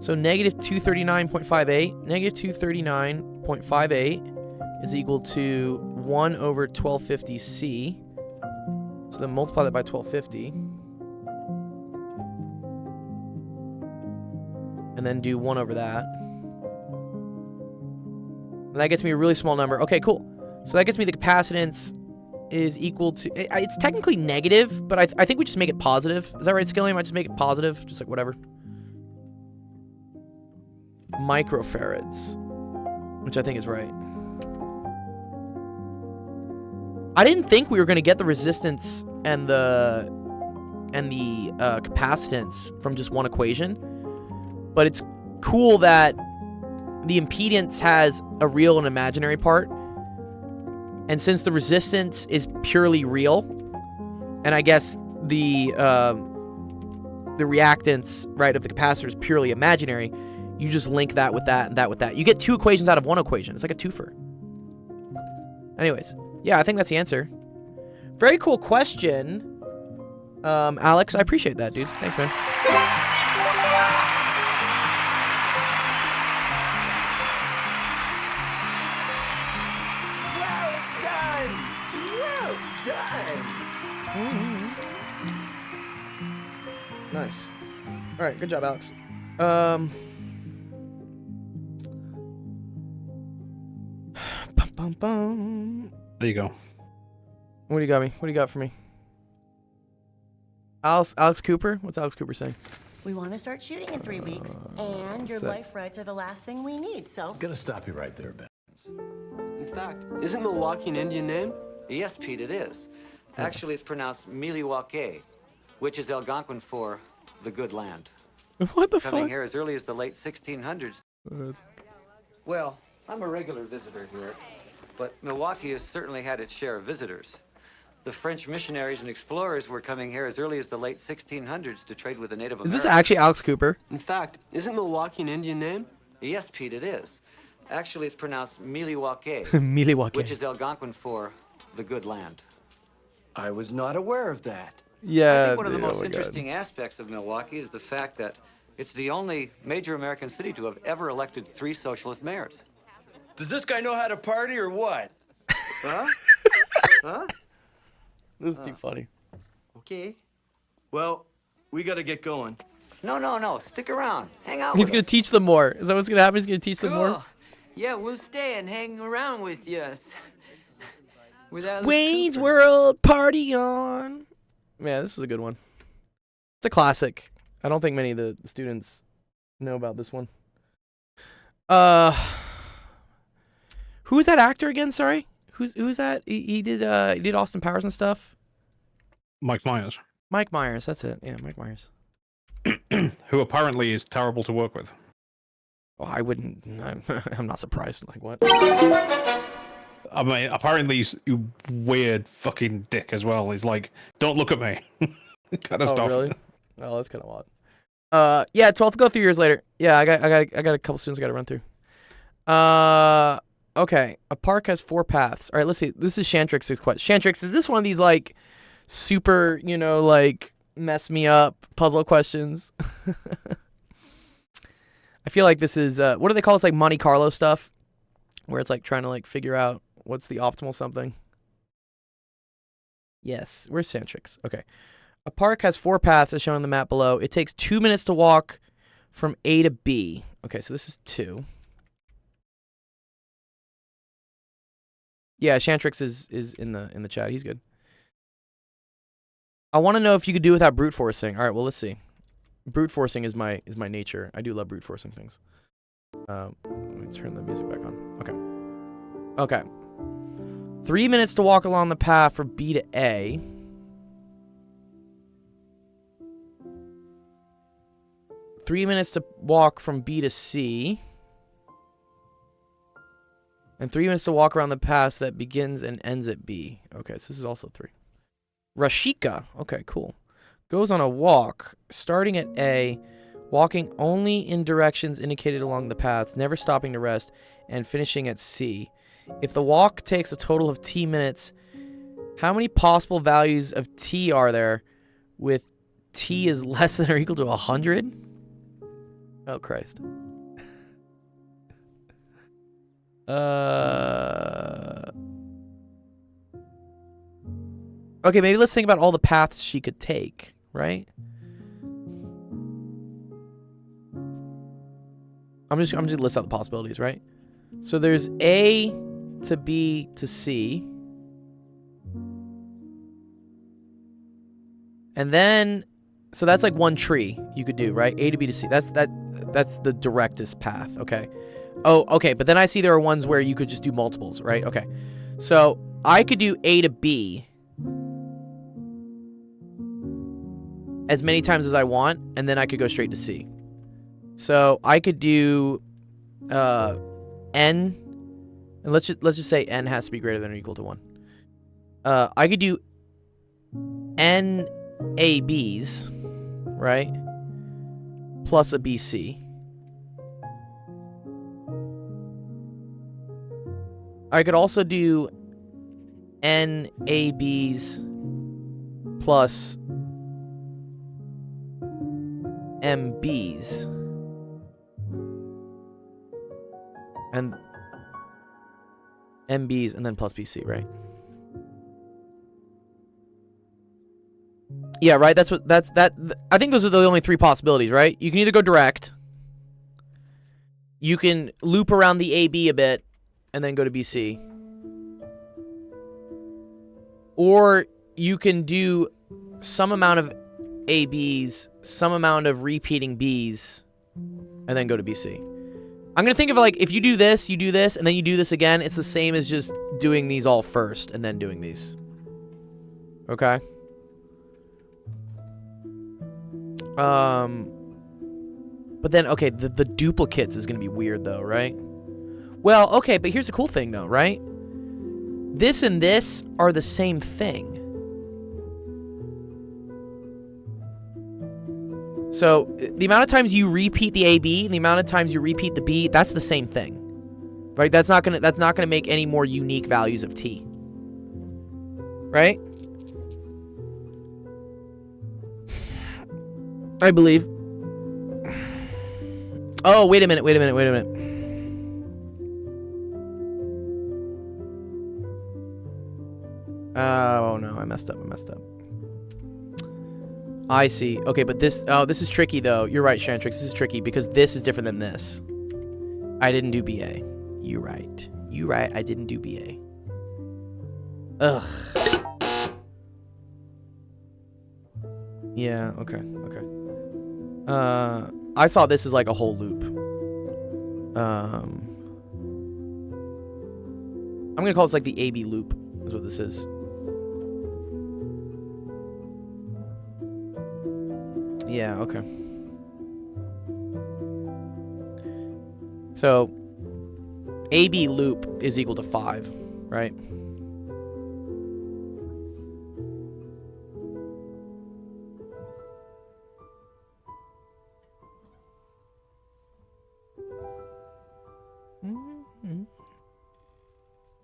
So negative 239.58. Negative 239.58 is equal to 1 over 1250C. So then multiply that by 1250. And then do 1 over that. And that gets me a really small number. Okay, cool. So that gets me the capacitance is equal to... It's technically negative, but I think we just make it positive. Is that right, Skillium? I just make it positive. Just like whatever. Microfarads. Which I think is right. I didn't think we were going to get the resistance and the capacitance from just one equation. But it's cool that the impedance has a real and imaginary part. And since the resistance is purely real, and I guess the reactance, right, of the capacitor is purely imaginary, you just link that with that and that with that. You get two equations out of one equation. It's like a twofer. Anyways, yeah, I think that's the answer. Very cool question, Alex. I appreciate that, dude. Thanks, man. Nice. All right, good job, Alex. Bum, bum, bum. There you go. What do you got me? What do you got for me? Alex Cooper? What's Alex Cooper saying? We want to start shooting in 3 weeks, and your life rights are the last thing we need, so... Gonna stop you right there, Ben. In fact, isn't Milwaukee an Indian name? Yes, Pete, it is. Actually, it's pronounced Milwaukee, which is Algonquin for the good land. What the Coming fuck? here as early as the late 1600s. Well, I'm a regular visitor here, but Milwaukee has certainly had its share of visitors. The French missionaries and explorers were coming here as early as the late 1600s to trade with the Native Americans. Is this actually Alex Cooper? In fact, isn't Milwaukee an Indian name? Yes, Pete, it is. Actually, it's pronounced Milwaukee, Milwaukee. which is Algonquin for the good land. I was not aware of that. Yeah. I think one of the dude, most oh my interesting God. aspects of Milwaukee is the fact that it's the only major American city to have ever elected 3 socialist mayors. Does this guy know how to party or what? Huh? Huh? This is too funny. Okay. Well, we gotta get going. No. Stick around. Hang out He's with gonna us. teach them more. Is that what's gonna happen? He's gonna teach them more? Yeah, we'll stay and hang around with you. Without Wayne's Cooper. World, party on. Man, this is a good one. It's a classic. I don't think many of the students know about this one. Who's that actor again? Sorry, who's that? He did Austin Powers and stuff. Mike Myers, Mike Myers. That's it. Yeah, Mike Myers. who apparently is terrible to work with. Oh, I wouldn't. I'm not surprised. Like what? I mean, apparently he's a weird fucking dick as well. He's like, "Don't look at me," kind of stuff. Really? Oh, that's kind of odd. Yeah, 12th go 3 years later. Yeah, I got a couple students I got to run through. Okay. A park has 4 paths. All right, let's see. This is Shantrix's question. Shantrix, is this one of these like super, like mess me up puzzle questions? I feel like this is what do they call it? It's like Monte Carlo stuff, where it's like trying to like figure out what's the optimal something. Yes, where's Shantrix? Okay. A park has 4 paths as shown on the map below. It takes 2 minutes to walk from A to B. Okay, so this is 2. Yeah, Shantrix is in the chat. He's good. I want to know if you could do without brute forcing. All right, well, let's see. Brute forcing is my nature. I do love brute forcing things. Let me turn the music back on. Okay. 3 minutes to walk along the path from B to A. Three minutes to walk from B to C. And 3 minutes to walk around the path that begins and ends at B. Okay, so this is also 3. Rashika. Okay, cool. Goes on a walk, starting at A, walking only in directions indicated along the paths, never stopping to rest, and finishing at C. If the walk takes a total of T minutes, how many possible values of T are there with T is less than or equal to 100? Oh, Christ. Okay, maybe let's think about all the paths she could take, right? I'm just gonna list out the possibilities, right? So there's A to B to C. And then so that's like one tree you could do, right? A to B to C. That's the directest path, okay? Oh, okay, but then I see there are ones where you could just do multiples, right? Okay. So I could do A to B as many times as I want, and then I could go straight to C. So I could do N, and let's just say N has to be greater than or equal to 1. I could do N ABs, right? Plus a BC. I could also do N ABs plus MBs. And MBs and then plus BC, right? Yeah, right? That's I think those are the only 3 possibilities, right? You can either go direct. You can loop around the AB a bit and then go to BC. Or you can do some amount of ABs, some amount of repeating Bs, and then go to BC. I'm going to think of like, if you do this, and then you do this again, it's the same as just doing these all first and then doing these. Okay? But then, okay, the duplicates is going to be weird though, right? Well, okay, but here's the cool thing though, right? This and this are the same thing. So, the amount of times you repeat the AB and the amount of times you repeat the B, that's the same thing. Right? That's not gonna make any more unique values of T. Right? I believe. Oh, wait a minute. Oh no, I messed up. I see. Okay, but this is tricky though. You're right, Shantrix. This is tricky because this is different than this. I didn't do BA. You're right. I didn't do BA. Ugh. Yeah, okay. I saw this as like a whole loop. I'm gonna call this like the AB loop, is what this is. Yeah, okay. So, AB loop is equal to 5, right?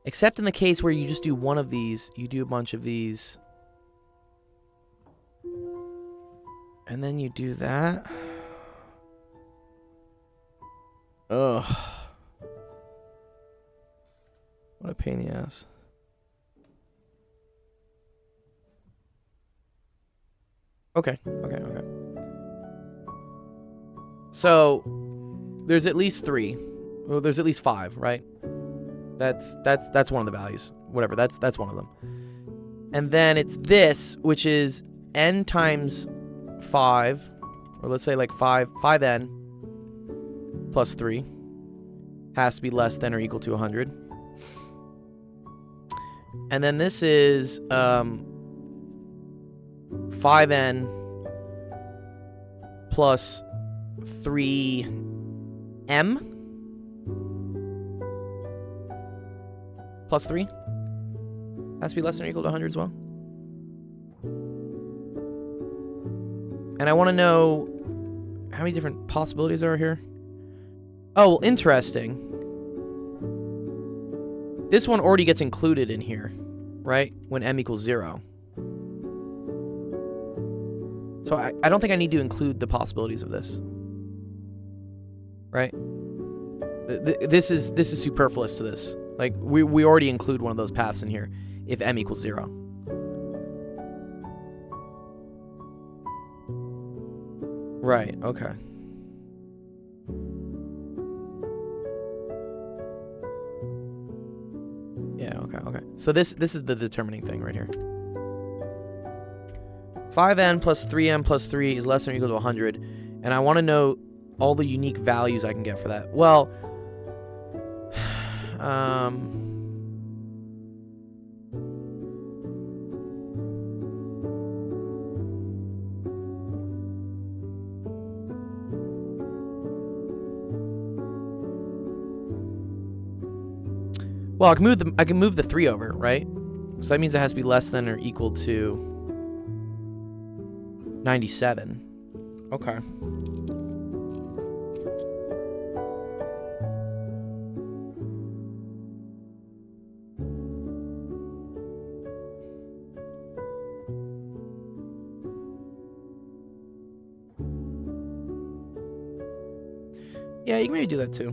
Except in the case where you just do one of these, you do a bunch of these, and then you do that. Ugh. What a pain in the ass. Okay. So, there's at least 3. Well, there's at least 5, right? That's one of the values. Whatever, that's one of them. And then it's this, which is n times 5, or let's say like 5n plus 3 has to be less than or equal to 100. And then this is 5n plus 3m plus 3 has to be less than or equal to 100 as well. And I want to know how many different possibilities there are here. Oh, well, interesting. This one already gets included in here, right? When m equals 0. So I don't think I need to include the possibilities of this. Right? This is superfluous to this. Like, we already include one of those paths in here if m equals 0. Right, okay. Yeah, okay. So this is the determining thing right here. 5n plus 3m plus 3 is less than or equal to 100. And I want to know all the unique values I can get for that. Well, well, I can move the 3 over, right? So that means it has to be less than or equal to 97. Okay. Yeah, you can maybe do that too.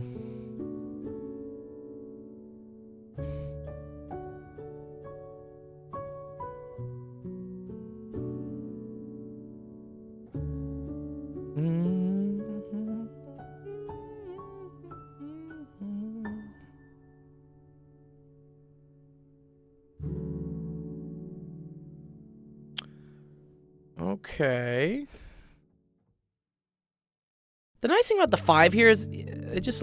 Okay. The nice thing about the 5 here is it just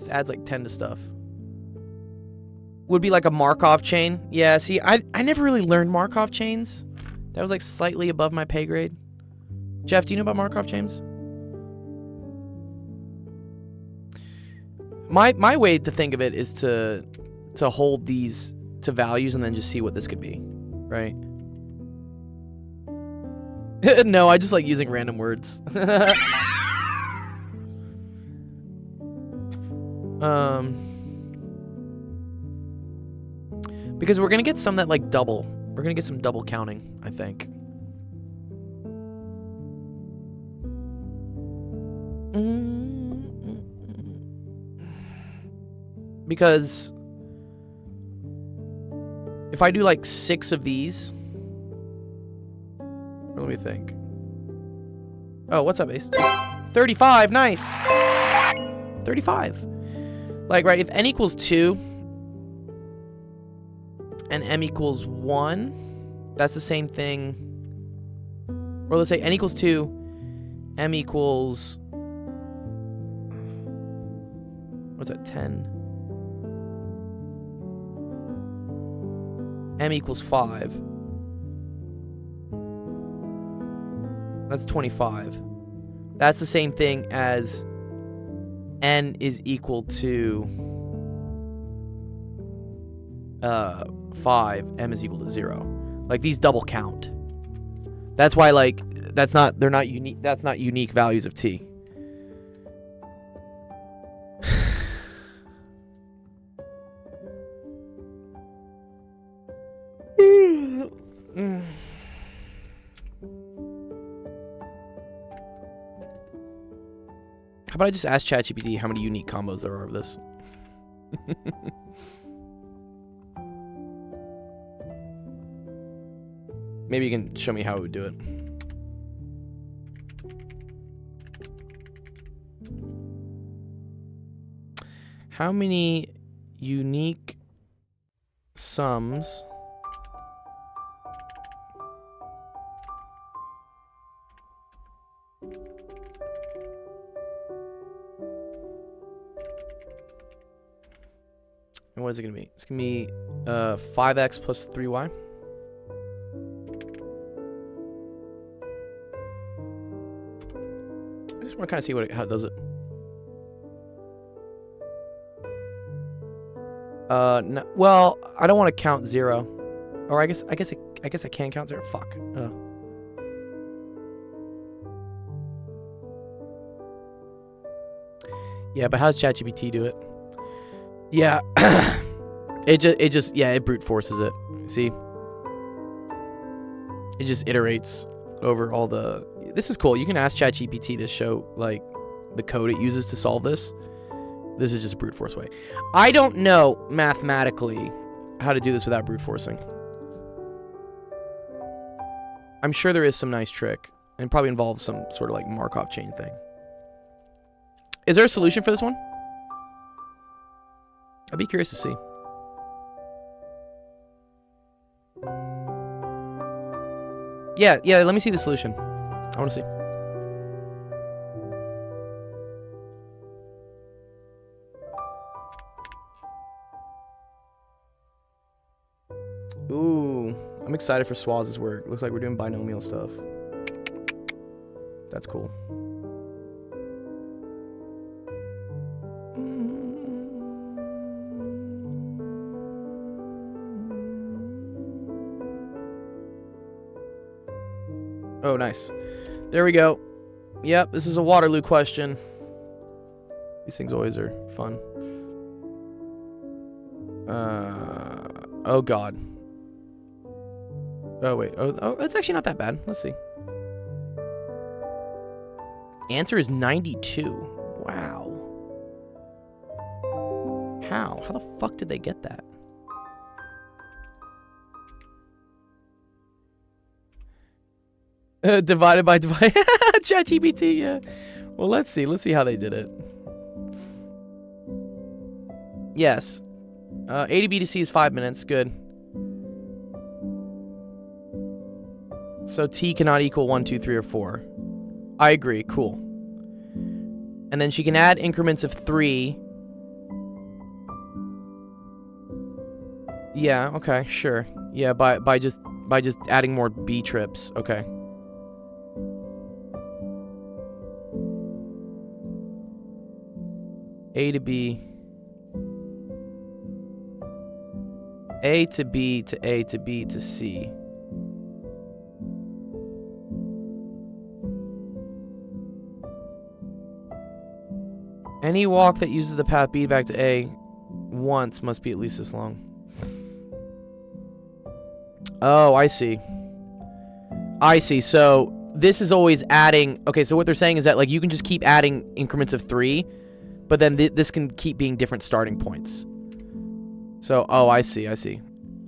adds like 10 to stuff. Would be like a Markov chain. Yeah, see, I never really learned Markov chains. That was like slightly above my pay grade. Jeff, do you know about Markov chains? My way to think of it is to hold these to values and then just see what this could be, right? No, I just like using random words. Because we're gonna get some that like double. We're gonna get some double counting, I think. Because if I do like 6 of these, let me think. Oh, what's up, Ace? 35, nice. 35. Like, right, if n equals 2, and m equals 1, that's the same thing. Or let's say n equals 2, m equals... what's that, 10? M equals 5. That's 25. That's the same thing as n is equal to 5, m is equal to 0. Like, these double count. That's why, like, they're not unique. That's not unique values of t. How about I just ask ChatGPT how many unique combos there are of this? Maybe you can show me how it would do it. How many unique sums and what is it going to be? It's going to be 5x plus 3y. I just want to kind of see how it does it. No, well, I don't want to count 0. Or I guess I can count 0. Fuck. Yeah, but how does ChatGPT do it? Yeah, it brute forces it. See, it just iterates over all the. This is cool. You can ask ChatGPT to show like the code it uses to solve this. This is just a brute force way. I don't know mathematically how to do this without brute forcing. I'm sure there is some nice trick, and probably involves some sort of like Markov chain thing. Is there a solution for this one? I'd be curious to see. Yeah, let me see the solution. I want to see. Ooh, I'm excited for Swaz's work. Looks like we're doing binomial stuff. That's cool. Oh, nice. There we go. Yep, this is a Waterloo question. These things always are fun. Oh, God. Oh, wait. Oh, that's actually not that bad. Let's see. Answer is 92. Wow. How? How the fuck did they get that? Divided by ChatGPT, yeah. Well, let's see. Let's see how they did it. Yes. A to B to C is 5 minutes. Good. So T cannot equal 1, 2, 3, or 4. I agree. Cool. And then she can add increments of 3. Yeah, okay, sure. Yeah, by just adding more B trips. Okay. A to B. A to B to A to B to C. Any walk that uses the path B back to A once must be at least this long. Oh, I see. I see. So this is always adding. Okay, so what they're saying is that like you can just keep adding increments of 3, but then this can keep being different starting points. So, oh, I see. I see.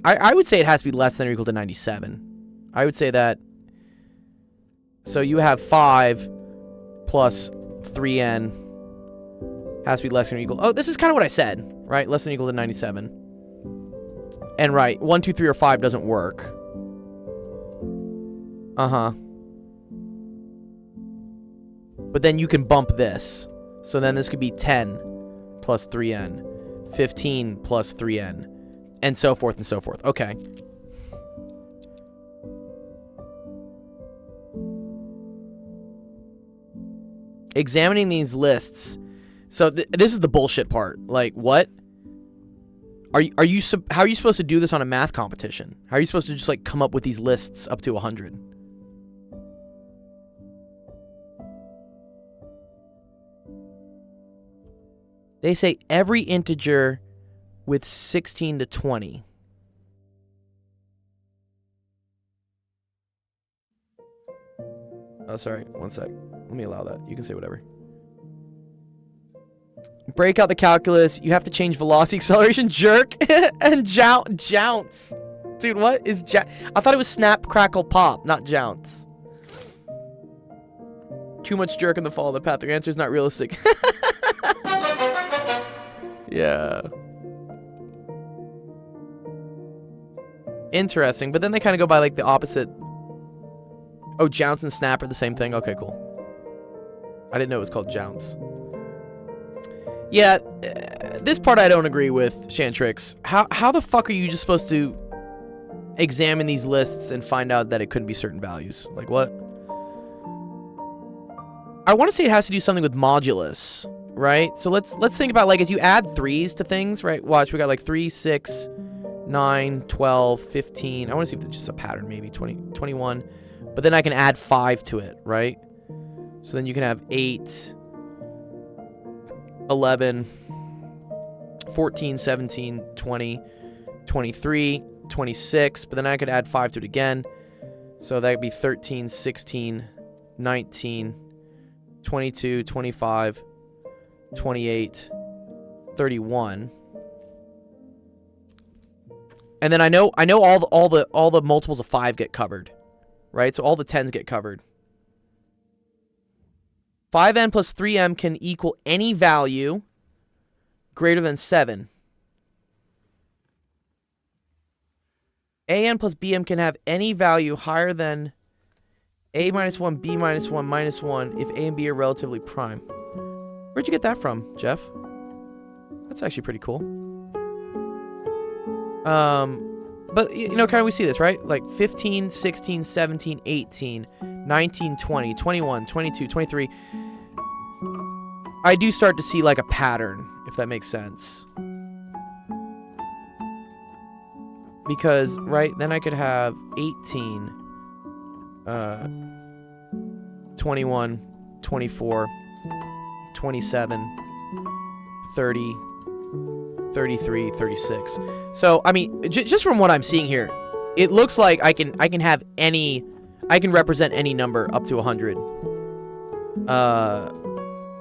I would say it has to be less than or equal to 97. I would say that. So you have 5 plus 3n has to be less than or equal. Oh, this is kind of what I said, right? Less than or equal to 97. And right, 1, 2, 3, or 5 doesn't work. Uh-huh. But then you can bump this. So then this could be 10 plus 3n, 15 plus 3n, and so forth and so forth. Okay. Examining these lists. So this is the bullshit part. Like, what? How are you supposed to do this on a math competition? How are you supposed to just like come up with these lists up to 100? They say every integer with 16 to 20. Oh, sorry. One sec. Let me allow that. You can say whatever. Break out the calculus. You have to change velocity, acceleration, jerk, and jounce. Dude, what is I thought it was snap, crackle, pop, not jounce. Too much jerk in the fall of the path. Your answer is not realistic. Yeah. Interesting, but then they kind of go by like the opposite. Oh, jounce and snap are the same thing? Okay, cool. I didn't know it was called jounce. Yeah, this part I don't agree with, Shantrix. How the fuck are you just supposed to examine these lists and find out that it couldn't be certain values? Like, what? I want to say it has to do something with modulus, right? So let's think about, like, as you add 3s to things, right? Watch, we got like 3, 6, 9, 12, 15. I want to see if there's just a pattern, maybe 20, 21. But then I can add 5 to it, right? So then you can have 8, 11, 14, 17, 20, 23, 26. But then I could add 5 to it again. So that would be 13, 16, 19, 22, 25, 28, 31. And then I know all the multiples of 5 get covered, right? So all the 10s get covered. 5n plus 3m can equal any value greater than 7. an plus bm can have any value higher than a minus 1, b minus 1, minus 1 if a and b are relatively prime. Where'd you get that from, Jeff? That's actually pretty cool. But, you know, kind of we see this, right? Like 15, 16, 17, 18, 19, 20, 21, 22, 23. I do start to see like a pattern, if that makes sense. Because, right, then I could have 18, 21, 24, 27, 30, 33, 36. So, I mean, just from what I'm seeing here, it looks like I can have any, I can represent any number up to 100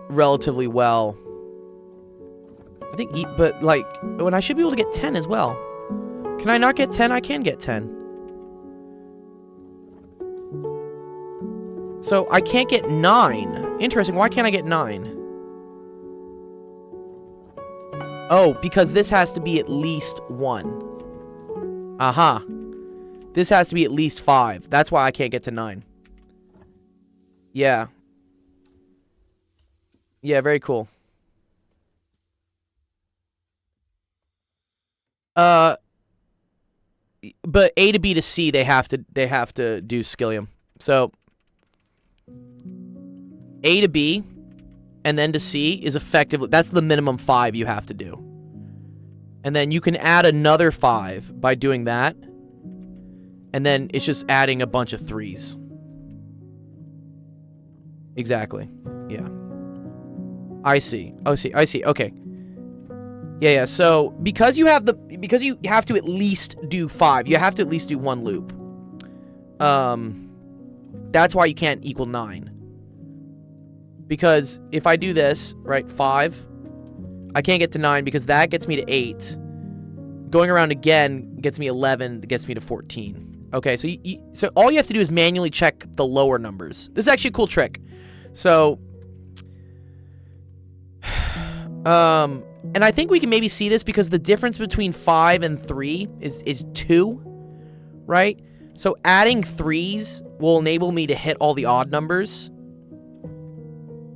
relatively well. I think, but like, when I should be able to get 10 as well. Can I not get 10? I can get 10. So I can't get 9. Interesting. Why can't I get 9? Oh, because this has to be at least 1. Aha. This has to be at least 5. That's why I can't get to 9. Yeah. Yeah, very cool. But A to B to C, they have to do Skillium. So A to B and then to C is effectively, that's the minimum 5 you have to do. And then you can add another 5 by doing that. And then it's just adding a bunch of 3s. Exactly. Yeah. I see. Oh, I see. Okay. Yeah. So because you have to at least do 5, you have to at least do 1 loop. That's why you can't equal 9. Because if I do this, right, 5, I can't get to 9 because that gets me to 8. Going around again gets me 11, gets me to 14. Okay, so so all you have to do is manually check the lower numbers. This is actually a cool trick. So And I think we can maybe see this because the difference between 5 and 3 is 2, right? So adding 3s will enable me to hit all the odd numbers.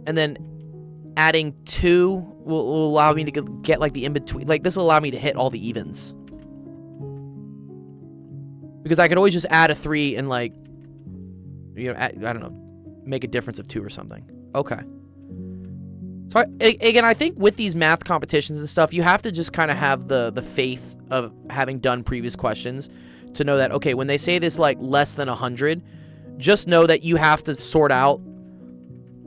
And then adding 2 will allow me to get like the in-between. Like, this will allow me to hit all the evens. Because I could always just add a 3 and, like, you know, I don't know, make a difference of 2 or something. Okay. So, again, I think with these math competitions and stuff, you have to just kind of have the faith of having done previous questions to know that, okay, when they say this, like, less than 100, just know that you have to sort out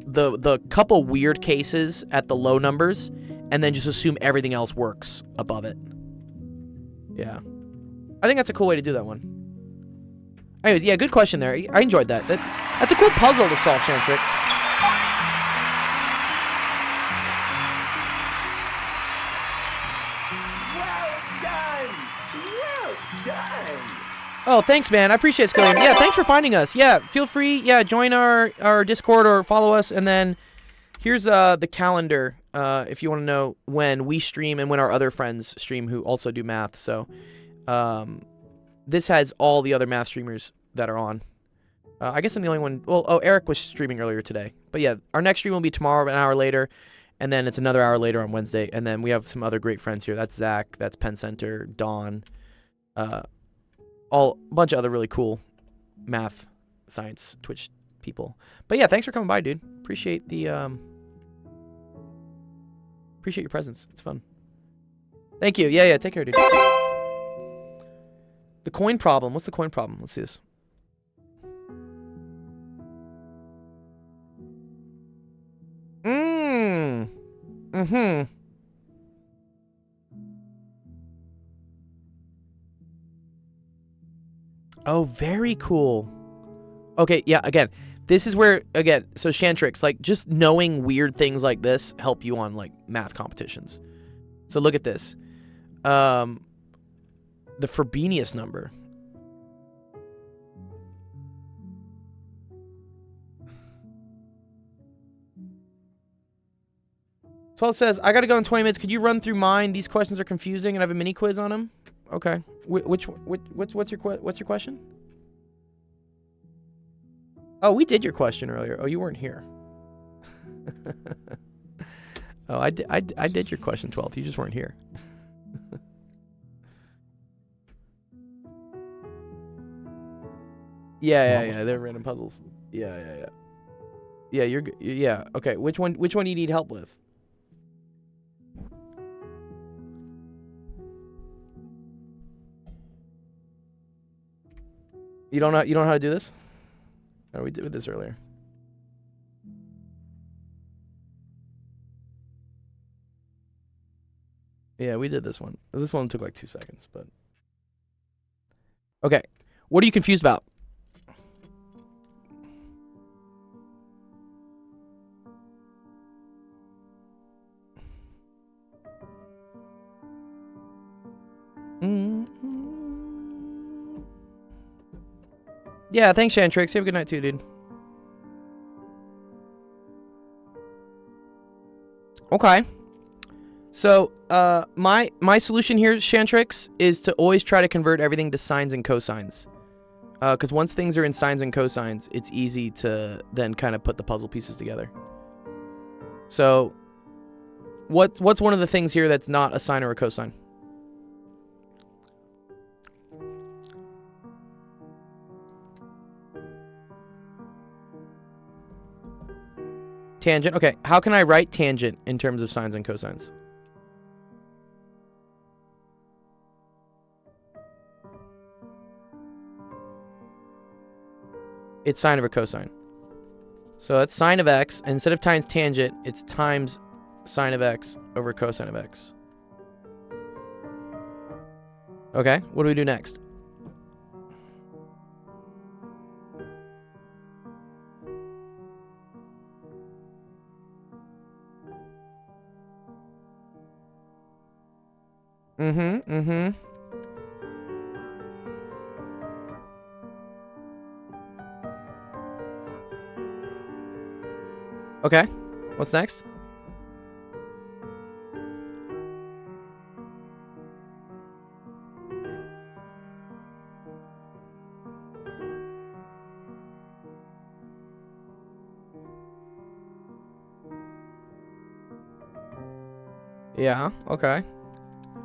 the couple weird cases at the low numbers and then just assume everything else works above it. Yeah. I think that's a cool way to do that one. Anyways, yeah, good question there. I enjoyed that. That's a cool puzzle to solve, Shantrix. Oh, thanks, man. I appreciate it, Skillian. Yeah, thanks for finding us. Yeah, feel free. Yeah, join our Discord or follow us. And then here's the calendar if you want to know when we stream and when our other friends stream who also do math. So this has all the other math streamers that are on. I guess I'm the only one. Well, oh, Eric was streaming earlier today. But yeah, our next stream will be tomorrow, an hour later. And then it's another hour later on Wednesday. And then we have some other great friends here. That's Zach. That's Penn Center. Dawn. A bunch of other really cool math, science, Twitch people. But yeah, thanks for coming by, dude. Appreciate the appreciate your presence. It's fun. Thank you. Yeah, take care, dude. The coin problem. What's the coin problem? Let's see this. Oh, very cool. Okay, yeah, again, this is where, again, so Shantrix, like, just knowing weird things like this help you on, like, math competitions. So look at this. The Frobenius number. So it says, I gotta go in 20 minutes. Could you run through mine? These questions are confusing and I have a mini quiz on them. Okay. What's your question? Oh, we did your question earlier. Oh, you weren't here. Oh, I did your question 12th. You just weren't here. Yeah. They're random puzzles. Yeah. Yeah, you're good. Yeah. Okay. Which one do you need help with? You don't know how to do this? Oh, we did this earlier. Yeah, we did this one. This one took like 2 seconds, but okay. What are you confused about? Yeah, thanks, Shantrix. You have a good night too, dude. Okay. So, my solution here, Shantrix, is to always try to convert everything to sines and cosines. Because once things are in sines and cosines, it's easy to then kind of put the puzzle pieces together. So, what's one of the things here that's not a sine or a cosine? Tangent. Okay, how can I write tangent in terms of sines and cosines? It's sine over cosine. So that's sine of x, and instead of times tangent, it's times sine of x over cosine of x. Okay, what do we do next? Okay, what's next? Yeah, okay.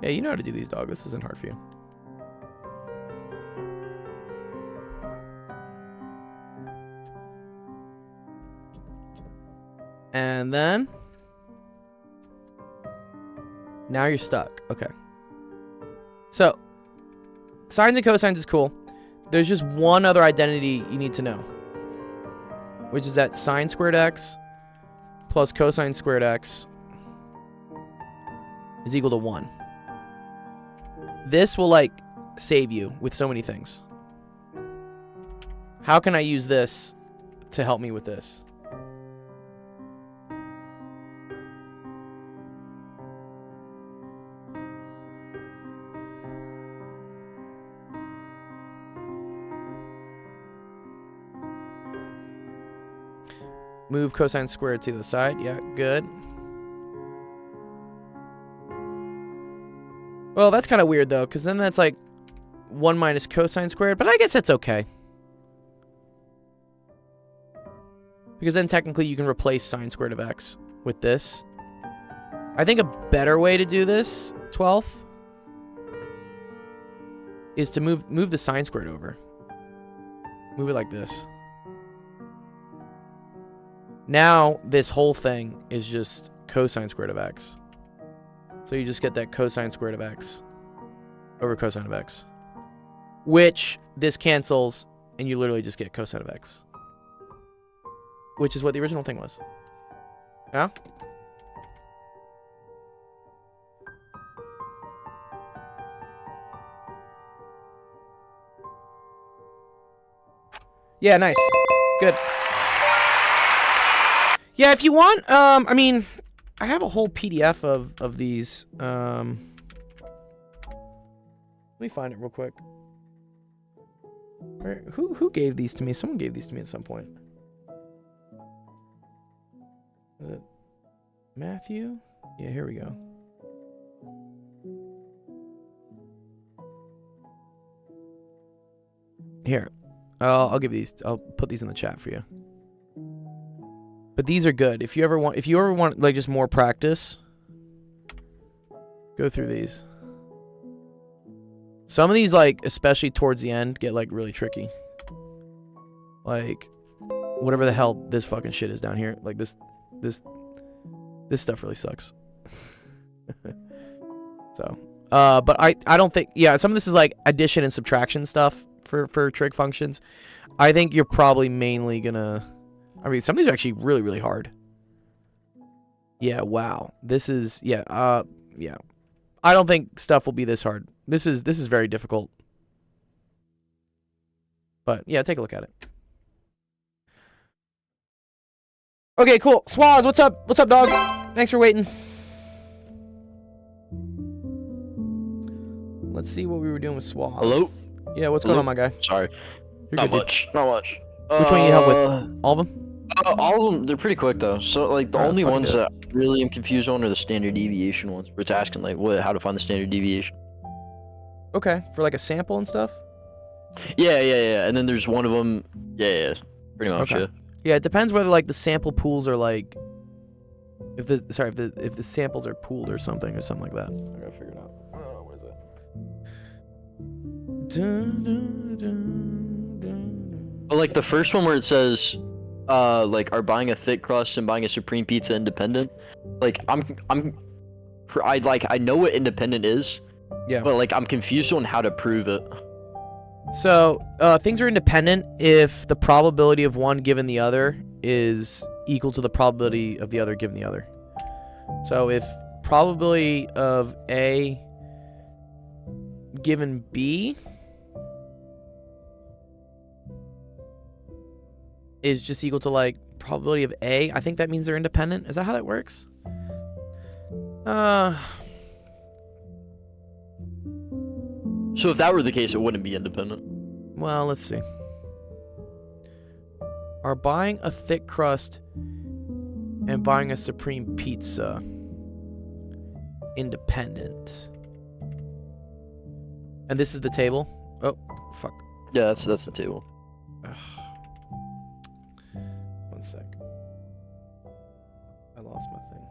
Yeah, you know how to do these, dog. This isn't hard for you. And then now you're stuck. Okay. So sines and cosines is cool. There's just one other identity you need to know, which is that sine squared x plus cosine squared x is equal to 1. This will like save you with so many things. How can I use this to help me with this? Move cosine squared to the side. Yeah, good. Well, that's kind of weird, though, because then that's like 1 minus cosine squared, but I guess that's okay. Because then technically you can replace sine squared of x with this. I think a better way to do this, 12th, is to move the sine squared over. Move it like this. Now, this whole thing is just cosine squared of x. So you just get that cosine squared of x over cosine of x. Which this cancels, and you literally just get cosine of x. Which is what the original thing was. Yeah? Yeah, nice. Good. Yeah, if you want, I mean, I have a whole PDF of these. Let me find it real quick. Who gave these to me? Someone gave these to me at some point. Is it Matthew? Yeah, here we go. Here, I'll give these. I'll put these in the chat for you. But these are good. If you ever want like just more practice, go through these. Some of these, like, especially towards the end, get like really tricky. Like whatever the hell this fucking shit is down here. Like this stuff really sucks. So, but I don't think, yeah, some of this is like addition and subtraction stuff for trig functions. I think you're probably mainly gonna, I mean, some of these are actually really, really hard. Yeah, wow. This is, yeah, yeah. I don't think stuff will be this hard. This is very difficult. But, yeah, take a look at it. Okay, cool. Swaz, what's up? What's up, dog? Thanks for waiting. Let's see what we were doing with Swaz. Hello? Yeah, what's going on, my guy? Sorry. You're Not good, much. Not much. Which one you help with? All of them? All of them, they're pretty quick though. So like the Oh, only that's ones fucking that really am confused on are the standard deviation ones. Where it's asking like how to find the standard deviation. Okay, for like a sample and stuff? Yeah. And then there's one of them. Yeah. Pretty much. Okay. Yeah. Yeah, it depends whether like the sample pools are like, if the samples are pooled or something like that. I gotta figure it out. Oh, what is it? But like the first one where it says, like are buying a thick crust and buying a supreme pizza independent? Like I know what independent is. Yeah. But like I'm confused on how to prove it. So things are independent if the probability of one given the other is equal to the probability of the other given the other. So if probability of A given B is just equal to like probability of A, I think that means they're independent. Is that how that works? So if that were the case, it wouldn't be independent. Well, let's see. Are buying a thick crust and buying a supreme pizza independent? And this is the table? Oh, fuck. Yeah, that's the table. One sec. I lost my thing.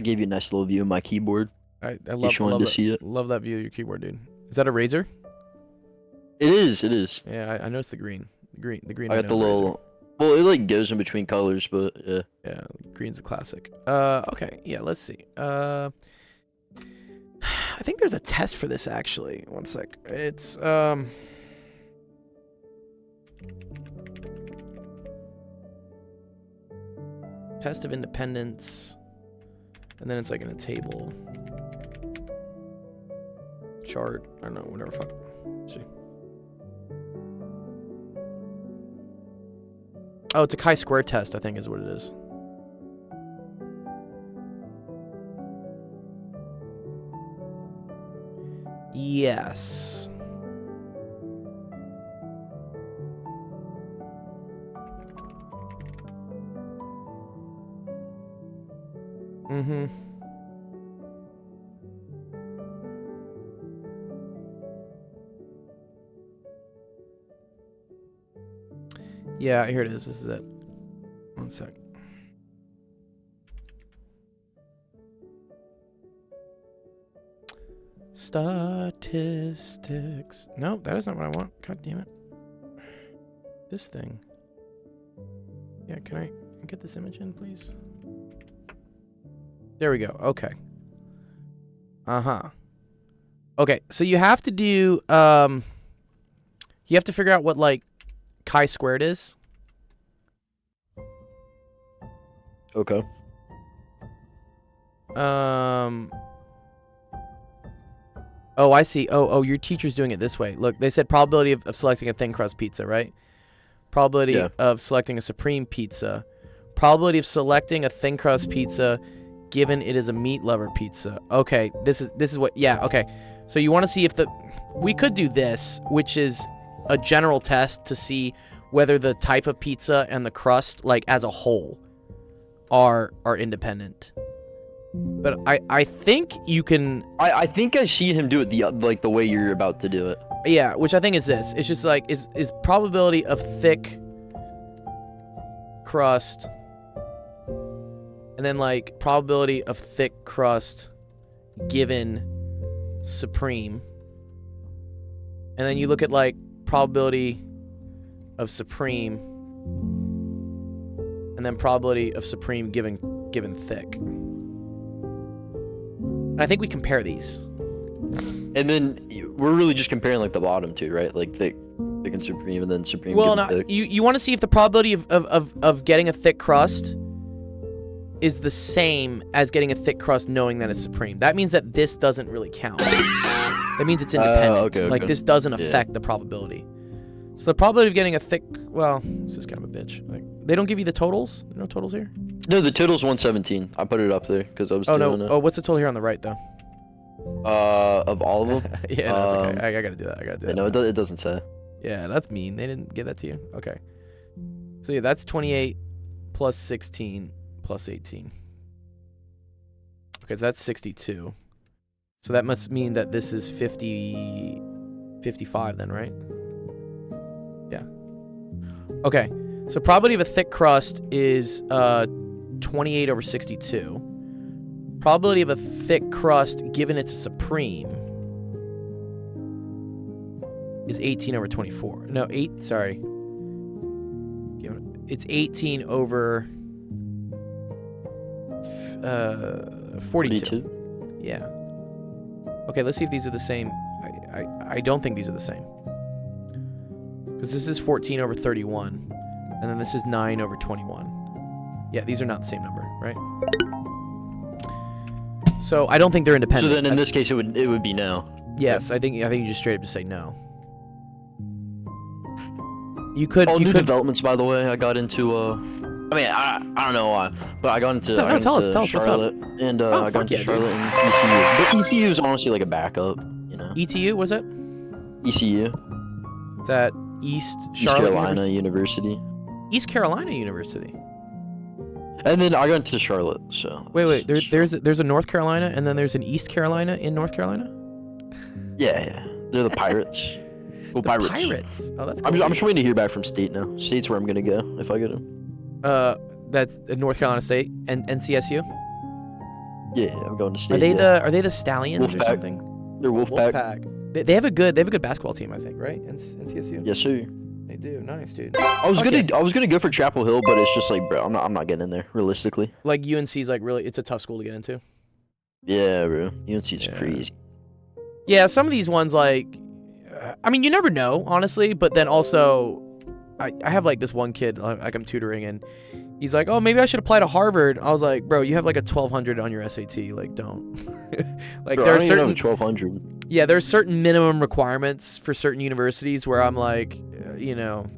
I gave you a nice little view of my keyboard. I You love, wanted to see it. love that view of your keyboard, dude. Is that a Razer? It is. It is. Yeah, I noticed the green. The green. I got the little. Well, it like goes in between colors, but yeah. Yeah, green's a classic. Okay, yeah, let's see. I think there's a test for this actually. One sec. It's test of independence, and then it's like in a table chart. I don't know, whatever. Fuck. Let's see. Oh, it's a chi-square test, I think is what it is. Yes. Mm-hmm. Yeah, here it is. This is it. One sec. Statistics. No, that is not what I want. God damn it. This thing. Yeah, can I get this image in, please? There we go. Okay. Uh-huh. Okay, so you have to do, you have to figure out what, like, chi-squared is. Okay. Oh, I see. Oh, your teacher's doing it this way. Look, they said probability of selecting a thin crust pizza, right? Probability of selecting a supreme pizza. Probability of selecting a thin crust pizza given it is a meat lover pizza. Okay, this is what, yeah, okay. So you want to see if we could do this, which is a general test to see whether the type of pizza and the crust, like as a whole, are independent. But I think you can. I think I see him do it the way you're about to do it. Yeah, which I think is this. It's just like is probability of thick crust, and then like probability of thick crust given supreme, and then you look at like probability of supreme, and then probability of supreme given thick. And I think we compare these. And then we're really just comparing like the bottom two, right? Like thick and supreme, and then supreme. Well, no, you want to see if the probability of getting a thick crust is the same as getting a thick crust knowing that it's supreme. That means that this doesn't really count. That means it's independent. Okay. Like this doesn't affect the probability. So the probability of getting a thick, well, this is kind of a bitch. Like they don't give you the totals. There are no totals here. No, the total's 117. I put it up there because I was. Doing it. Oh, what's the total here on the right though? Of all of them. Yeah, that's okay. I gotta do that. I gotta do that. No, it doesn't say. Yeah, that's mean. They didn't give that to you. Okay. So yeah, that's 28 plus 16 plus 18. Okay, so that's 62. So that must mean that this is 55 then, right? Yeah. Okay. So probability of a thick crust is 28 over 62. Probability of a thick crust given it's a supreme is 18 over 24. No, 8, sorry. It's 18 over 42. Yeah. Okay, let's see if these are the same. I don't think these are the same. Because this is 14 over 31. And then this is 9 over 21. Yeah, these are not the same number, right? So I don't think they're independent. So then in this case it would be no. Yes, I think you just straight up just say no. You could. All new developments, by the way. I got into. I mean, I don't know why, but I got into. Tell us what's up. Charlotte, and I got into Charlotte and ECU. But ECU is honestly like a backup, you know. ETU was it? ECU. Is that East Charlotte Carolina University? East Carolina University. And then I got into Charlotte. So. Wait. There's a North Carolina, and then there's an East Carolina in North Carolina. Yeah. They're the Pirates. Well, Pirates. Pirates. Oh, that's cool. I'm just waiting to hear back from State now. State's where I'm gonna go if I get him. That's North Carolina State and NCSU. Yeah, I'm going to state. Are they the Stallions or Wolfpack. something? They're Wolfpack. Wolfpack. They have a good basketball team, I think, right? In CSU. Yes, sir. They do. Nice, dude. I was gonna go for Chapel Hill, but it's just like, bro, I'm not getting in there realistically. Like UNC's like really, it's a tough school to get into. Yeah, bro. UNC is crazy. Yeah, some of these ones like, I mean, you never know, honestly. But then also, I have like this one kid like I'm tutoring, and he's like, oh, maybe I should apply to Harvard. I was like, bro, you have like a 1200 on your SAT. Like, don't. Like Bro, there I are don't even certain have 1200. Yeah, there's certain minimum requirements for certain universities where I'm like, you know,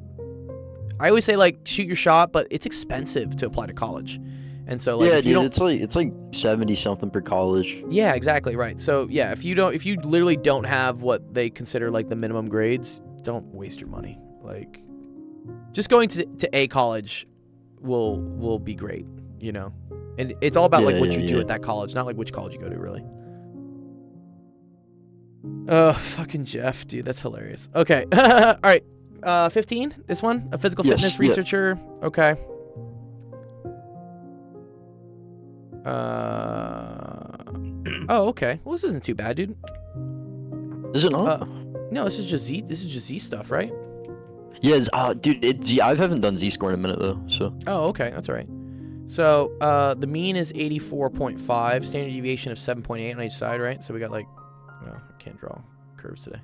I always say like shoot your shot, but it's expensive to apply to college. And so like Yeah, if you dude, it's like 70 something per college. Yeah, exactly, right. So yeah, if you literally don't have what they consider like the minimum grades, don't waste your money. Like just going to a college will be great, you know. And it's all about like what you do at that college, not like which college you go to, really. Oh, fucking Jeff, dude, that's hilarious. Okay. All right. 15, this one, a physical fitness researcher. Okay. Oh, okay. Well, this isn't too bad, dude. Is it not? No, this is just Z stuff, right? Yeah, dude, it's Z. I haven't done Z-score in a minute though, so. Oh, okay, that's all right. So, the mean is 84.5, standard deviation of 7.8 on each side, right? So we got like, well, I can't draw curves today.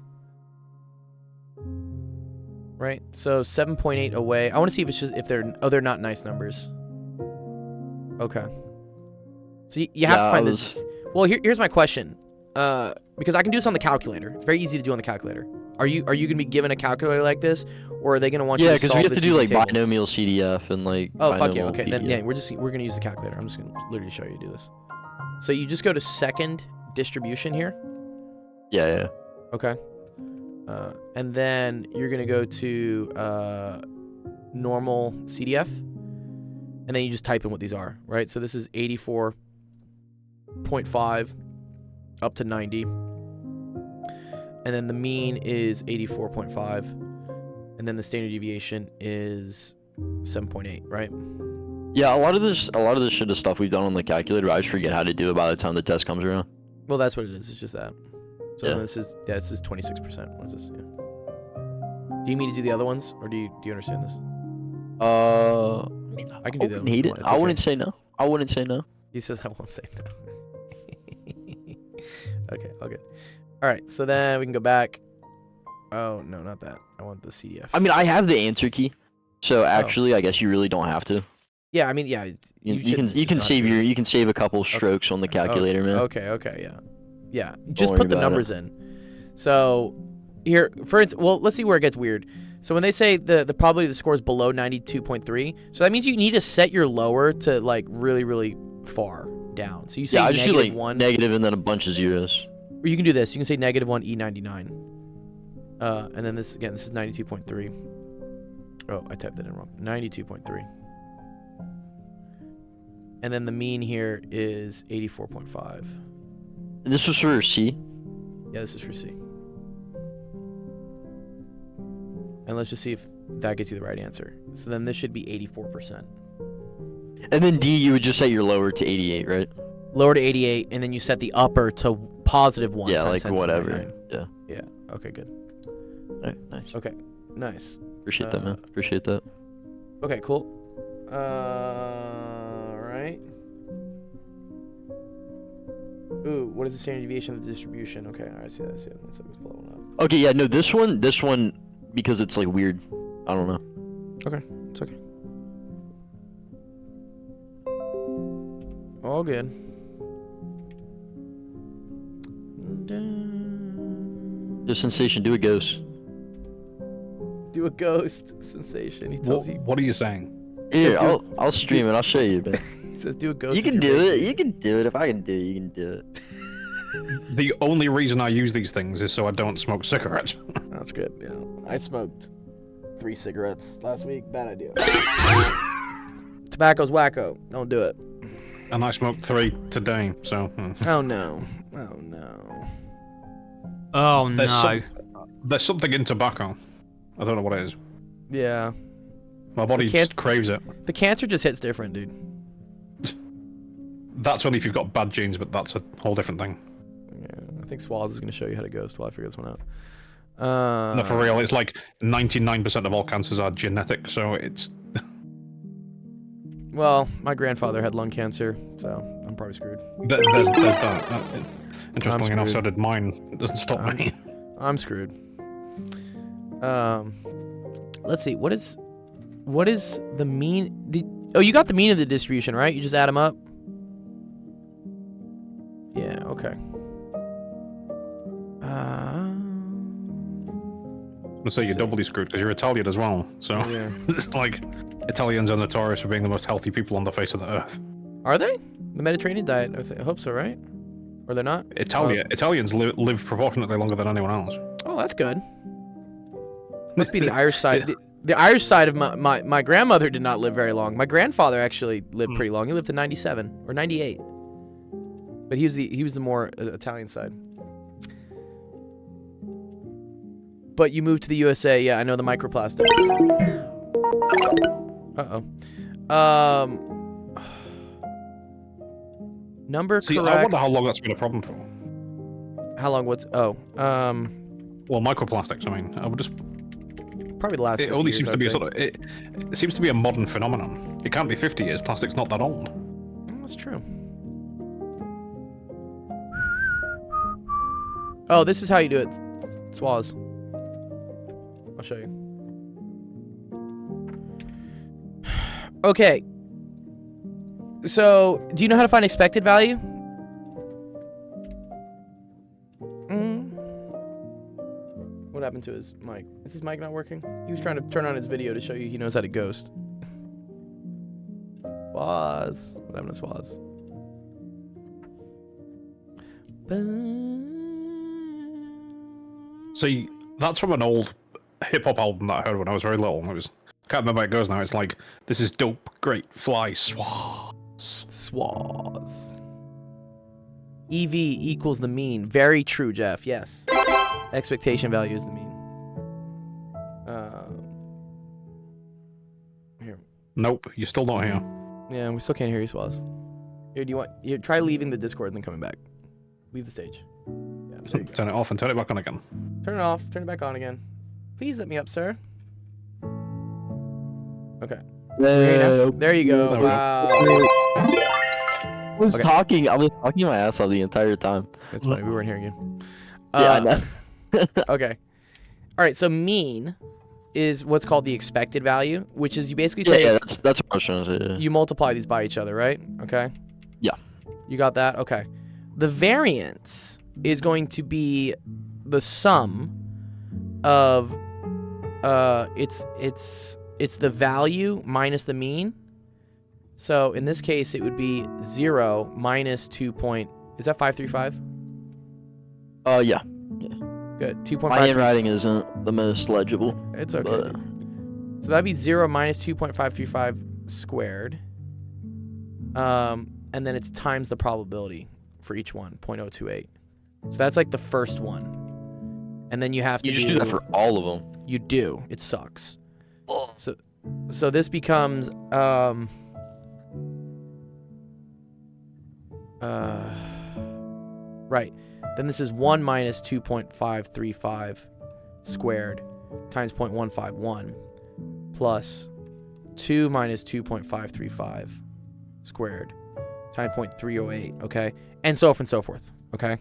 Right? So 7.8 away. I want to see if it's just if they're not nice numbers. Okay. So you have to find this. Well, here's my question. Because I can do this on the calculator. It's very easy to do on the calculator. Are you gonna be given a calculator like this, or are they gonna want you to solve this? Yeah, because we have to do like tables? binomial CDF and like. Oh fuck yeah! Okay, PDF. then yeah, we're gonna use the calculator. I'm just gonna literally show you to do this. So you just go to second distribution here. Yeah. Okay. And then you're gonna go to normal CDF, and then you just type in what these are, right? So this is 84.5 up to 90, and then the mean is 84.5, and then the standard deviation is 7.8, right? Yeah, a lot of this shit is stuff we've done on the calculator. I just forget how to do it by the time the test comes around. Well, that's what it is. It's just that. So Yeah. this is 26%. What is this? Yeah. Do you mean to do the other ones, or do you understand this? I can do the other hate it. one. I wouldn't say no. I wouldn't say no. He says I won't say no. Okay, all good. All right, so then we can go back. Oh no, not that. I want the CDF. I mean, I have the answer key, so actually, I guess you really don't have to. Yeah, I mean, yeah. You can save a couple strokes on the calculator, man. Okay, yeah. Just put the numbers in. So here, for instance, well, let's see where it gets weird. So when they say the probability of the score is below 92.3, so that means you need to set your lower to like really, really far down. So you say I just do like -1, negative and then a bunch of zeros. or you can do this. You can say -1 E99. And then this again. This is 92.3. Oh, I typed that in wrong. 92.3. And then the mean here is 84.5. And this was for C? Yeah, this is for C. And let's just see if that gets you the right answer. So then this should be 84%. And then D, you would just set your lower to 88, right? Lower to 88, and then you set the upper to +1. Yeah, times like 10 to the whatever. 99. Yeah. Yeah, okay, good. Alright, nice. Okay, nice. Appreciate that, man. Appreciate that. Okay, cool. Alright. Ooh, what is the standard deviation of the distribution? Okay, I see that. Let's blow one up. Okay, yeah, no, this one, because it's like weird. I don't know. Okay, it's okay. All good. The sensation, do a ghost. Do a ghost sensation. He tells you. What are you saying? Here, I'll stream it. I'll show you, man. He says do a ghost. You can do it. You can do it. If I can do it, you can do it. The only reason I use these things is so I don't smoke cigarettes. That's good. Yeah, I smoked 3 cigarettes last week. Bad idea. Tobacco's wacko. Don't do it. And I smoked 3 today, so. Oh no. Oh no. Oh no. There's something in tobacco. I don't know what it is. Yeah. My body just craves it. The cancer just hits different, dude. that's only if you've got bad genes, but that's a whole different thing. Yeah, I think Swaz is going to show you how to ghost while I figure this one out. No, for real, it's like 99% of all cancers are genetic, so it's... Well, my grandfather had lung cancer, so I'm probably screwed. There's that. Interestingly enough, so did mine. It doesn't stop me. I'm screwed. Let's see. What is the mean? Oh, you got the mean of the distribution, right? You just add them up. Yeah. Okay. So you're doubly screwed because you're Italian as well. So yeah. It's like Italians are notorious for being the most healthy people on the face of the earth. Are they? The Mediterranean diet? I hope so, right? Or they're not? Italians live proportionately longer than anyone else. Oh, that's good. Must be the Irish side. The Irish side of my grandmother did not live very long. My grandfather actually lived pretty long. He lived to 97 or 98. But he was the more Italian side. But you moved to the USA. Yeah, I know the microplastics. Number See, correct. I wonder how long that's been a problem for. How long? Well, microplastics. I mean, I would just probably the last. It 50 only years, seems to I'd be say. a sort of. It seems to be a modern phenomenon. It can't be 50 years. Plastic's not that old. That's true. Oh, this is how you do it, Swaz. I'll show you. Okay. So, do you know how to find expected value? What happened to his mic? Is his mic not working? He was trying to turn on his video to show you he knows how to ghost. Swaz. What happened to Swaz? See, that's from an old hip-hop album that I heard when I was very little. I can't remember how it goes now. It's like, this is dope, great, fly, swaz. Swaz. EV equals the mean. Very true, Jeff. Yes. Expectation value is the mean. Here. Nope, you're still not here. Yeah, we still can't hear you, Swaz. Here, try leaving the Discord and then coming back. Leave the stage. Yeah, there you go. Turn it off and turn it back on again. Turn it off. Turn it back on again. Please let me up, sir. Okay. There you go. There we go. Wow. I was talking my ass off the entire time. It's funny, we weren't hearing you. Yeah, I know. Okay. All right, so mean is what's called the expected value, which is you basically take... Yeah, that's what I was trying to say. Yeah. You multiply these by each other, right? Okay. Yeah. You got that? Okay. The variance is going to be the sum of it's the value minus the mean. So in this case it would be 0 minus 2 point, is that 535? Yeah. Good. 2.5. My handwriting isn't the most legible. It's okay. So that'd be 0 minus 2.535 squared. And then it's times the probability for each one, 0.028. So that's like the first one. And then you have to just do that for all of them. You do. It sucks. So this becomes right. Then this is 1 minus 2.535 squared times 0.151 plus 2 minus 2.535 squared times 0.308, okay? And so forth, okay?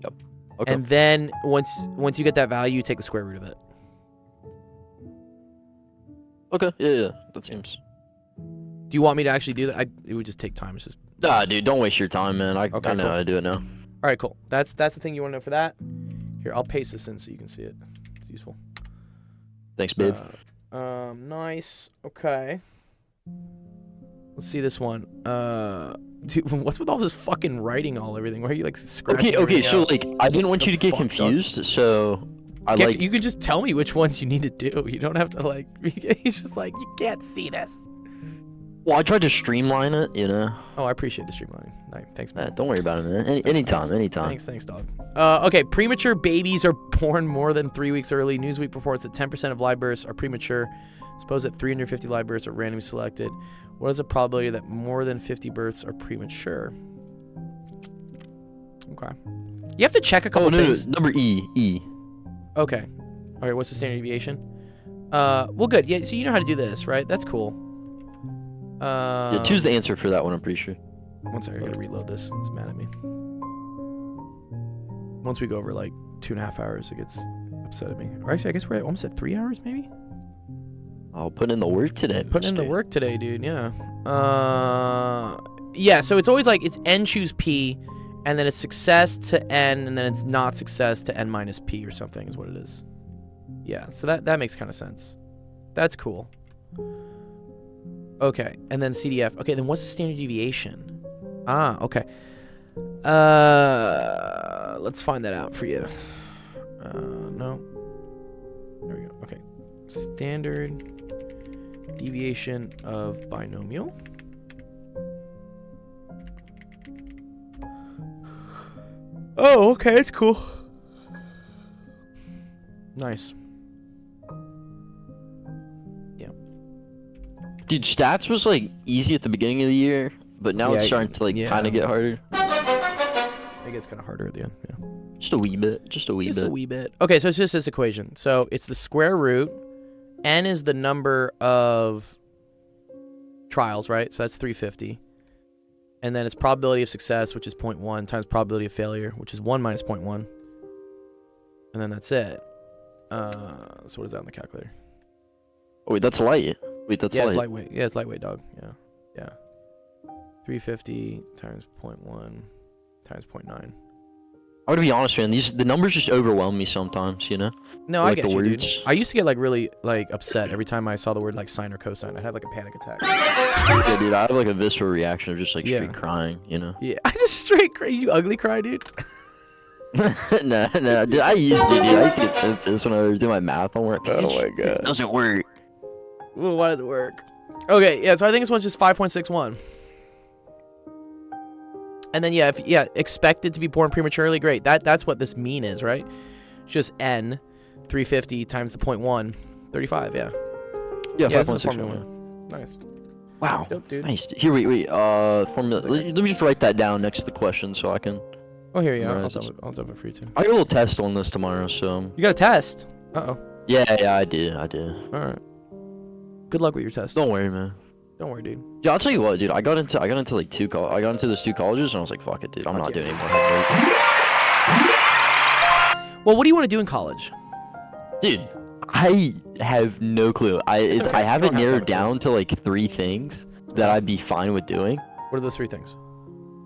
Yep. Okay. And then once you get that value, you take the square root of it. Okay, yeah, that seems... Do you want me to actually do that? It would just take time. It's just... Nah, dude, don't waste your time, man. I know cool. how to do it now. All right, cool. That's the thing you want to know for that. Here, I'll paste this in so you can see it. It's useful. Thanks, babe. Nice. Okay. Let's see this one. Dude, what's with all this fucking writing all everything? Why are you like scratching? Okay, so out? like I didn't want you to get confused, so you can just tell me which ones you need to do. You don't have to like. He's just like, you can't see this. Well, I tried to streamline it, you know. Oh, I appreciate the streamlining. Thanks, man. Don't worry about it, man. Anytime. Thanks, dog. Okay, premature babies are born more than 3 weeks early. Newsweek reports that 10% of live births are premature. Suppose that 350 live births are randomly selected. What is the probability that more than 50 births are premature? Okay. You have to check a couple things. Number E. Okay. All right, what's the standard deviation? Well, good. Yeah, so you know how to do this, right? That's cool. Yeah, choose the answer for that one, I'm pretty sure. One second, I gotta reload this. It's mad at me. Once we go over like 2.5 hours, it gets upset at me. Or actually, I guess we're almost at 3 hours, maybe? I'll put in the work today. Putting in the work today, dude, yeah. Yeah, so it's always like, it's N choose P, and then it's success to N, and then it's not success to N minus P or something is what it is. Yeah, so that makes kind of sense. That's cool. Okay, and then CDF. Okay, then what's the standard deviation? Ah, okay. Let's find that out for you. No. There we go. Okay. Standard deviation of binomial. Oh, okay, it's cool. Nice. Yeah. Dude, stats was like easy at the beginning of the year, but now it's starting to like kind of get harder. It gets kind of harder at the end, yeah. Just a wee bit. Just a wee bit. Okay, so it's just this equation. So it's the square root. N is the number of trials, right? So that's 350. And then it's probability of success, which is 0.1, times probability of failure, which is 1 minus 0.1. And then that's it. So what is that on the calculator? Oh, wait, that's light. Wait, that's light. It's lightweight. Yeah, it's lightweight, dog. Yeah. 350 times 0.1 times 0.9. I would be honest, man. The numbers just overwhelm me sometimes, you know? No, like I get the you, words. dude. I used to get like really like upset every time I saw the word like sine or cosine. I'd have like a panic attack. Yeah, dude, I have like a visceral reaction of just like straight crying, you know? Yeah, I just straight cry. You ugly cry, dude. No, dude, I used to get tempest when I was doing my math homework. Oh my god. It doesn't work. Well, why does it work? Okay, yeah, so I think this one's just 5.61. And then expected to be born prematurely. Great. That's what this mean is, right? It's just N 350 times the 0.1, 35, yeah. Yeah, this is the formula. Nice. Wow. Dope, dude. Nice. Here, wait. Formula. Let me just write that down next to the question so I can. Oh, here, yeah. I'll dump it for you too. I got a little test on this tomorrow, so. You got a test? Uh-oh. Yeah, I did. All right. Good luck with your test. Don't worry, man. Don't worry, dude. Yeah, I'll tell you what, dude. I got into like I got into those 2 colleges, and I was like, fuck it, dude. I'm not doing any more homework. Well, what do you want to do in college? Dude, I have no clue. I have it narrowed down to like 3 things that I'd be fine with doing. What are those 3 things?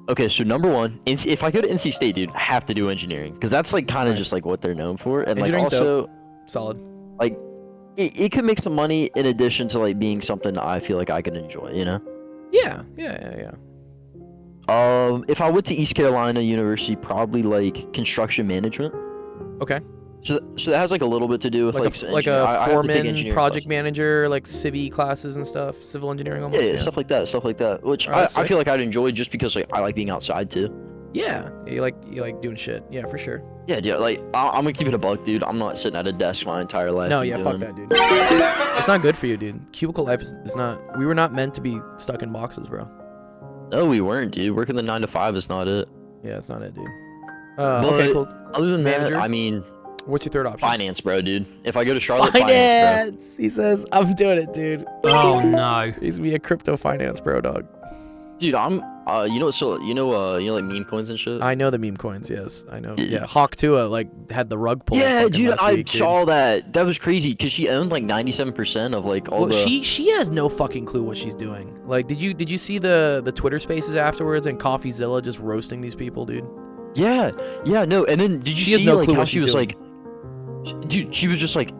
Okay, so number 1, if I go to NC State, dude, I have to do engineering because that's like kind of just like what they're known for, and like also solid. Like, it could make some money in addition to like being something I feel like I can enjoy, you know? Yeah. If I went to East Carolina University, probably like construction management. Okay. So that has like a little bit to do with like a foreman, project manager, like civi classes and stuff, civil engineering almost. Yeah, stuff like that. Which I feel like I'd enjoy just because like I like being outside too. Yeah, you like doing shit. Yeah, for sure. Yeah, dude. Like I'm gonna keep it a buck, dude. I'm not sitting at a desk my entire life. No, yeah, fuck that, dude. It's not good for you, dude. Cubicle life is not. We were not meant to be stuck in boxes, bro. No, we weren't, dude. Working the 9 to 5 is not it. Yeah, it's not it, dude. Okay, cool. Other than Manager? that, I mean, what's your third option? Finance, bro, dude. If I go to Charlotte, finance, bro. He says, I'm doing it, dude. Oh no. He's be a crypto finance bro, dog. Dude, I'm you know like meme coins and shit? I know the meme coins, yes. I know. Yeah, Hawk Tua like had the rug pulled. Yeah, dude, I saw that. That was crazy because she owned like 97% of like all the she has no fucking clue what she's doing. Like did you see the Twitter spaces afterwards and CoffeeZilla just roasting these people, dude? Yeah, no, and then did you see no like clue how what she was like dude, she was just like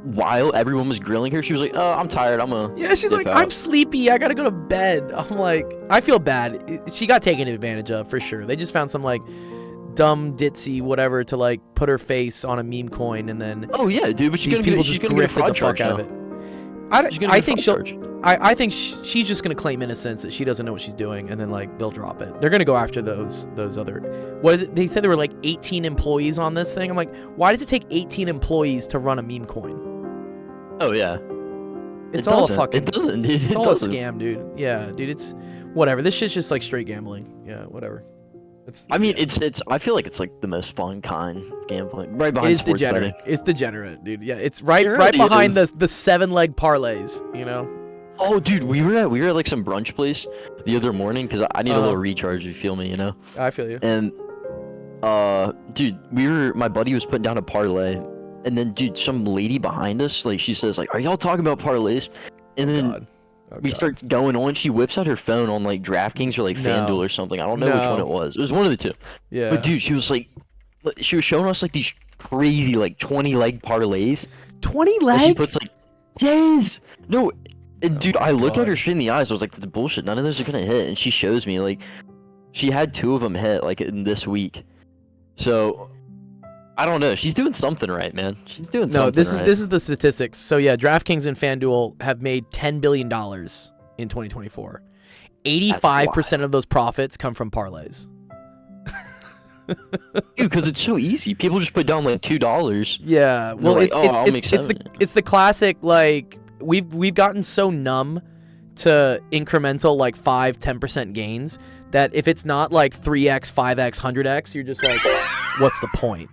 while everyone was grilling her, she was like, "Oh, I'm tired. Yeah, she's like, I'm sleepy. I gotta go to bed." I'm like, I feel bad. She got taken advantage of for sure. They just found some like dumb ditzy whatever to like put her face on a meme coin, and then oh yeah, dude, but these people just grifted the fuck out of it. I think I think she's just gonna claim innocence that she doesn't know what she's doing, and then like they'll drop it. They're gonna go after those other. What is it? They said there were like 18 employees on this thing. I'm like, why does it take 18 employees to run a meme coin? Oh yeah. It's all a doesn't. fucking. It doesn't, dude. It's It all doesn't. a scam, dude. Yeah, dude. It's whatever. This shit's just like straight gambling. Yeah, whatever. I mean, it's. I feel like it's like the most fun kind of gambling, right behind It is sports degenerate. betting. It's degenerate, dude. Yeah, it's right It right really behind is. the 7-leg parlays. You know. Oh, dude, we were at like some brunch place the other morning because I need a little recharge. You feel me? You know. I feel you. And dude, my buddy was putting down a parlay, and then dude, some lady behind us, like she says, like, "Are y'all talking about parlays?" And then we start going on. She whips out her phone on like DraftKings or like FanDuel or something. I don't know which one it was. It was one of the two. Yeah. But dude, she was showing us like these crazy like 20-leg parlays. 20 And leg? she puts like, yes, no. And dude, I look at her straight in the eyes. I was like, "The bullshit. None of those are gonna hit." And she shows me like, she had 2 of them hit like in this week. So, I don't know. She's doing something right, man. She's doing something. No, this right. is the statistics. So yeah, DraftKings and FanDuel have made $10 billion in 2024. 85% of those profits come from parlays. Dude, because it's so easy. People just put down like $2. Yeah, well, like, it's the classic like we've gotten so numb to incremental like 5-10% gains that if it's not like 3x, 5x, 100x, you're just like, what's the point,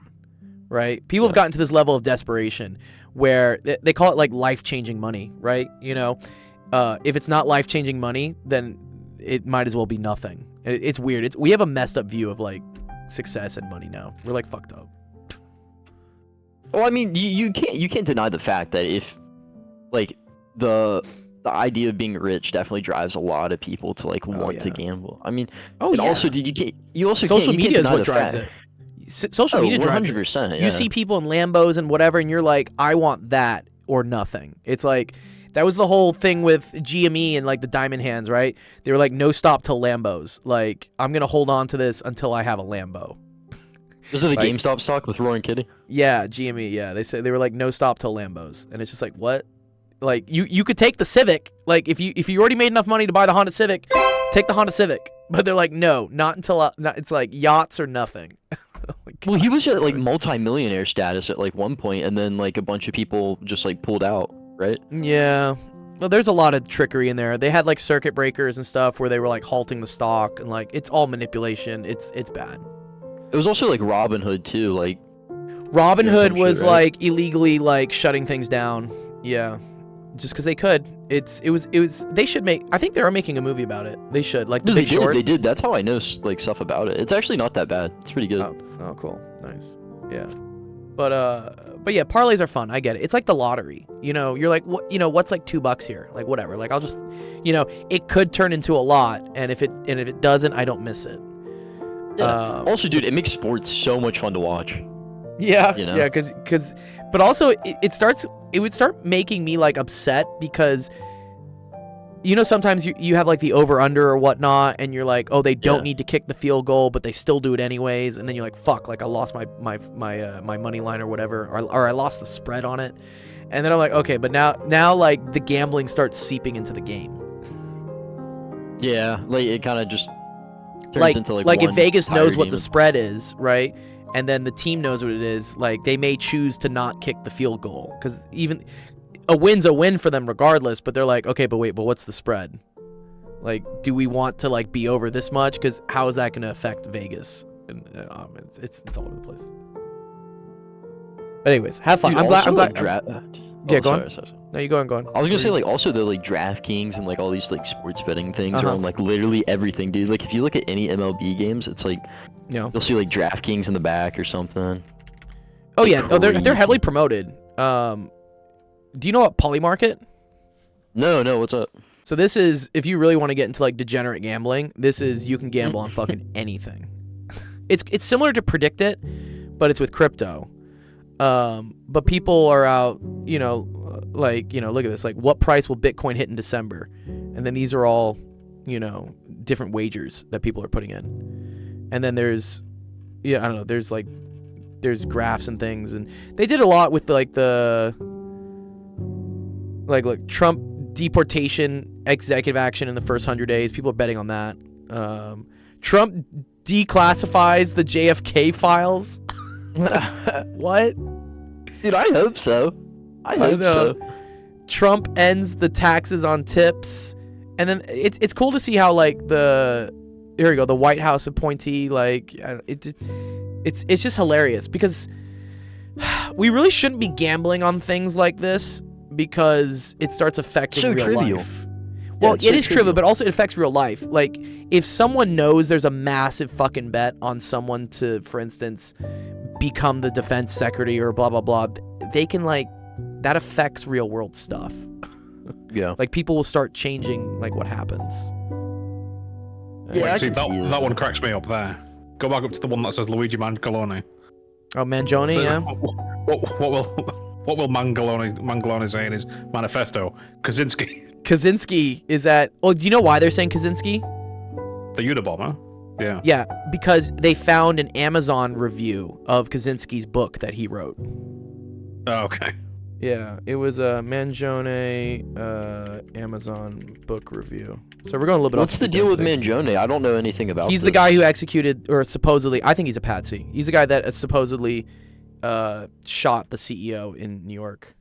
right? People have gotten to this level of desperation where they call it like life-changing money, right? You know, if it's not life-changing money, then it might as well be nothing. It's weird. We have a messed up view of like success and money now. We're like fucked up. Well, I mean, you can't deny the fact that if like the idea of being rich definitely drives a lot of people to like want to gamble. I mean, also, dude, social media is what drives it. Social media drives 100%. it. Yeah. You see people in Lambos and whatever, and you're like, I want that or nothing. It's like that was the whole thing with GME and like the Diamond Hands, right? They were like, no stop till Lambos. Like, I'm gonna hold on to this until I have a Lambo. Was it a GameStop stock with Roaring Kitty? Yeah, GME. Yeah, they said they were like, no stop till Lambos, and it's just like, what? Like you could take the Civic. Like if you already made enough money to buy the Honda Civic, take the Honda Civic. But they're like, no, not until it's like yachts or nothing. Well, he was at like multi-millionaire status at like one point, and then like a bunch of people just like pulled out, right? Yeah. Well, there's a lot of trickery in there. They had like circuit breakers and stuff where they were like halting the stock, and like it's all manipulation. It's bad. It was also like Robinhood too. Like Robinhood was shit, right? like illegally like shutting things down. Yeah. Just because they could. It was. They should make. I think they are making a movie about it. They should. Like the Big Short. They did. That's how I know like stuff about it. It's actually not that bad. It's pretty good. Oh, cool. Nice. Yeah. But yeah, parlays are fun. I get it. It's like the lottery. You know, you're like, what? You know, what's like $2 here? Like whatever. Like I'll just, you know, it could turn into a lot, and if it doesn't, I don't miss it. Yeah. Also, dude, it makes sports so much fun to watch. Yeah. You know? Yeah. Because, but also it would start making me like upset because, you know, sometimes you have like the over under or whatnot, and you're like, oh, they don't need to kick the field goal, but they still do it anyways, and then you're like, fuck, like I lost my money line or whatever, or I lost the spread on it, and then I'm like, okay, but now like the gambling starts seeping into the game. Yeah, like it kind of just turns into like if Vegas knows what game. the spread is, right? And then the team knows what it is, like they may choose to not kick the field goal because even a win's a win for them regardless, but they're like, okay, but what's the spread? Like, do we want to like be over this much? Because how is that going to affect Vegas? And it's all over the place. But anyways, have fun. Dude, I'm glad. like, yeah, go on. sorry. No, you go on. I was gonna say, like, also the like DraftKings and like all these like sports betting things are on like literally everything, dude. Like if you look at any MLB games, it's like you'll see like DraftKings in the back or something. Oh yeah, they're heavily promoted. Do you know what Polymarket? No, what's up? So this is, if you really want to get into like degenerate gambling, this is, you can gamble on fucking anything. It's similar to Predict It, but it's with crypto. But people are out, you know, like, you know, look at this, like what price will Bitcoin hit in December? And then these are all, you know, different wagers that people are putting in. And then there's, yeah, I don't know, there's graphs and things, and they did a lot with like like Trump deportation executive action in the first 100 days. People are betting on that. Trump declassifies the JFK files. What? Dude, I hope so. I hope so. Trump ends the taxes on tips, and then it's cool to see how like here we go, the White House appointee, like it's just hilarious because we really shouldn't be gambling on things like this because it starts affecting real life. Well, it is trivial, but also it affects real life. Like, if someone knows there's a massive fucking bet on someone to, for instance, become the defense secretary or blah, blah, blah, they can, like, that affects real world stuff. Yeah. Like, people will start changing, like, what happens. Yeah, actually, that one cracks me up there. Go back up to the one that says Luigi Mangalone. Oh, Mangione, so, yeah? What will Mangalone say in his manifesto? Kaczynski is at... Oh, do you know why they're saying Kaczynski? The Unabomber? Yeah. Yeah, because they found an Amazon review of Kaczynski's book that he wrote. Oh, okay. Yeah, it was a Mangione Amazon book review. So we're going a little bit What's the deal with Mangione? I don't know anything about He's the guy who executed, or supposedly, I think he's a patsy. He's the guy that supposedly shot the CEO in New York.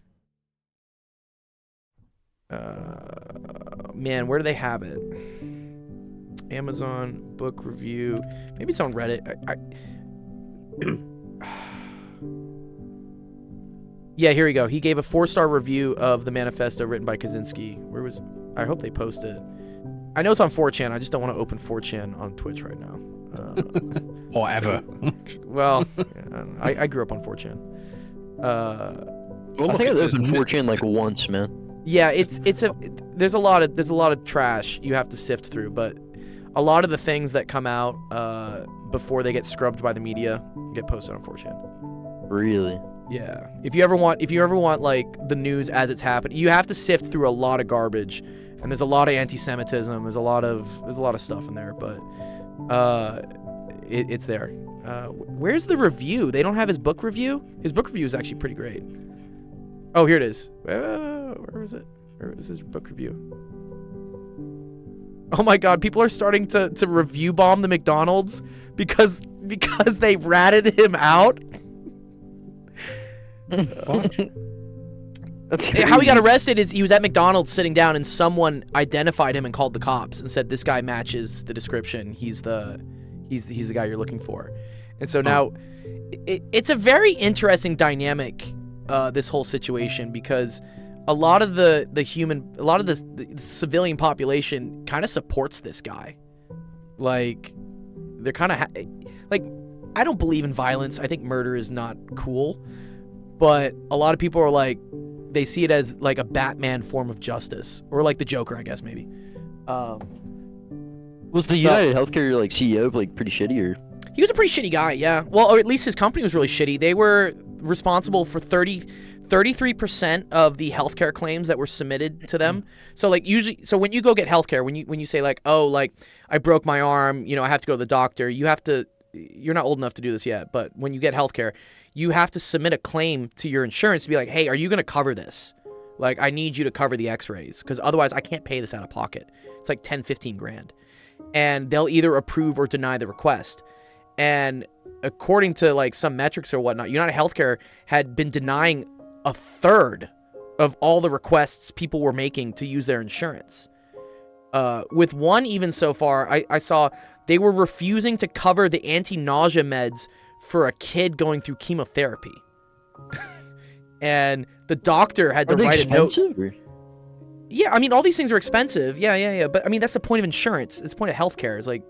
Man, where do they have it? Amazon book review. Maybe it's on Reddit. Yeah, here we go. He gave a 4-star review of the manifesto written by Kaczynski. I hope they post it. I know it's on 4chan. I just don't want to open 4chan on Twitch right now. Or ever. Well, I grew up on 4chan. I think I opened 4chan like once, man. Yeah, there's a lot of trash you have to sift through, but a lot of the things that come out before they get scrubbed by the media get posted on 4chan. Really? Yeah. If you ever want like the news as it's happening, you have to sift through a lot of garbage, and there's a lot of anti-Semitism. There's a lot of stuff in there, but it's there. Where's the review? They don't have his book review. His book review is actually pretty great. Oh, here it is. Where is it? Where is his book review? Oh my God! People are starting to review bomb the McDonald's because they ratted him out. That's how he got arrested is he was at McDonald's sitting down and someone identified him and called the cops and said, this guy matches the description. He's the guy you're looking for. And so now it's a very interesting dynamic, this whole situation, because a lot of the civilian population kind of supports this guy. Like, they're kind of like, I don't believe in violence. I think murder is not cool. But a lot of people are like, they see it as like a Batman form of justice, or like the Joker, I guess, maybe. Was the United Healthcare like CEO like pretty shitty, or? He was a pretty shitty guy, yeah. Well, or at least his company was really shitty. They were responsible for 33% of the healthcare claims that were submitted to them. So like so when you go get healthcare, when you say like, oh, like I broke my arm, I have to go to the doctor, you're not old enough to do this yet, but when you get healthcare, you have to submit a claim to your insurance to be like, hey, are you going to cover this? Like, I need you to cover the x-rays, because otherwise I can't pay this out of pocket. It's like 10, 15 grand. And they'll either approve or deny the request. And according to like some metrics or whatnot, United Healthcare had been denying a third of all the requests people were making to use their insurance. With one even so far, I saw they were refusing to cover the anti-nausea meds for a kid going through chemotherapy. And the doctor had to write a note. Yeah, I mean, all these things are expensive. Yeah. But I mean, that's the point of insurance. It's the point of healthcare. It's like,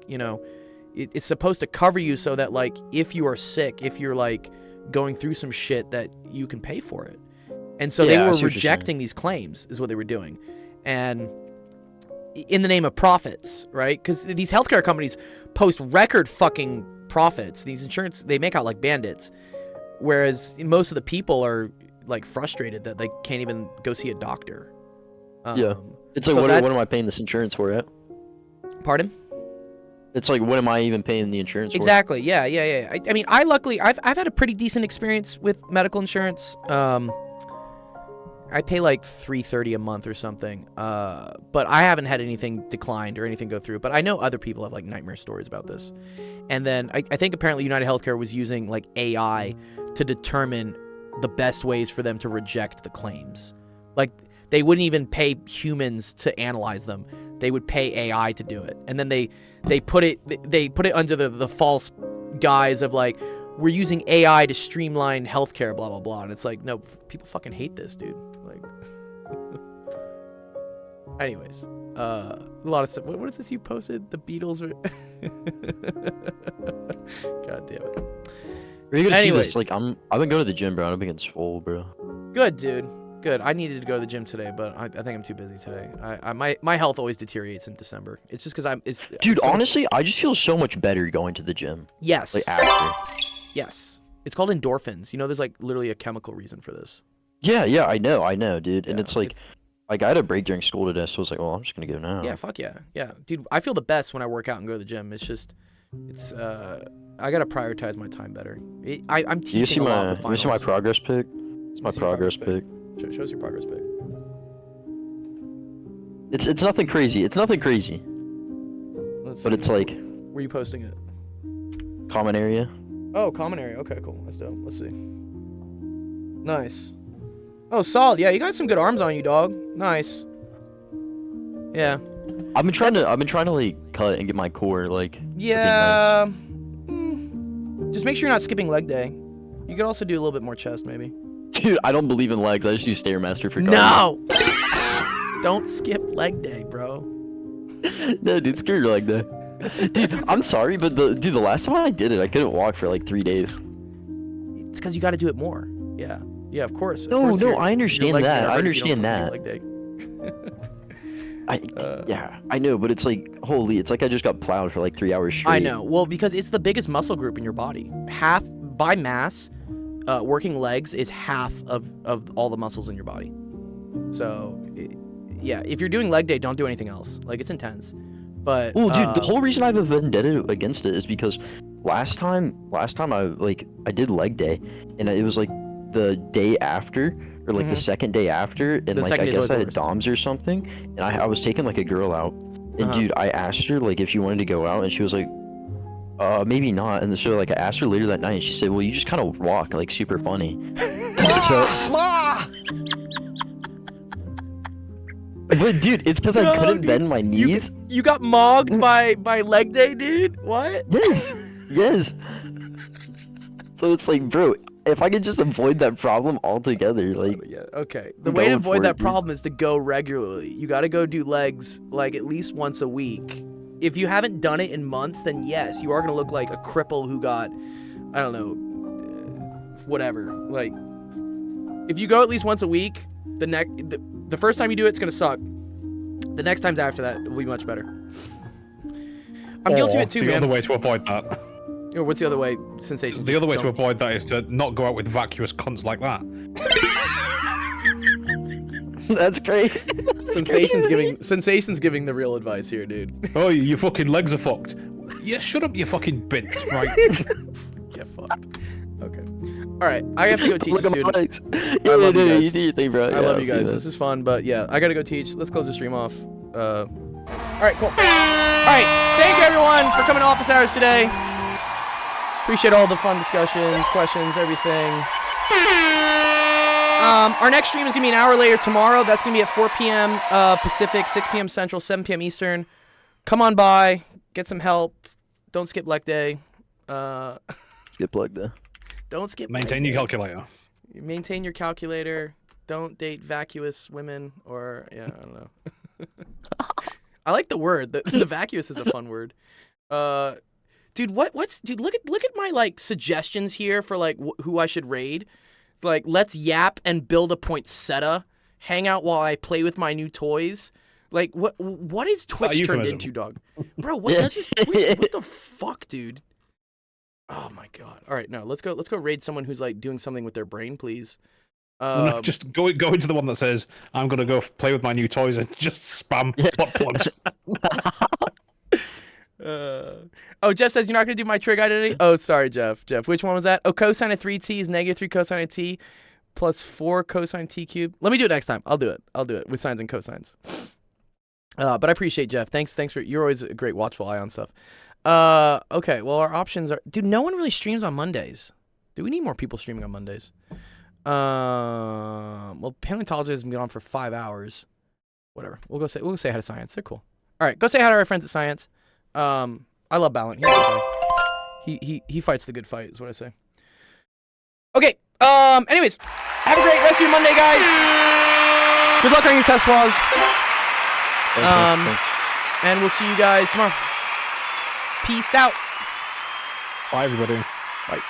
it's supposed to cover you so that like, if you are sick, if you're like going through some shit, that you can pay for it. And so they were rejecting these claims is what they were doing. And in the name of profits, right? Because these healthcare companies post record fucking profits. These insurance, they make out like bandits, whereas most of the people are like frustrated that they can't even go see a doctor. It's like, what am I paying this insurance for yet? Pardon? It's like, what am I even paying the insurance for? Exactly. Yeah. I mean, luckily I've had a pretty decent experience with medical insurance. I pay like $330 a month or something, but I haven't had anything declined or anything go through. But I know other people have like nightmare stories about this. And then I think apparently United Healthcare was using like AI to determine the best ways for them to reject the claims. Like they wouldn't even pay humans to analyze them. They would pay AI to do it, and then they put it under the false guise of like, we're using AI to streamline healthcare, blah blah blah. And it's like, no, people fucking hate this, dude. Like, anyways, a lot of stuff. What is this you posted? The Beatles are. God damn it. Are you gonna see this? Like, I've been going to the gym, bro. I've been getting swole, bro. Good, dude. Good. I needed to go to the gym today, but I think I'm too busy today. My health always deteriorates in December. It's just because Dude, honestly, I just feel so much better going to the gym. Yes. Like after. Yes. It's called endorphins. You know, there's like literally a chemical reason for this. Yeah, I know, dude. And it's like I had a break during school today, so I was like, well, I'm just gonna go now. Yeah, fuck yeah. Yeah. Dude, I feel the best when I work out and go to the gym. I gotta prioritize my time better. I'm teaching a lot with finals. You see my progress pic? It's my progress pic. Show us your progress pic. It's nothing crazy. It's nothing crazy. But it's like. Where are you posting it? Common area. Oh, common area. Okay, cool. That's dope. Let's see. Nice. Oh, solid. Yeah, you got some good arms on you, dog. Nice. Yeah. I've been trying to like cut and get my core like. Yeah. Just make sure you're not skipping leg day. You could also do a little bit more chest, maybe. Dude, I don't believe in legs. I just use Stairmaster for cardio. No! Don't skip leg day, bro. No, dude, screw your leg day. Dude, I'm sorry, but the last time I did it, I couldn't walk for like 3 days. It's because you got to do it more. Yeah. Yeah, of course. No, I understand that. I understand that. Leg day. Yeah, I know, but it's like, holy, it's like I just got plowed for like 3 hours straight. I know. Well, because it's the biggest muscle group in your body. Half, by mass, working legs is half of all the muscles in your body. So, yeah, if you're doing leg day, don't do anything else. Like, it's intense. But well, dude, the whole reason I have a vendetta against it is because last time I did leg day, and it was like the day after, or like the second day after, and like I guess I had DOMS or something, and I was taking like a girl out, and dude, I asked her like if she wanted to go out, and she was like, maybe not. And so like I asked her later that night, and she said, well, you just kind of walk like super funny. But dude, it's because I couldn't bend my knees. You got mogged by leg day, dude? What? Yes. So it's like, bro, if I could just avoid that problem altogether, like. Yeah. Okay. The way to avoid that problem is to go regularly. You got to go do legs like at least once a week. If you haven't done it in months, then yes, you are gonna look like a cripple who got, I don't know, whatever. Like, if you go at least once a week, the first time you do it, it's gonna suck. The next times after that, it will be much better. I'm guilty of it too, man. The other way to avoid that. What's the other way? Sensation. The other way to avoid that is to not go out with vacuous cunts like that. That's great. Sensation's giving the real advice here, dude. Oh, your fucking legs are fucked. Yeah, shut up, you fucking bint, right? Get fucked. Okay. All right, I have to go teach soon. I love you guys. I love you guys. This is fun, but yeah, I gotta go teach. Let's close the stream off. All right, cool. All right, thank you everyone for coming to office hours today. Appreciate all the fun discussions, questions, everything. Our next stream is gonna be an hour later tomorrow. That's gonna be at 4 p.m. Pacific, 6 p.m. Central, 7 p.m. Eastern. Come on by, get some help. Don't skip leg day. Skip leg day. Don't skip. Maintain your calculator. Maintain your calculator. Don't date vacuous women, or yeah, I don't know. I like the word. The vacuous is a fun word. Dude, dude? Look at my like suggestions here for like who I should raid. It's like, let's yap and build a poinsettia. Hang out while I play with my new toys. Like, what is Twitch turned into, dog? Bro, what does this Twitch? What the fuck, dude? Oh my god. All right, no, let's go raid someone who's like doing something with their brain, please. No, just go into the one that says, I'm gonna go play with my new toys and just spam butt plugs. Oh, Jeff says you're not gonna do my trig identity. Oh, sorry, Jeff. Which one was that? Oh, cosine of 3t is negative 3 cosine of t plus 4 cosine t cubed. Let me do it next time. I'll do it with sines and cosines. But I appreciate Jeff. Thanks for, you're always a great watchful eye on stuff. Okay, well our options are, dude, no one really streams on Mondays. Do we need more people streaming on Mondays? Well, paleontology has been on for 5 hours. Whatever. We'll go say hi to science. They're cool. All right, go say hi to our friends at science. I love Balin. He's a good guy. He fights the good fight, is what I say. Okay. Anyways, have a great rest of your Monday, guys. Good luck on your test was. And we'll see you guys tomorrow. Peace out. Bye, everybody. Bye.